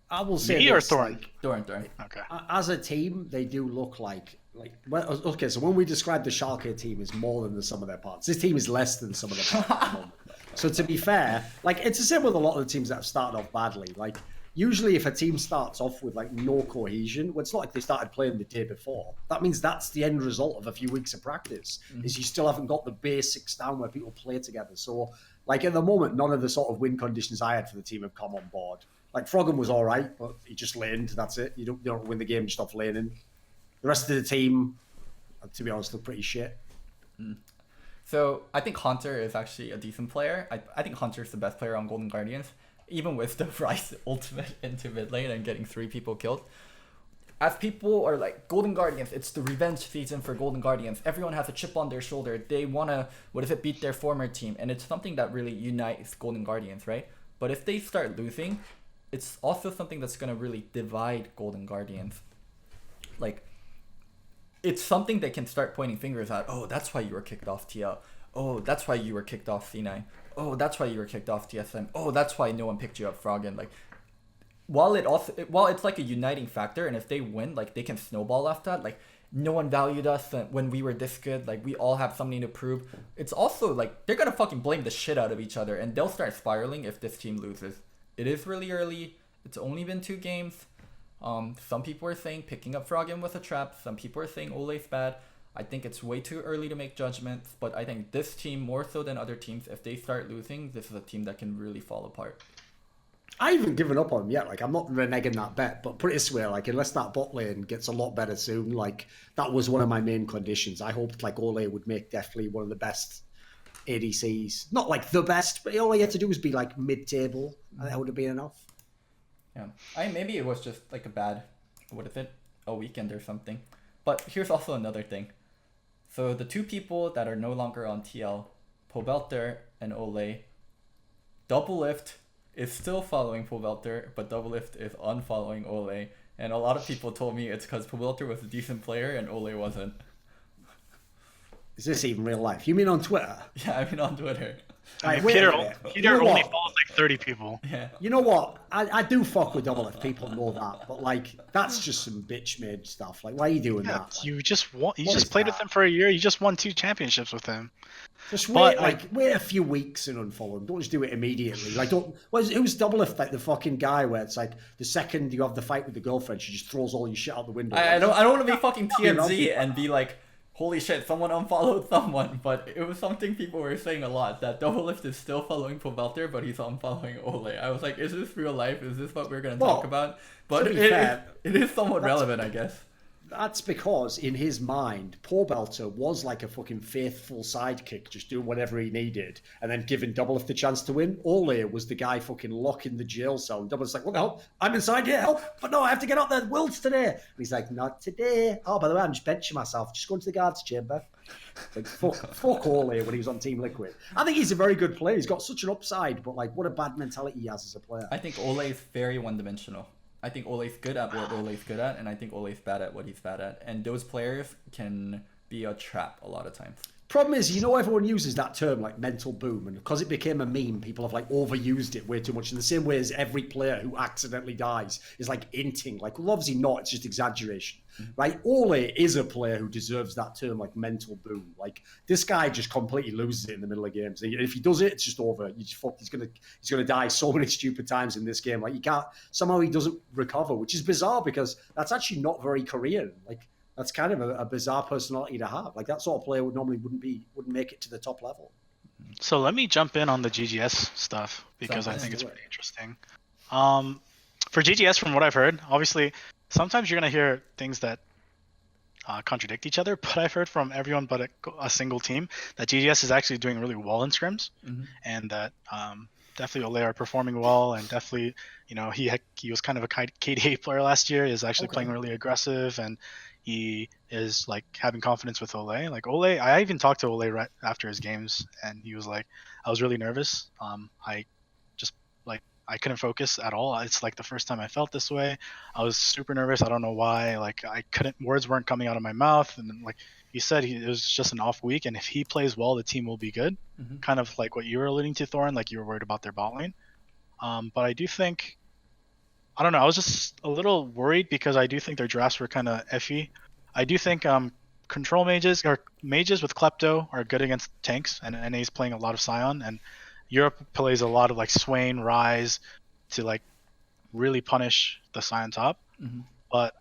I will say Me or Thorn? Doran. Okay. As a team, they do look like Okay, so when we describe the Schalke team as more than the sum of their parts, this team is less than the sum of their parts at the moment. So to be fair, like it's the same with a lot of the teams that have started off badly. Like usually if a team starts off with like no cohesion, well, it's not like they started playing the day before. That means that's the end result of a few weeks of practice, is you still haven't got the basics down where people play together. So like at the moment, none of the sort of win conditions I had for the team have come on board. Like Froggen was all right, but he just laned, that's it. You don't win the game just off laning. The rest of the team, to be honest, look pretty shit. So I think Hunter is actually a decent player. I think Hunter's the best player on Golden Guardians, even with the Ryze ultimate into mid lane and getting 3 people killed. As people are like, Golden Guardians, it's the revenge season for Golden Guardians. Everyone has a chip on their shoulder. They want to, beat their former team. And it's something that really unites Golden Guardians, right? But if they start losing, it's also something that's going to really divide Golden Guardians. Like, it's something they can start pointing fingers at. Oh, that's why you were kicked off TL. Oh, that's why you were kicked off C9. Oh, that's why you were kicked off TSM. Oh, that's why no one picked you up, Froggen. Like, while it's like a uniting factor, and if they win, like they can snowball after that. Like, no one valued us when we were this good. Like, we all have something to prove. It's also like they're gonna fucking blame the shit out of each other, and they'll start spiraling if this team loses. It is really early. It's only been 2 games. Some people are saying picking up Froggen was a trap. Some people are saying Ole's bad. I think it's way too early to make judgments, but I think this team, more so than other teams, if they start losing, this is a team that can really fall apart. I haven't given up on him yet. Like, I'm not reneging that bet, but put it this way, like, unless that bot lane gets a lot better soon, like, that was one of my main conditions. I hoped, like, Ole would make definitely one of the best ADCs. Not, like, the best, but all he had to do was be, like, mid-table. That would have been enough. Yeah. Maybe it was just, like, a weekend or something. But here's also another thing. So the 2 people that are no longer on TL, Pobelter and Ole, Doublelift is still following Pobelter, but Doublelift is unfollowing Ole. And a lot of people told me it's because Pobelter was a decent player and Ole wasn't. Is this even real life? You mean on Twitter? Yeah, I mean on Twitter. I mean, Peter only follows like 30 people. Yeah. You know what? I do fuck with Double if people know that, but like that's just some bitch made stuff. Like, why are you doing that? Like, you just played with him for a year. You just won 2 championships with him. Just wait, wait a few weeks and unfollow him. Don't just do it immediately. Like, who's Double if like the fucking guy where it's like the second you have the fight with the girlfriend, she just throws all your shit out the window. I don't want to be fucking TMZ and be like, holy shit, someone unfollowed someone, but it was something people were saying a lot, that Doublelift is still following Pobelter, but he's unfollowing Ole. I was like, is this real life? Is this what we're going to talk about? But it is somewhat relevant, I guess. That's because in his mind, Pobelter was like a fucking faithful sidekick, just doing whatever he needed, and then giving Doublelift the chance to win. Ole was the guy fucking locking the jail cell, and Doublelift's like, what the hell? I'm inside here, help! But no, I have to get out there, Worlds today. And he's like, not today. Oh, by the way, I'm just benching myself. Just going to the guards chamber. Like, fuck Ole when he was on Team Liquid. I think he's a very good player. He's got such an upside, but like, what a bad mentality he has as a player. I think Ole is very one-dimensional. I think Ole's good at what Ole's good at, and I think Ole's bad at what he's bad at. And those players can be a trap a lot of times. Problem is, you know, everyone uses that term like mental boom, and because it became a meme, people have like overused it way too much. In the same way as every player who accidentally dies is like inting, like, well, obviously not, it's just exaggeration, right? Ole is a player who deserves that term, like mental boom. Like, this guy just completely loses it in the middle of games. If he does it, it's just over. He's gonna die so many stupid times in this game. Like, somehow he doesn't recover, which is bizarre because that's actually not very Korean. Like, that's kind of a bizarre personality to have. Like, that sort of player wouldn't make it to the top level. So let me jump in on the GGS stuff because I think it's pretty interesting. For GGS, from what I've heard, obviously, sometimes you're going to hear things that contradict each other, but I've heard from everyone but a single team that GGS is actually doing really well in scrims, and that definitely Ole are performing well, and definitely, you know, he was kind of a KDA player last year, is actually playing really aggressive, and he is like having confidence with Ole. Like, Ole, I even talked to Ole right after his games, and he was like, I was really nervous. I couldn't focus at all. It's like the first time I felt this way. I was super nervous. I don't know why. Like, words weren't coming out of my mouth. And then, like he said, it was just an off week. And if he plays well, the team will be good. Kind of like what you were alluding to, Thorin, like you were worried about their bot lane. But I do think, I don't know, I was just a little worried because I do think their drafts were kind of iffy. I do think control mages or mages with Klepto are good against tanks, and NA's playing a lot of Scion, and Europe plays a lot of like Swain, Ryze to like really punish the Scion top. Mhm. But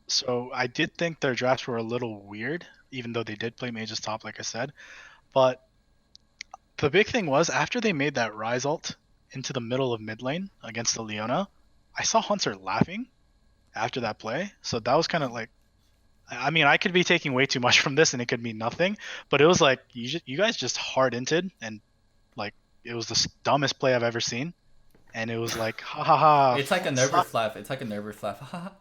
so I did think their drafts were a little weird, even though they did play mages top, like I said. But the big thing was after they made that Ryze ult into the middle of mid lane against the Leona, I saw Hunter laughing after that play. So that was kind of like, I mean, I could be taking way too much from this and it could mean nothing, but it was like you guys just hard inted, and like it was the dumbest play I've ever seen, and it was like ha ha ha. It's like a nervous laugh. It's like a nervous laugh.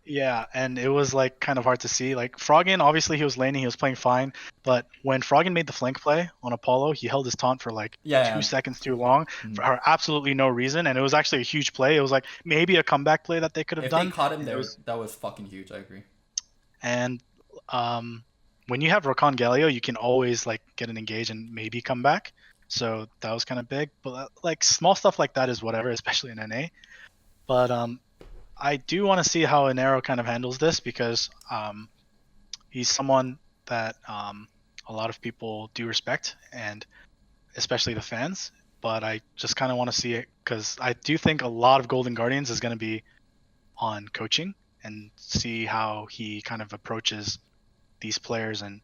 Yeah, and it was like kind of hard to see. Like Froggen, obviously he was laning, he was playing fine, but when Froggen made the flank play on Apollo, he held his taunt for like 2 seconds too long for absolutely no reason, and it was actually a huge play. It was like maybe a comeback play that they could have If done. they caught him there, that was fucking huge. I agree. And when you have Rakan Galio, you can always like get an engage and maybe come back. So that was kind of big, but like small stuff like that is whatever, especially in NA. But I do want to see how Inero kind of handles this, because he's someone that a lot of people do respect, and especially the fans. But I just kind of want to see it, because I do think a lot of Golden Guardians is going to be on coaching, and see how he kind of approaches these players and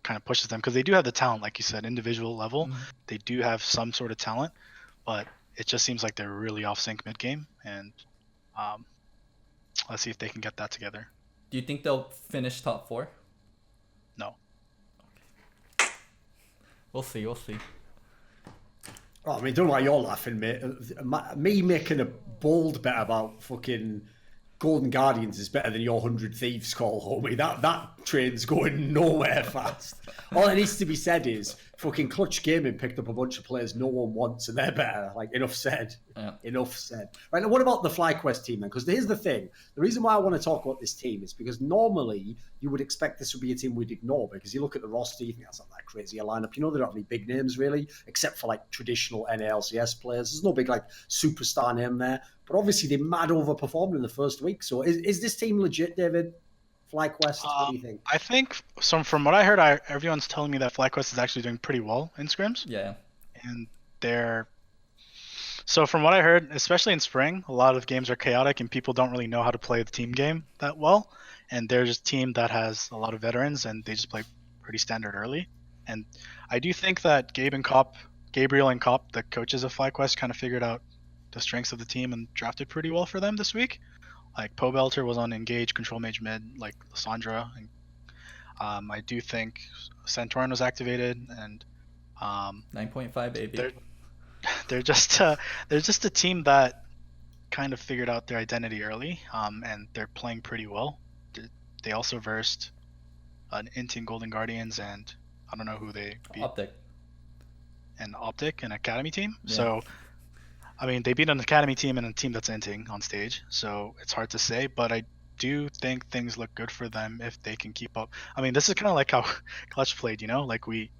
kind of pushes them, because they do have the talent, like you said, individual level. They do have some sort of talent, but it just seems like they're really off sync mid game, and let's see if they can get that together. Do you think they'll finish top 4? No. We'll see. We'll see. Oh, I mean, don't know why you're laughing, mate. Me making a bold bet about fucking Golden Guardians is better than your 100 Thieves call, homie. That train's going nowhere fast. All that needs to be said is fucking Clutch Gaming picked up a bunch of players no one wants, and they're better. Like, enough said. Yeah. Enough said. Right, now what about the FlyQuest team then? Because here's the thing. The reason why I want to talk about this team is because normally you would expect this would be a team we'd ignore, because you look at the roster, you think that's not that crazy a lineup. You know, they don't have any big names really, except for like traditional NALCS players. There's no big like superstar name there. But obviously they mad overperformed in the first week. So is this team legit, David? FlyQuest, what do you think? I think from what I heard, everyone's telling me that FlyQuest is actually doing pretty well in scrims. Yeah. And so from what I heard, especially in spring, a lot of games are chaotic and people don't really know how to play the team game that well. And they're just a team that has a lot of veterans and they just play pretty standard early. And I do think that Gabriel and Cop, the coaches of FlyQuest, kind of figured out the strengths of the team and drafted pretty well for them this week. Like Pobelter was on Engage, Control Mage mid, like Lissandra. And, I do think Centauran was activated, and 9.5 AB. They're just a team that kind of figured out their identity early, and they're playing pretty well. They also versed an Inting Golden Guardians, and I don't know who they beat. Optic, an Academy team. Yeah. So, I mean, they beat an Academy team and a team that's Inting on stage, so it's hard to say, but I do think things look good for them if they can keep up. I mean, this is kind of like how Clutch played, you know? Like, we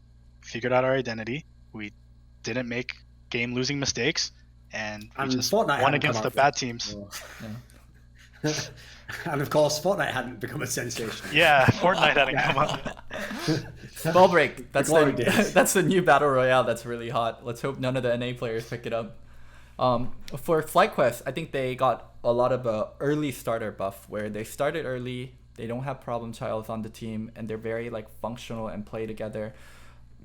figured out our identity, we didn't make game-losing mistakes, and we just Fortnite won against the bad teams. Yeah. And of course, Fortnite hadn't become a sensation. Yeah, Fortnite hadn't come up. Spellbreak, that's the new battle royale that's really hot. Let's hope none of the NA players pick it up. For FlyQuest, I think they got a lot of early starter buff where they started early, they don't have problem childs on the team, and they're very like functional and play together.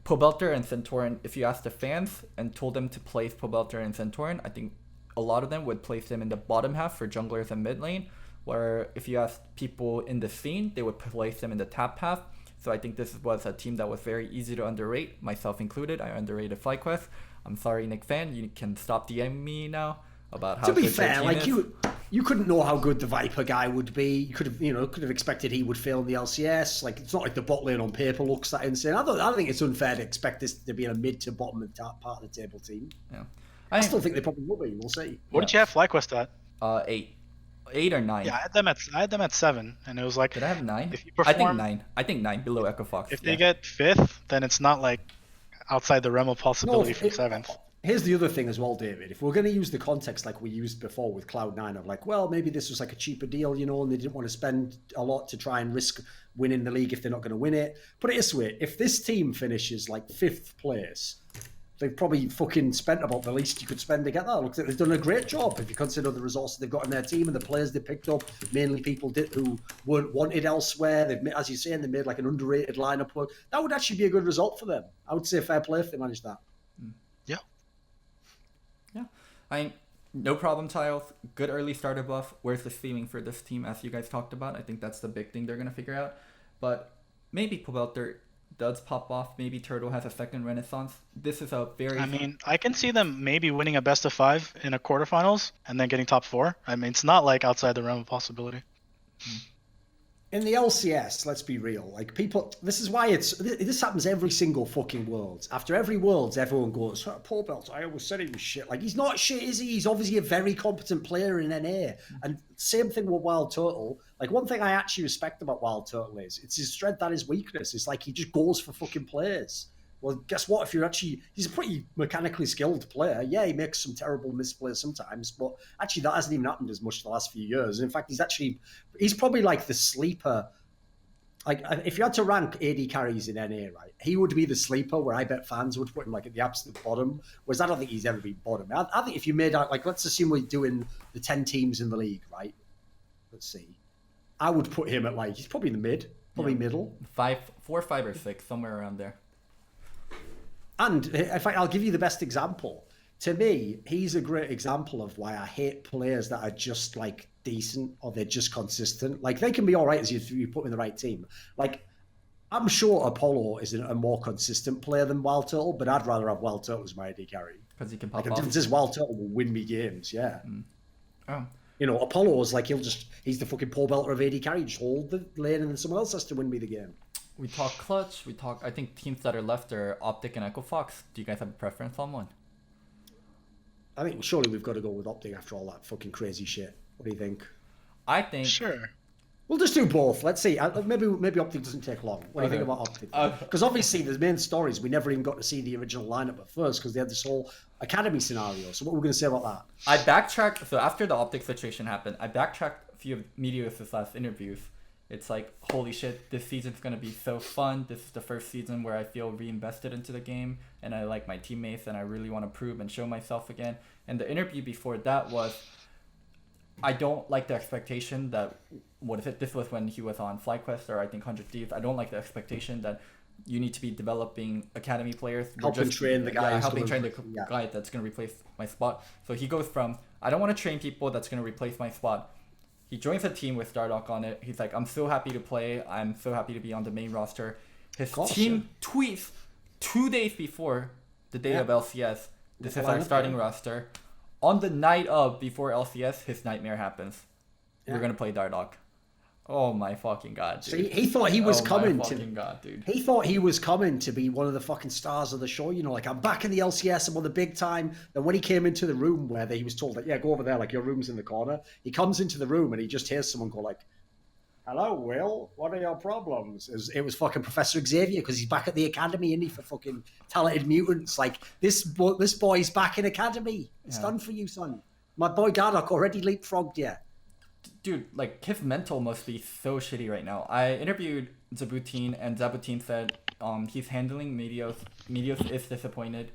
Pobelter and Centauran, if you asked the fans and told them to place Pobelter and Centauran, I think a lot of them would place them in the bottom half for junglers and mid lane, where if you asked people in the scene, they would place them in the top half. So I think this was a team that was very easy to underrate, myself included. I underrated FlyQuest. I'm sorry, Nick Fan, you can stop DMing me now about how. To be fair, like you couldn't know how good the Viper guy would be. You could have expected he would fail in the LCS. Like, it's not like the bot lane on paper looks that insane. I don't think it's unfair to expect this to be a mid to bottom of part of the table team. Yeah, I still think they probably will be. We'll see. What did you have FlyQuest at? 8 or 9. Yeah, I had them at 7, and it was like. Did I have 9? If you perform, I think 9 below Echo Fox. If they get 5th, then it's not like outside the realm of possibility from 7th. Here's the other thing as well, David. If we're going to use the context like we used before with Cloud9 of like, well, maybe this was like a cheaper deal, you know, and they didn't want to spend a lot to try and risk winning the league if they're not going to win it. Put it this way, if this team finishes like 5th place, they've probably fucking spent about the least you could spend to get that. Looks like they've done a great job if you consider the resources they've got in their team and the players they picked up, mainly people who weren't wanted elsewhere. They've, as you say, they made like an underrated lineup work. That would actually be a good result for them. I would say fair play if they managed that. Yeah. Yeah, I mean, no problem, Tiles. Good early starter buff. Where's the ceiling for this team, as you guys talked about? I think that's the big thing they're going to figure out. But maybe Pobelter does pop off. Maybe Turtle has a second renaissance. This is a very... I mean, I can see them maybe winning a best of 5 in a quarterfinals and then getting top 4. I mean, it's not like outside the realm of possibility. In the LCS, let's be real. Like people, this is why this happens every single fucking Worlds. After every Worlds, everyone goes, "Poor Belt, I always said he was shit." Like he's not shit, is he? He's obviously a very competent player in NA. And same thing with Wild Turtle. Like one thing I actually respect about Wild Turtle is it's his strength and his weakness. It's like he just goes for fucking players. Well, guess what? If you're actually, he's a pretty mechanically skilled player. Yeah, he makes some terrible misplays sometimes, but actually that hasn't even happened as much the last few years. In fact, he's probably like the sleeper. Like if you had to rank AD carries in NA, right, he would be the sleeper where I bet fans would put him like at the absolute bottom. Whereas I don't think he's ever been bottom. I think if you made out, like, let's assume we're doing the 10 teams in the league, right? Let's see. I would put him at like, he's probably in the mid, probably middle. 4, 5, or 6, somewhere around there. And in fact, I'll give you the best example. To me, he's a great example of why I hate players that are just like decent or they're just consistent. Like they can be all right as you put them in the right team. Like I'm sure Apollo is a more consistent player than Wild Turtle, but I'd rather have Wild Turtle as my AD carry. Because he can pop off. The off. difference is Wild Turtle will win me games, yeah. Oh. You know, Apollo's like he's the fucking pole belter of AD carry. Just hold the lane and then someone else has to win me the game. We talk clutch. I think teams that are left are Optic and Echo Fox. Do you guys have a preference on one? I think surely we've got to go with Optic after all that fucking crazy shit. What do you think? I think... Sure. We'll just do both. Let's see. Maybe Optic doesn't take long. What do you think about Optic? Because obviously the main story is we never even got to see the original lineup at first because they had this whole academy scenario. So what we're going to say about that? I backtracked. So after the Optic situation happened, I backtracked a few of Meteos' last interviews. It's like, holy shit, this season's going to be so fun. This is the first season where I feel reinvested into the game and I like my teammates and I really want to prove and show myself again. And the interview before that was, I don't like the expectation that, this was when he was on FlyQuest or I think 100 Thieves. I don't like the expectation that you need to be developing academy players. Helping train the guy. Helping train the guy that's going to replace my spot. So he goes from, I don't want to train people that's going to replace my spot. He joins a team with Dardoch on it. He's like, I'm so happy to play. I'm so happy to be on the main roster. His team tweets 2 days before the day of LCS. This is our starting roster. On the night of, before LCS, his nightmare happens. We're going to play Dardoch. Oh my fucking god, dude. So he thought he was coming to... God, dude. He thought he was coming to be one of the fucking stars of the show. You know, like, I'm back in the LCS, I'm on the big time. And when he came into the room where he was told, like, yeah, go over there, like, your room's in the corner. He comes into the room and he just hears someone go, like, hello, Will, what are your problems? It was fucking Professor Xavier because he's back at the academy, isn't he, for fucking talented mutants. Like, this boy's back in academy. It's done for you, son. My boy Dardoch already leapfrogged you. Dude, like, his mental must be so shitty right now. I interviewed Zabutin, and Zabutin said he's handling Meteos. Meteos is disappointed.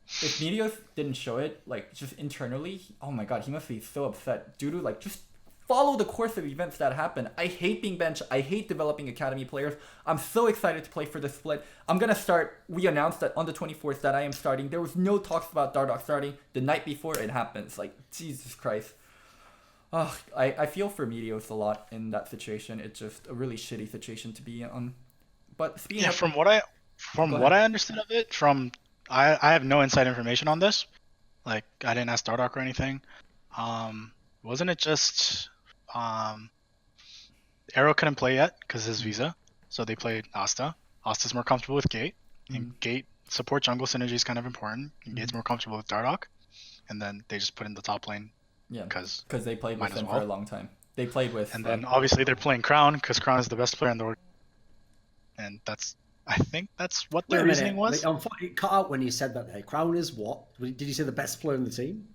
If Meteos didn't show it, like, just internally, oh my god, he must be so upset. Due to, like, just follow the course of events that happen. I hate being benched. I hate developing academy players. I'm so excited to play for this split. I'm going to start. We announced that on the 24th that I am starting. There was no talks about Dardoch starting. The night before it happens. Like, Jesus Christ. I feel for Meteos a lot in that situation. It's just a really shitty situation to be in. But speaking of, from what I understood of it, I have no inside information on this. Like, I didn't ask Dardoch or anything. Wasn't it just Arrow couldn't play yet because his visa, so they played Asta. Asta's more comfortable with Gate, and Gate support jungle synergy is kind of important. And Gate's more comfortable with Dardoch, and then they just put in the top lane. Yeah, because they played with him for a long time. They played with, and then obviously they're playing Crown because Crown is the best player in the world, and that's I think that's what Wait their a reasoning minute. was. It cut out when you said that there. Crown is what? Did you say the best player in the team?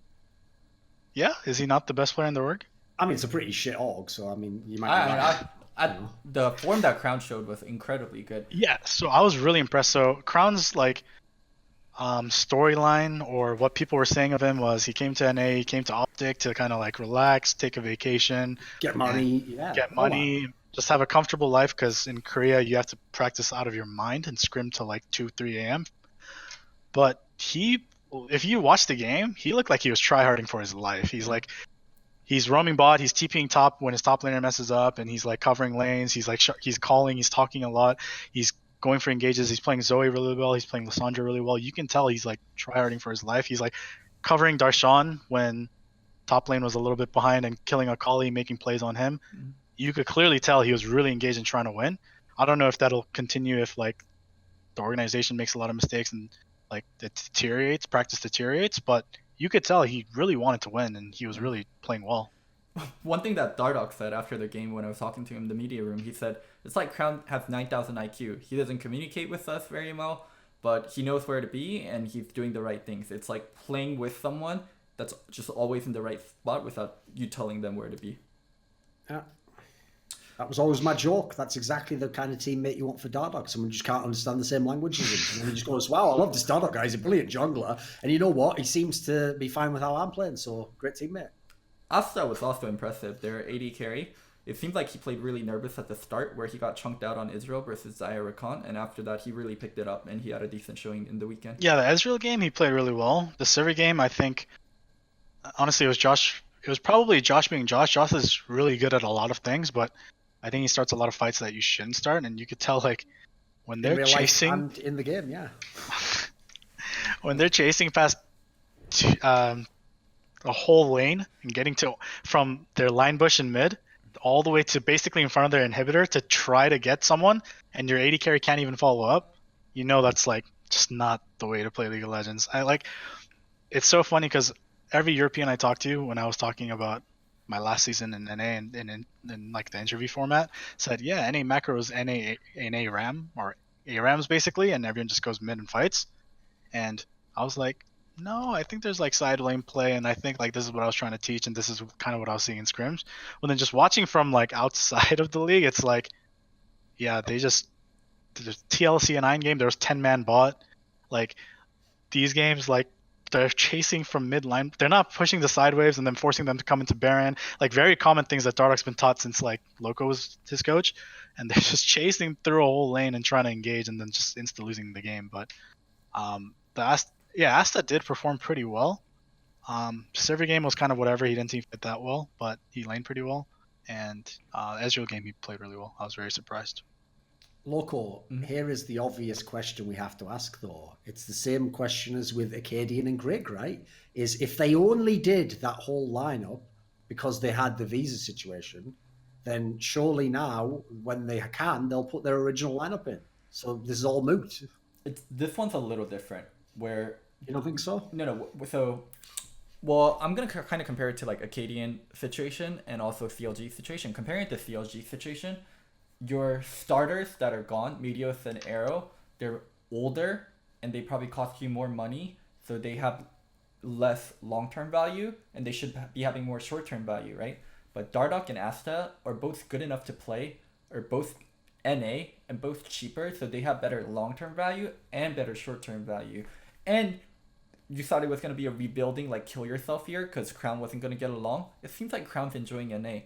Yeah, is he not the best player in the org? I mean, it's a pretty shit org, so I mean, you might I, be I, right. I, the form that Crown showed was incredibly good. Yeah, so I was really impressed. So Crown's like storyline or what people were saying of him was he came to NA, he came to Optic to kind of like relax, take a vacation, Get money, yeah. get all that. money, just have a comfortable life because in Korea you have to practice out of your mind and scrim till like 2, 3 a.m. But if you watch the game, he looked like he was tryharding for his life. He's roaming bot, he's TPing top when his top laner messes up, and he's like covering lanes. He's like he's calling, he's talking a lot. He's going for engages. He's playing Zoe really well. He's playing Lissandra really well. You can tell he's like tryharding for his life. He's like covering Darshan when top lane was a little bit behind and killing Akali, making plays on him. You could clearly tell he was really engaged in trying to win. I don't know if that'll continue if like the organization makes a lot of mistakes and like it deteriorates, practice deteriorates, but you could tell he really wanted to win and he was really playing well. One thing that Dardoch said after the game when I was talking to him in the media room, he said, it's like Crown has 9,000 IQ. He doesn't communicate with us very well, but he knows where to be and he's doing the right things. It's like playing with someone that's just always in the right spot without you telling them where to be. Yeah. That was always my joke. That's exactly the kind of teammate you want for Dardoch. Someone who just can't understand the same language as him. And he just goes, wow, I love this Dardoch guy. He's a brilliant jungler. And you know what? He seems to be fine with how I'm playing. So, great teammate. Asta was also impressive. Their AD carry. It seemed like he played really nervous at the start where he got chunked out on Israel versus Zaya Rakan. And after that, he really picked it up and he had a decent showing in the weekend. Yeah, the Ezreal game, he played really well. The server game, I think, honestly, it was Josh. It was probably Josh being Josh. Josh is really good at a lot of things, but I think he starts a lot of fights that you shouldn't start, and you could tell like when they're chasing and in the game, yeah. when they're chasing past a whole lane and getting to from their line bush in mid all the way to basically in front of their inhibitor to try to get someone, and your AD carry can't even follow up. You know that's like just not the way to play League of Legends. It's so funny because every European I talked to when I was talking about my last season in NA and in like the interview format said, yeah, NA macros NA Ram or ARAMs basically, and everyone just goes mid and fights. And I was like, no, I think there's like side lane play, and I think like this is what I was trying to teach, and this is kind of what I was seeing in scrims. Well, then just watching from like outside of the league, it's like, yeah, the TLC and 9 game, there was 10-man bot. Like these games, like they're chasing from mid line. They're not pushing the side waves and then forcing them to come into Baron. Like very common things that Dardoch's been taught since like Loco was his coach. And they're just chasing through a whole lane and trying to engage and then just insta losing the game. But Asta did perform pretty well. Server game was kind of whatever. He didn't team fit that well, but he laned pretty well. And Ezreal game, he played really well. I was very surprised. Loco, here is the obvious question we have to ask, though. It's the same question as with Acadian and Greg, right? Is if they only did that whole lineup because they had the visa situation, then surely now, when they can, they'll put their original lineup in. So this is all moot. This one's a little different. Where you don't think so? No. So, well, I'm gonna kind of compare it to like Acadian situation and also CLG situation. Comparing it to CLG situation, your starters that are gone, Meteos and Arrow, they're older and they probably cost you more money, so they have less long-term value and they should be having more short-term value, right? But Dardoch and Asta are both good enough to play, are both NA and both cheaper, so they have better long-term value and better short-term value. And you thought it was going to be a rebuilding, like kill yourself here because Crown wasn't going to get along. It seems like Crown's enjoying NA.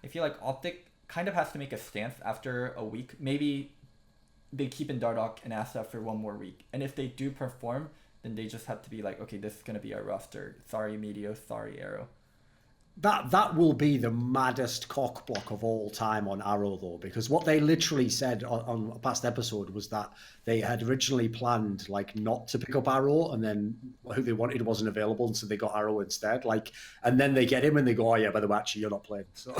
I feel like Optic kind of has to make a stance after a week. Maybe they keep in Dardoch and Asta for one more week. And if they do perform, then they just have to be like, okay, this is going to be our roster. Sorry, Meteos. Sorry, Arrow. That will be the maddest cock block of all time on Arrow, though, because what they literally said on a past episode was that they had originally planned like not to pick up Arrow, and then who they wanted wasn't available, and so they got Arrow instead. Like, and then they get him, and they go, "Oh yeah, by the way, actually, you're not playing." So,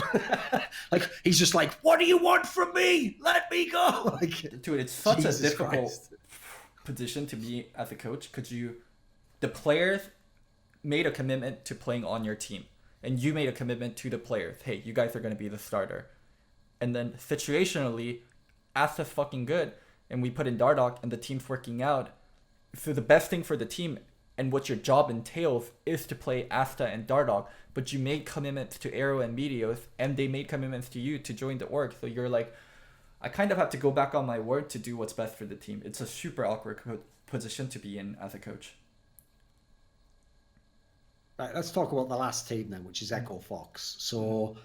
like, he's just like, "What do you want from me? Let me go!" Like, dude, it's such Jesus a difficult Christ. position to be as a coach. The players made a commitment to playing on your team. And you made a commitment to the players. Hey, you guys are going to be the starter. And then situationally, Asta's fucking good. and we put in Dardoch and the team's working out. So the best thing for the team and what your job entails is to play Asta and Dardoch, but you made commitments to Arrow and Meteos, and they made commitments to you to join the org. So you're like, I kind of have to go back on my word to do what's best for the team. It's a super awkward position to be in as a coach. Right, let's talk about the last team then, which is Echo Fox. So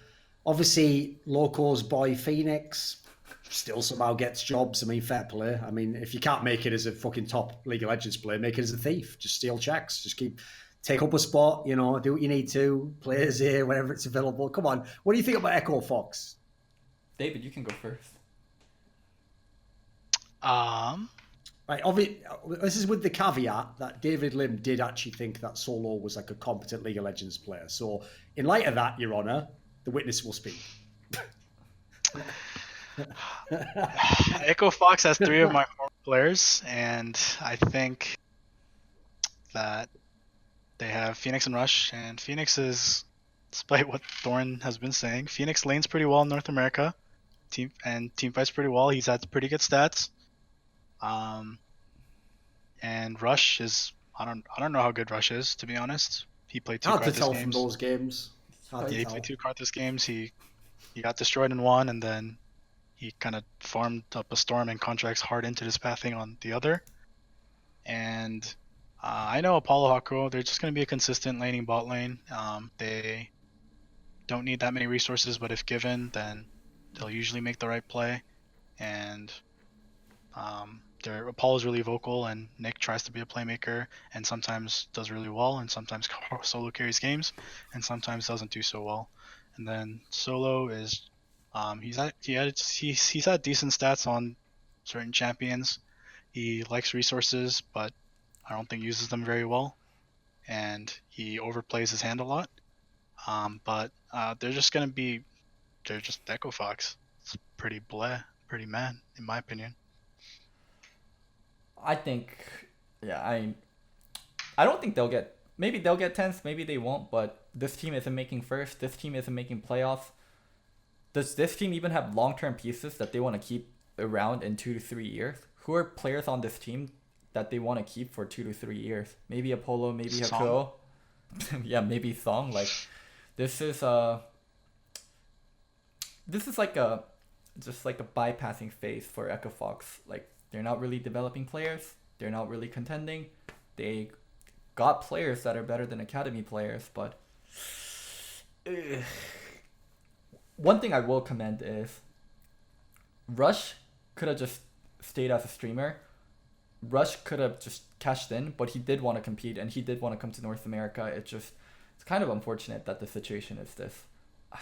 obviously Loco's boy Phoenix still somehow gets jobs. I mean, fair play. I mean, if you can't make it as a fucking top League of Legends player, make it as a thief. Just steal checks. Just take up a spot, you know, do what you need to. Players here, whenever it's available. Come on. What do you think about Echo Fox? David, you can go first. Right, this is with the caveat that David Lim did actually think that Solo was like a competent League of Legends player. So, in light of that, Your Honor, the witness will speak. Echo Fox has 3 of my former players, and I think that they have Phoenix and Rush, and Phoenix is, despite what Thorn has been saying, Phoenix lanes pretty well in North America, team fights pretty well. He's had pretty good stats. And Rush is, I don't know how good Rush is, to be honest. He played 2 Hard to Karthus tell games. from those games. He played 2 Karthus games. He got destroyed in one, and then he kind of farmed up a storm and contracts hard into his pathing on the other. And I know Apollo Hako, they're just going to be a consistent laning bot lane. They don't need that many resources, but if given, then they'll usually make the right play. And Apollo's really vocal, and Nick tries to be a playmaker and sometimes does really well, and sometimes solo carries games, and sometimes doesn't do so well. And then Solo is he's had decent stats on certain champions. He likes resources, but I don't think uses them very well, and he overplays his hand a lot. But they're just Echo Fox. It's pretty meh, in my opinion. I think, I don't think maybe they'll get 10th, maybe they won't, but this team isn't making first, this team isn't making playoffs. Does this team even have long-term pieces that they want to keep around in 2 to 3 years? Who are players on this team that they want to keep for 2 to 3 years? Maybe Apollo, maybe Hako. Yeah, maybe Song. Like, this is like a bypassing phase for Echo Fox. Like, they're not really developing players. They're not really contending. They got players that are better than academy players, but one thing I will commend is Rush could have just stayed as a streamer. Rush could have just cashed in, but he did want to compete and he did want to come to North America. It's kind of unfortunate that the situation is this. I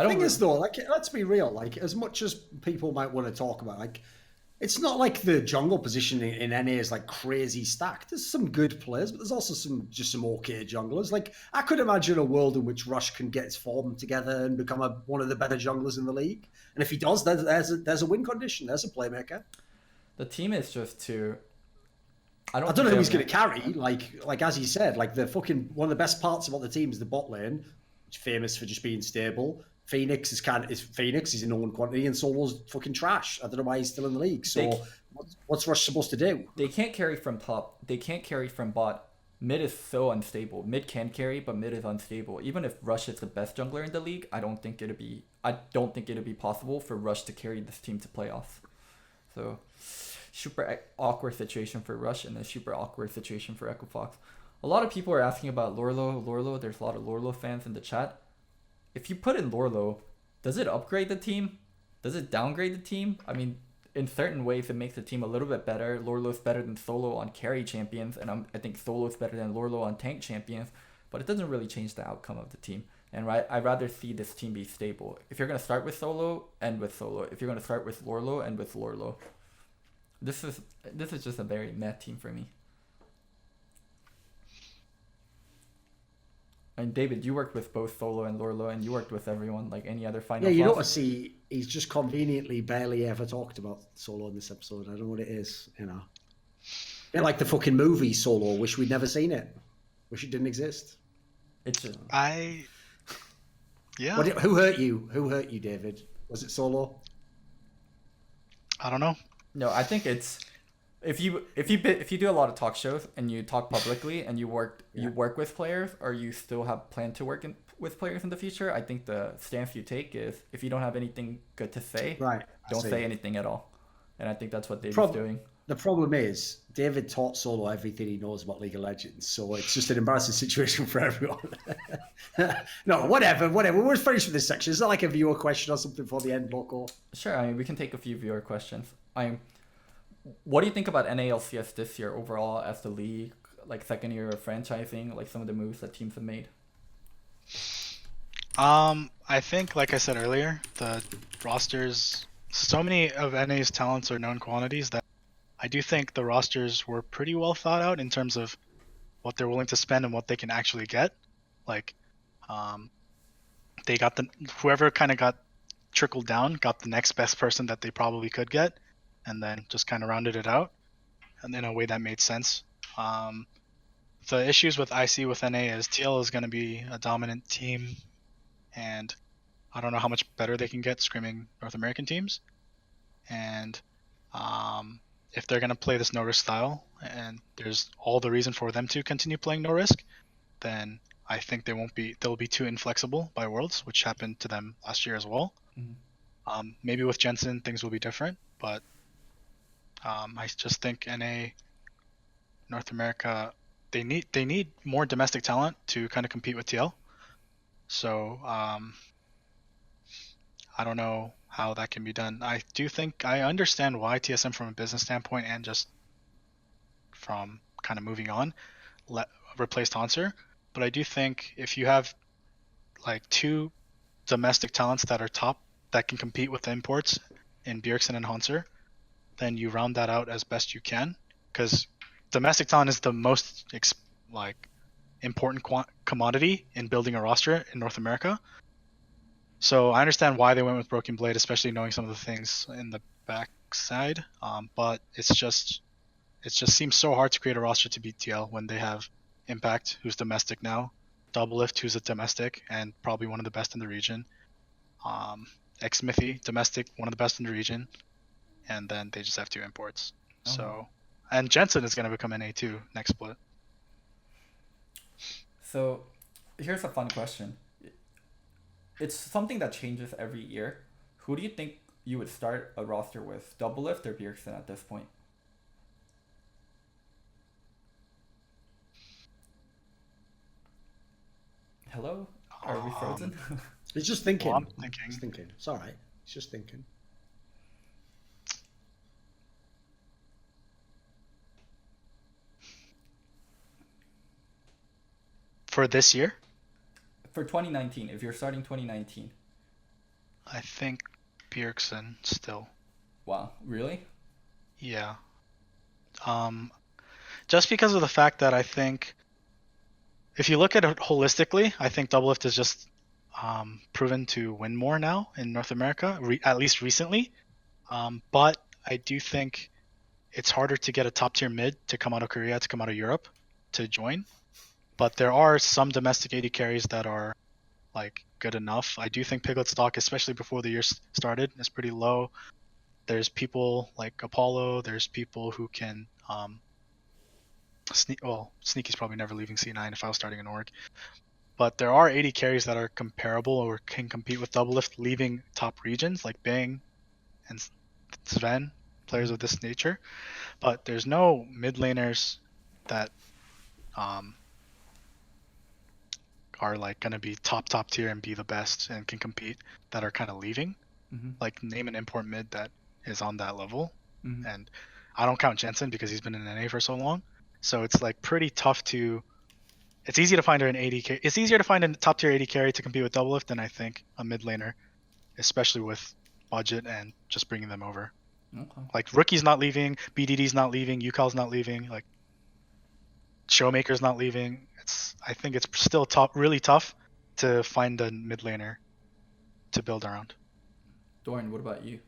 don't. The thing is though, like, let's be real. Like, as much as people might want to talk about, like, it's not like the jungle position in NA is like crazy stacked. There's some good players, but there's also some okay junglers. Like, I could imagine a world in which Rush can get his form together and become one of the better junglers in the league. And if he does, there's a win condition. There's a playmaker. The team is just too. I don't know who he's going to carry. Like as you said, like the fucking one of the best parts about the team is the bot lane, which is famous for just being stable. Phoenix is Phoenix. He's in known quantity, and Solo's fucking trash. I don't know why he's still in the league. So what's Rush supposed to do? They can't carry from top. They can't carry from bot. Mid is so unstable. Mid can carry, but mid is unstable. Even if Rush is the best jungler in the league, I don't think it'd be possible for Rush to carry this team to playoffs. So super awkward situation for Rush and a super awkward situation for Echo Fox. A lot of people are asking about Lourlo. There's a lot of Lourlo fans in the chat. If you put in Lourlo, does it upgrade the team? Does it downgrade the team? I mean, in certain ways, it makes the team a little bit better. Lourlo's better than Solo on carry champions, and I think Solo's better than Lourlo on tank champions, but it doesn't really change the outcome of the team. And I'd rather see this team be stable. If you're going to start with Solo, end with Solo. If you're going to start with Lourlo, end with Lourlo. This is just a very meh team for me. And David, you worked with both Solo and Lourlo, and you worked with everyone. Like, any other final thoughts? Yeah, you notice he's just conveniently barely ever talked about Solo in this episode. I don't know what it is, you know. Yeah, like the fucking movie Solo. Wish we'd never seen it. Wish it didn't exist. It's just... Yeah. Who hurt you? Who hurt you, David? Was it Solo? I don't know. No, I think it's if you do a lot of talk shows and you talk publicly and you work with players, or you still have planned to work with players in the future. I think the stance you take is if you don't have anything good to say, Right. I don't see. say anything at all. And I think that's what David's Prob- doing. the problem is David taught Solo everything he knows about League of Legends, so it's just an embarrassing situation for everyone. No, whatever. We're finished with this section. Is that like a viewer question or something for the end, Loco? Sure, I mean we can take a few viewer questions. What do you think about NALCS this year overall as the league, like second year of franchising, like some of the moves that teams have made? I think, like I said earlier, the rosters, so many of NA's talents are known quantities that I do think the rosters were pretty well thought out in terms of what they're willing to spend and what they can actually get. Like, they got whoever kind of got trickled down got the next best person that they probably could get, and then just kind of rounded it out, and in a way that made sense. The issues with IC with NA is TL is going to be a dominant team, and I don't know how much better they can get scrimming North American teams. And if they're going to play this no risk style, and there's all the reason for them to continue playing no risk, then I think they'll be too inflexible by Worlds, which happened to them last year as well. Mhm. Maybe with Jensen things will be different, but I just think NA North America they need more domestic talent to kind of compete with TL. So I don't know how that can be done. I do think I understand why TSM from a business standpoint and just from kind of moving on replaced Hanser, but I do think if you have like two domestic talents that are top that can compete with the imports in Bjergsen and Hanser, then you round that out as best you can, because domestic talent is the most important commodity in building a roster in North America. So I understand why they went with Broken Blade, especially knowing some of the things in the backside. But it just seems so hard to create a roster to beat TL when they have Impact, who's domestic now, Doublelift, who's a domestic and probably one of the best in the region, Xmithy, domestic, one of the best in the region, and then they just have two imports. So, and Jensen is going to become an A2 next split. So, here's a fun question. It's something that changes every year. Who do you think you would start a roster with, Doublelift or Bjergsen at this point? Hello? Are we frozen? He's just thinking. Well, I'm thinking. He's thinking. It's all right. He's just thinking. For this year? For 2019, if you're starting 2019. I think Bjergsen still. Wow, really? Yeah. Just because of the fact that I think if you look at it holistically, I think Doublelift is just proven to win more now in North America, at least recently. But I do think it's harder to get a top tier mid to come out of Korea, to come out of Europe, to join. But there are some domestic AD carries that are like good enough. I do think Piglet's stock, especially before the year started, is pretty low. There's people like Apollo. There's people who can Sneaky's probably never leaving C9 if I was starting an org. But there are 80 carries that are comparable or can compete with Doublelift, leaving top regions like Bang and Sven, players of this nature. But there's no mid laners that are like going to be top tier and be the best and can compete that are kind of leaving. Like name an import mid that is on that level. And I don't count Jensen because he's been in NA for so long. So it's like pretty tough to. It's easy to find an 80 carry. It's easier to find a top tier 80 carry to compete with Doublelift than I think a mid laner, especially with budget and just bringing them over. Okay. Like Rookie's not leaving, BDD's not leaving, Yukal's not leaving, like Showmaker's not leaving. I think it's still really tough to find a mid laner to build around. Dorian, what about you?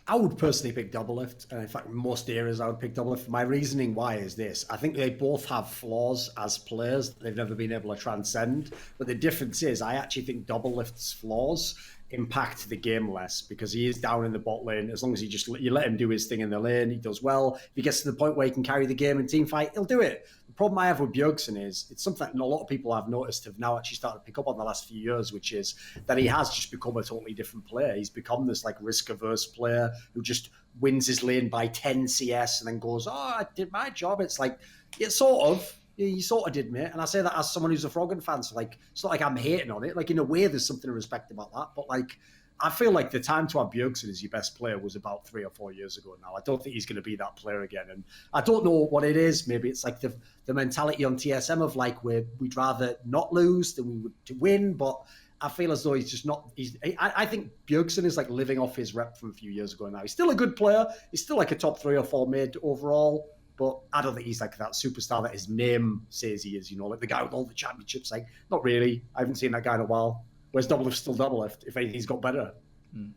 I would personally pick Doublelift, and in fact, most eras I would pick Doublelift. My reasoning why is this: I think they both have flaws as players that they've never been able to transcend. But the difference is, I actually think Doublelift's flaws impact the game less because he is down in the bot lane. As long as you let him do his thing in the lane, he does well. If he gets to the point where he can carry the game in team fight, he'll do it. The problem I have with Bjergsen is it's something that a lot of people I've noticed have now actually started to pick up on the last few years, which is that he has just become a totally different player. He's become this like risk-averse player who just wins his lane by 10 CS and then goes, "Oh, I did my job." It's like, it sort of. You sort of did, mate. And I say that as someone who's a Froggen fan, so like, it's not like I'm hating on it. Like, in a way, there's something to respect about that. But like, I feel like the time to have Bjergsen as your best player was about 3 or 4 years ago now. I don't think he's going to be that player again. And I don't know what it is. Maybe it's like the mentality on TSM of like, we'd rather not lose than we would to win. But I feel as though he's just not. I think Bjergsen is like living off his rep from a few years ago now. He's still a good player. He's still like a top 3 or 4 mid overall. But I don't think he's like that superstar that his name says he is, like the guy with all the championships. Like, not really. I haven't seen that guy in a while. Whereas Doublelift's still Doublelift. If anything, he's got better.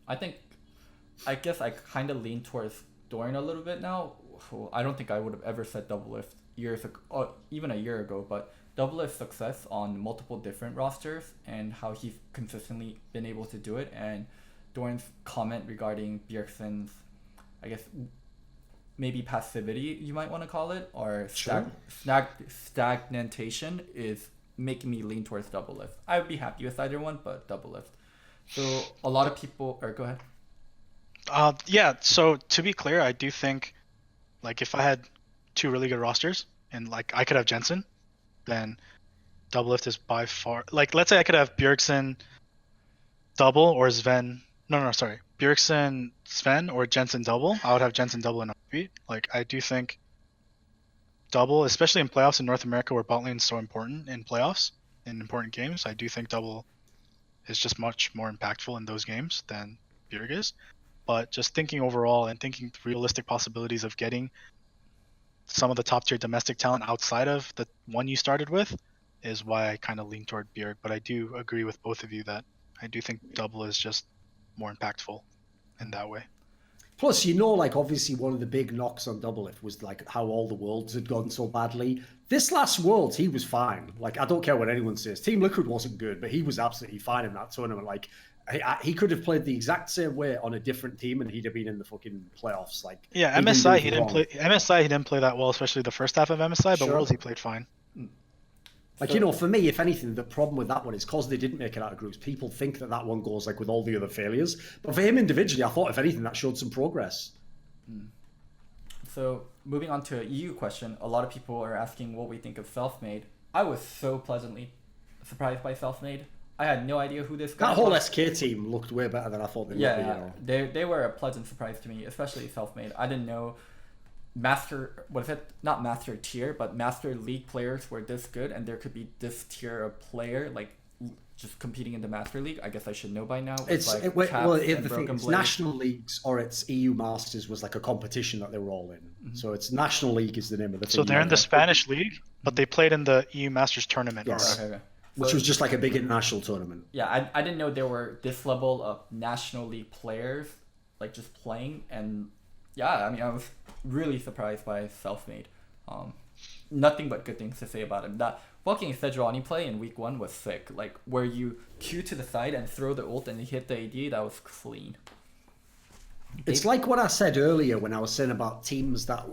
I guess I kind of lean towards Dorian a little bit now. I don't think I would have ever said Doublelift years ago, or even a year ago, but Doublelift's success on multiple different rosters and how he's consistently been able to do it, and Dorian's comment regarding Bjergsen's, I guess, maybe passivity, you might want to call it, or stagnation is making me lean towards Doublelift. I would be happy with either one, but Doublelift. So a lot of people, or go ahead. Yeah, so to be clear, I do think, like, if I had 2 really good rosters, and, like, I could have Jensen, then Doublelift is by far... Like, let's say I could have Bjergsen double or Sven... No, sorry. Bjergsen Sven or Jensen double. I would have Jensen double in RP. Like, I do think double, especially in playoffs in North America where bot lane is so important in playoffs, in important games, I do think double is just much more impactful in those games than Bjerg is. But just thinking overall and thinking realistic possibilities of getting some of the top tier domestic talent outside of the one you started with is why I kind of lean toward Bjerg. But I do agree with both of you that I do think double is just more impactful in that way. Plus, like, obviously one of the big knocks on Doublelift was like how all the worlds had gone so badly. This last Worlds, he was fine. Like, I don't care what anyone says. Team Liquid wasn't good, but he was absolutely fine in that tournament. Like, he could have played the exact same way on a different team, and he'd have been in the fucking playoffs. Like, yeah, MSI he didn't play. MSI he didn't play that well, especially the first half of MSI. But Worlds he played fine. Like, for me, if anything, the problem with that one is because they didn't make it out of groups. People think that one goes like with all the other failures. But for him individually, I thought, if anything, that showed some progress. So, moving on to a EU question, a lot of people are asking what we think of Selfmade. I was so pleasantly surprised by Selfmade. I had no idea who this guy was. That whole SK team looked way better than I thought they would be. They were a pleasant surprise to me, especially Selfmade. I didn't know Master tier, but Master League players were this good, and there could be this tier of player like just competing in the Master League. I guess I should know by now. It's National Leagues or it's EU Masters was like a competition that they were all in. Mm-hmm. So it's National League is the name of the thing. So they're in the Spanish League, but they played in the EU Masters tournament. Yes. Okay. Which was just like a big international tournament. Yeah, I didn't know there were this level of National League players like just playing, and yeah, I mean, I was really surprised by Selfmade. Nothing but good things to say about him. That fucking Sejuani play in week 1 was sick. Like, where you Q to the side and throw the ult and you hit the AD, that was clean. It's like what I said earlier when I was saying about teams that...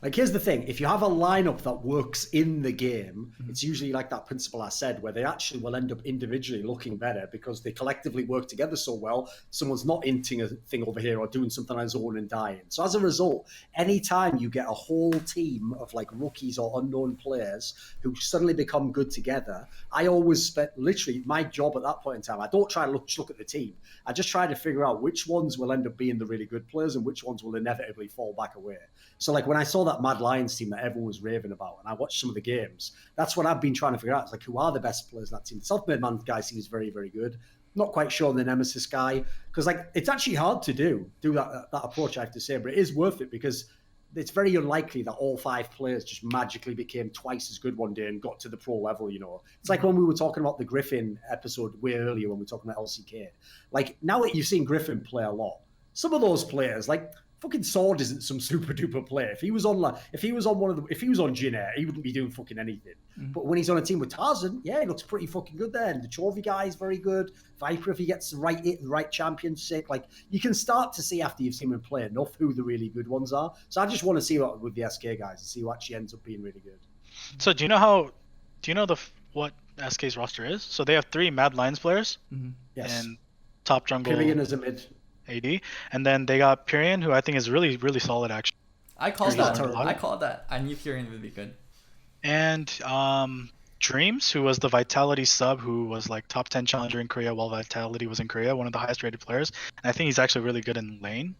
like, here's the thing. If you have a lineup that works in the game, it's usually like that principle I said, where they actually will end up individually looking better because they collectively work together so well. Someone's not inting a thing over here or doing something on his own and dying. So as a result, anytime you get a whole team of like rookies or unknown players who suddenly become good together, I always spent literally my job at that point in time. I don't try to look at the team. I just try to figure out which ones will end up being the really good players and which ones will inevitably fall back away. So like when I saw that Mad Lions team that everyone was raving about and I watched some of the games, that's what I've been trying to figure out. It's like, who are the best players in that team? The Selfmade Man guy seems very, very good. Not quite sure on the Nemesis guy, because like it's actually hard to do that approach, I have to say, but it is worth it because it's very unlikely that all 5 players just magically became twice as good one day and got to the pro level, It's like when we were talking about the Griffin episode way earlier when we were talking about LCK. Like, now that you've seen Griffin play a lot, some of those players, like fucking Sword isn't some super duper player. If he was on Jin Air, he wouldn't be doing fucking anything. But when he's on a team with Tarzan, yeah, he looks pretty fucking good there. And the Chovy guy is very good. Viper, if he gets the right championship, like you can start to see after you've seen him play enough who the really good ones are. So I just want to see what with the SK guys and see who actually ends up being really good. So do you know what SK's roster is? So they have 3 Mad Lions players Yes. and top jungle Pyrian as a mid. AD, and then they got Pyrian, who I think is really, really solid actually. I called He's not that. terrible. I called that. I knew Pyrian would be good. And Dreams, who was the Vitality sub, who was like top 10 challenger in Korea while Vitality was in Korea, one of the highest rated players. And I think he's actually really good in lane.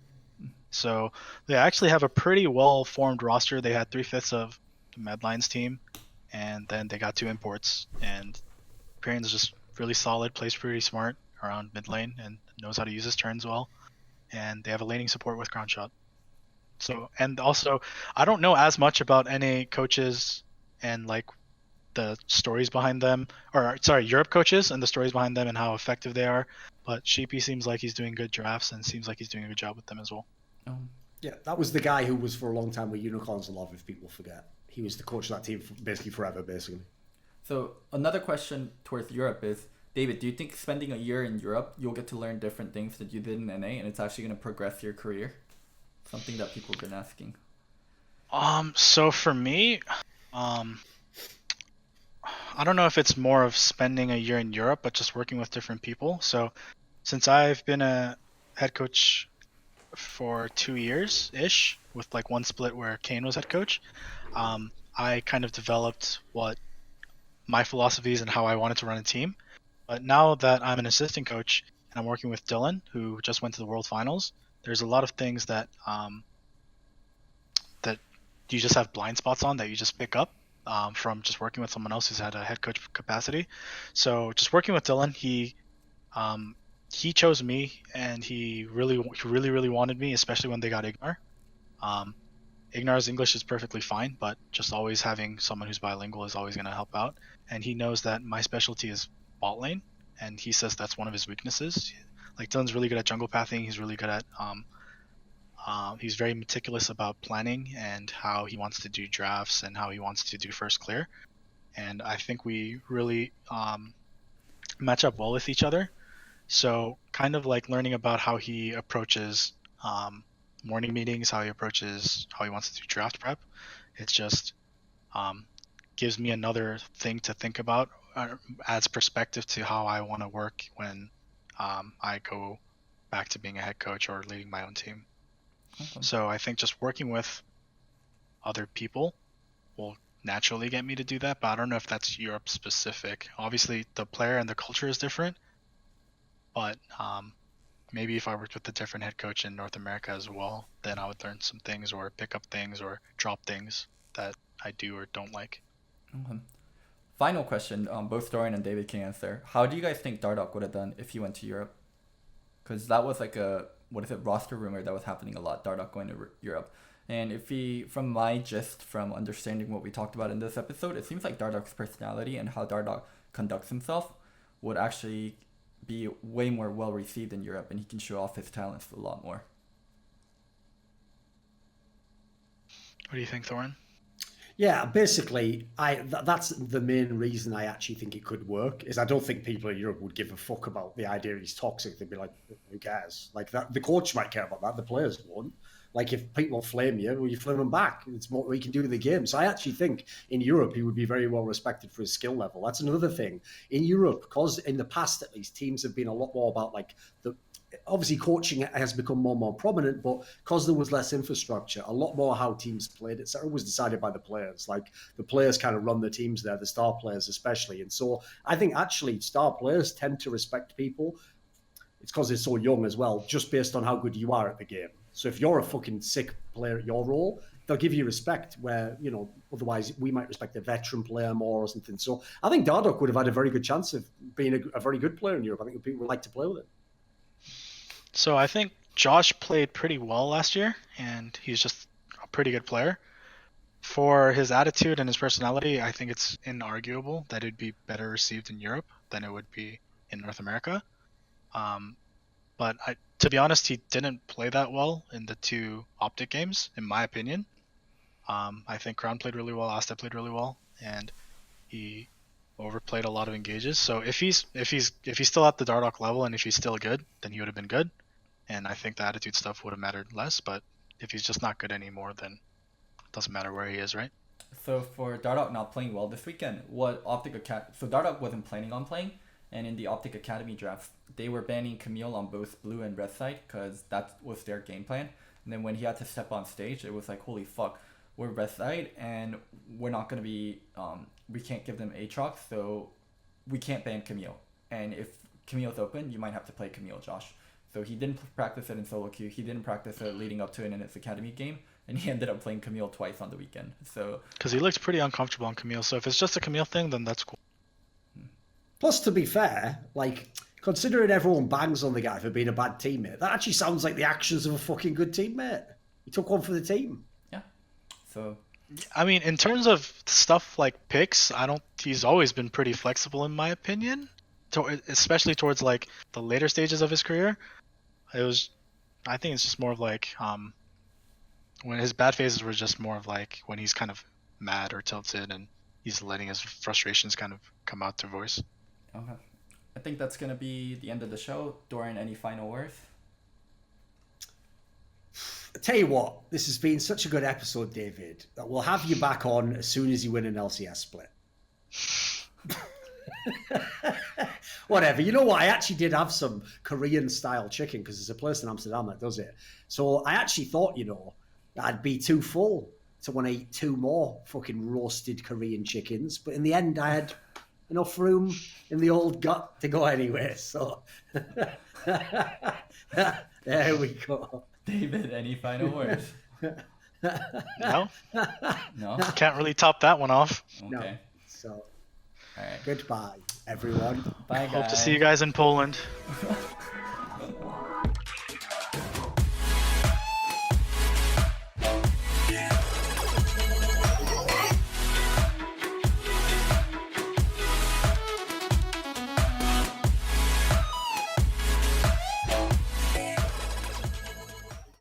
So they actually have a pretty well formed roster. They had 3/5 of the Mad Lions team, and then they got 2 imports. And Pyrian is just really solid, plays pretty smart around mid lane, and knows how to use his turns well. And they have a laning support with ground shot. So, and also, I don't know as much about NA coaches and like the stories behind them, or sorry, Europe coaches and the stories behind them and how effective they are. But Sheepy seems like he's doing good drafts and seems like he's doing a good job with them as well. Yeah, that was the guy who was for a long time with Unicorns and Love, if people forget. He was the coach of that team basically forever, basically. So another question towards Europe is, David, do you think spending a year in Europe, you'll get to learn different things that you did in NA, and it's actually going to progress your career? Something that people have been asking. So for me, I don't know if it's more of spending a year in Europe, but just working with different people. So since I've been a head coach for 2 years ish, with like one split where Kane was head coach, I kind of developed what my philosophies and how I wanted to run a team. But now that I'm an assistant coach and I'm working with Dylan, who just went to the World Finals, there's a lot of things that that you just have blind spots on that you just pick up from just working with someone else who's had a head coach capacity. So just working with Dylan, he chose me, and he really wanted me, especially when they got Ignar. Ignar's English is perfectly fine, but just always having someone who's bilingual is always going to help out. And he knows that my specialty is bot lane, and he says that's one of his weaknesses. Like Dylan's really good at jungle pathing. He's really good at he's very meticulous about planning and how he wants to do drafts and how he wants to do first clear. And I think we really match up well with each other. So kind of like learning about how he approaches morning meetings, how he wants to do draft prep. It's just gives me another thing to think about, adds perspective to how I want to work when I go back to being a head coach or leading my own team. Okay. So I think just working with other people will naturally get me to do that, but I don't know if that's Europe specific. Obviously the player and the culture is different, but maybe if I worked with a different head coach in North America as well, then I would learn some things or pick up things or drop things that I do or don't like. Okay. Final question, both Dorian and David can answer. How do you guys think Dardoch would have done if he went to Europe? Because that was like a, roster rumor that was happening a lot, Dardoch going to Europe. And if he, from my gist, from understanding what we talked about in this episode, it seems like Dardoch's personality and how Dardoch conducts himself would actually be way more well received in Europe, and he can show off his talents a lot more. What do you think, Thorin? Yeah, basically, that's the main reason I actually think it could work. Is I don't think people in Europe would give a fuck about the idea he's toxic. They'd be like, "Who cares?" Like that, the coach might care about that. The players won't. Like if people flame you, well, you flame them back. It's what we can do in the game. So I actually think in Europe he would be very well respected for his skill level. That's another thing in Europe, because in the past at least teams have been a lot more about like obviously coaching has become more and more prominent, but because there was less infrastructure, a lot more how teams played, etc., was decided by the players. Like the players kind of run the teams there, the star players especially. And so I think actually star players tend to respect people. It's because they're so young as well, just based on how good you are at the game. So if you're a fucking sick player at your role, they'll give you respect where, you know, otherwise we might respect a veteran player more or something. So I think Dardoch would have had a very good chance of being a very good player in Europe. I think people would like to play with it. So I think Josh played pretty well last year, and he's just a pretty good player. For his attitude and his personality, I think it's inarguable that it'd be better received in Europe than it would be in North America. but to be honest, he didn't play that well in the 2 Optic games, in my opinion. I think Crown played really well, Asta played really well, and he overplayed a lot of engages. So if he's still at the Dardoch level and if he's still good, then he would have been good. And I think the attitude stuff would have mattered less. But if he's just not good anymore, then it doesn't matter where he is, right? So for Dardoch not playing well this weekend, what so Dardoch wasn't planning on playing, and in the Optic Academy draft, they were banning Camille on both blue and red side because that was their game plan. And then when he had to step on stage, it was like, holy fuck, we're red side and we're not gonna be we can't give them Aatrox, so we can't ban Camille. And if Camille's open, you might have to play Camille, Josh. So he didn't practice it in solo queue. He didn't practice it leading up to it in his academy game, and he ended up playing Camille twice on the weekend. So because he looked pretty uncomfortable on Camille. So if it's just a Camille thing, then that's cool. Plus, to be fair, like, considering everyone bangs on the guy for being a bad teammate, that actually sounds like the actions of a fucking good teammate. He took one for the team. Yeah. So I mean, in terms of stuff like picks, he's always been pretty flexible in my opinion, especially towards like the later stages of his career. I think it's just more of like when his bad phases were just more of like when he's kind of mad or tilted and he's letting his frustrations kind of come out to voice. okay. I think that's gonna be the end of the show. Dorian, any final words? I tell you what, this has been such a good episode, David, that we'll have you back on as soon as you win an LCS split. Whatever. You know what? I actually did have some Korean-style chicken because there's a place in Amsterdam that does it. So I actually thought, that I'd be too full to want to eat 2 more fucking roasted Korean chickens. But in the end, I had enough room in the old gut to go anyway. So there we go. David, any final words? No? No? Can't really top that one off. Okay. No. So, All right. goodbye, everyone. Bye, guys. Hope to see you guys in Poland.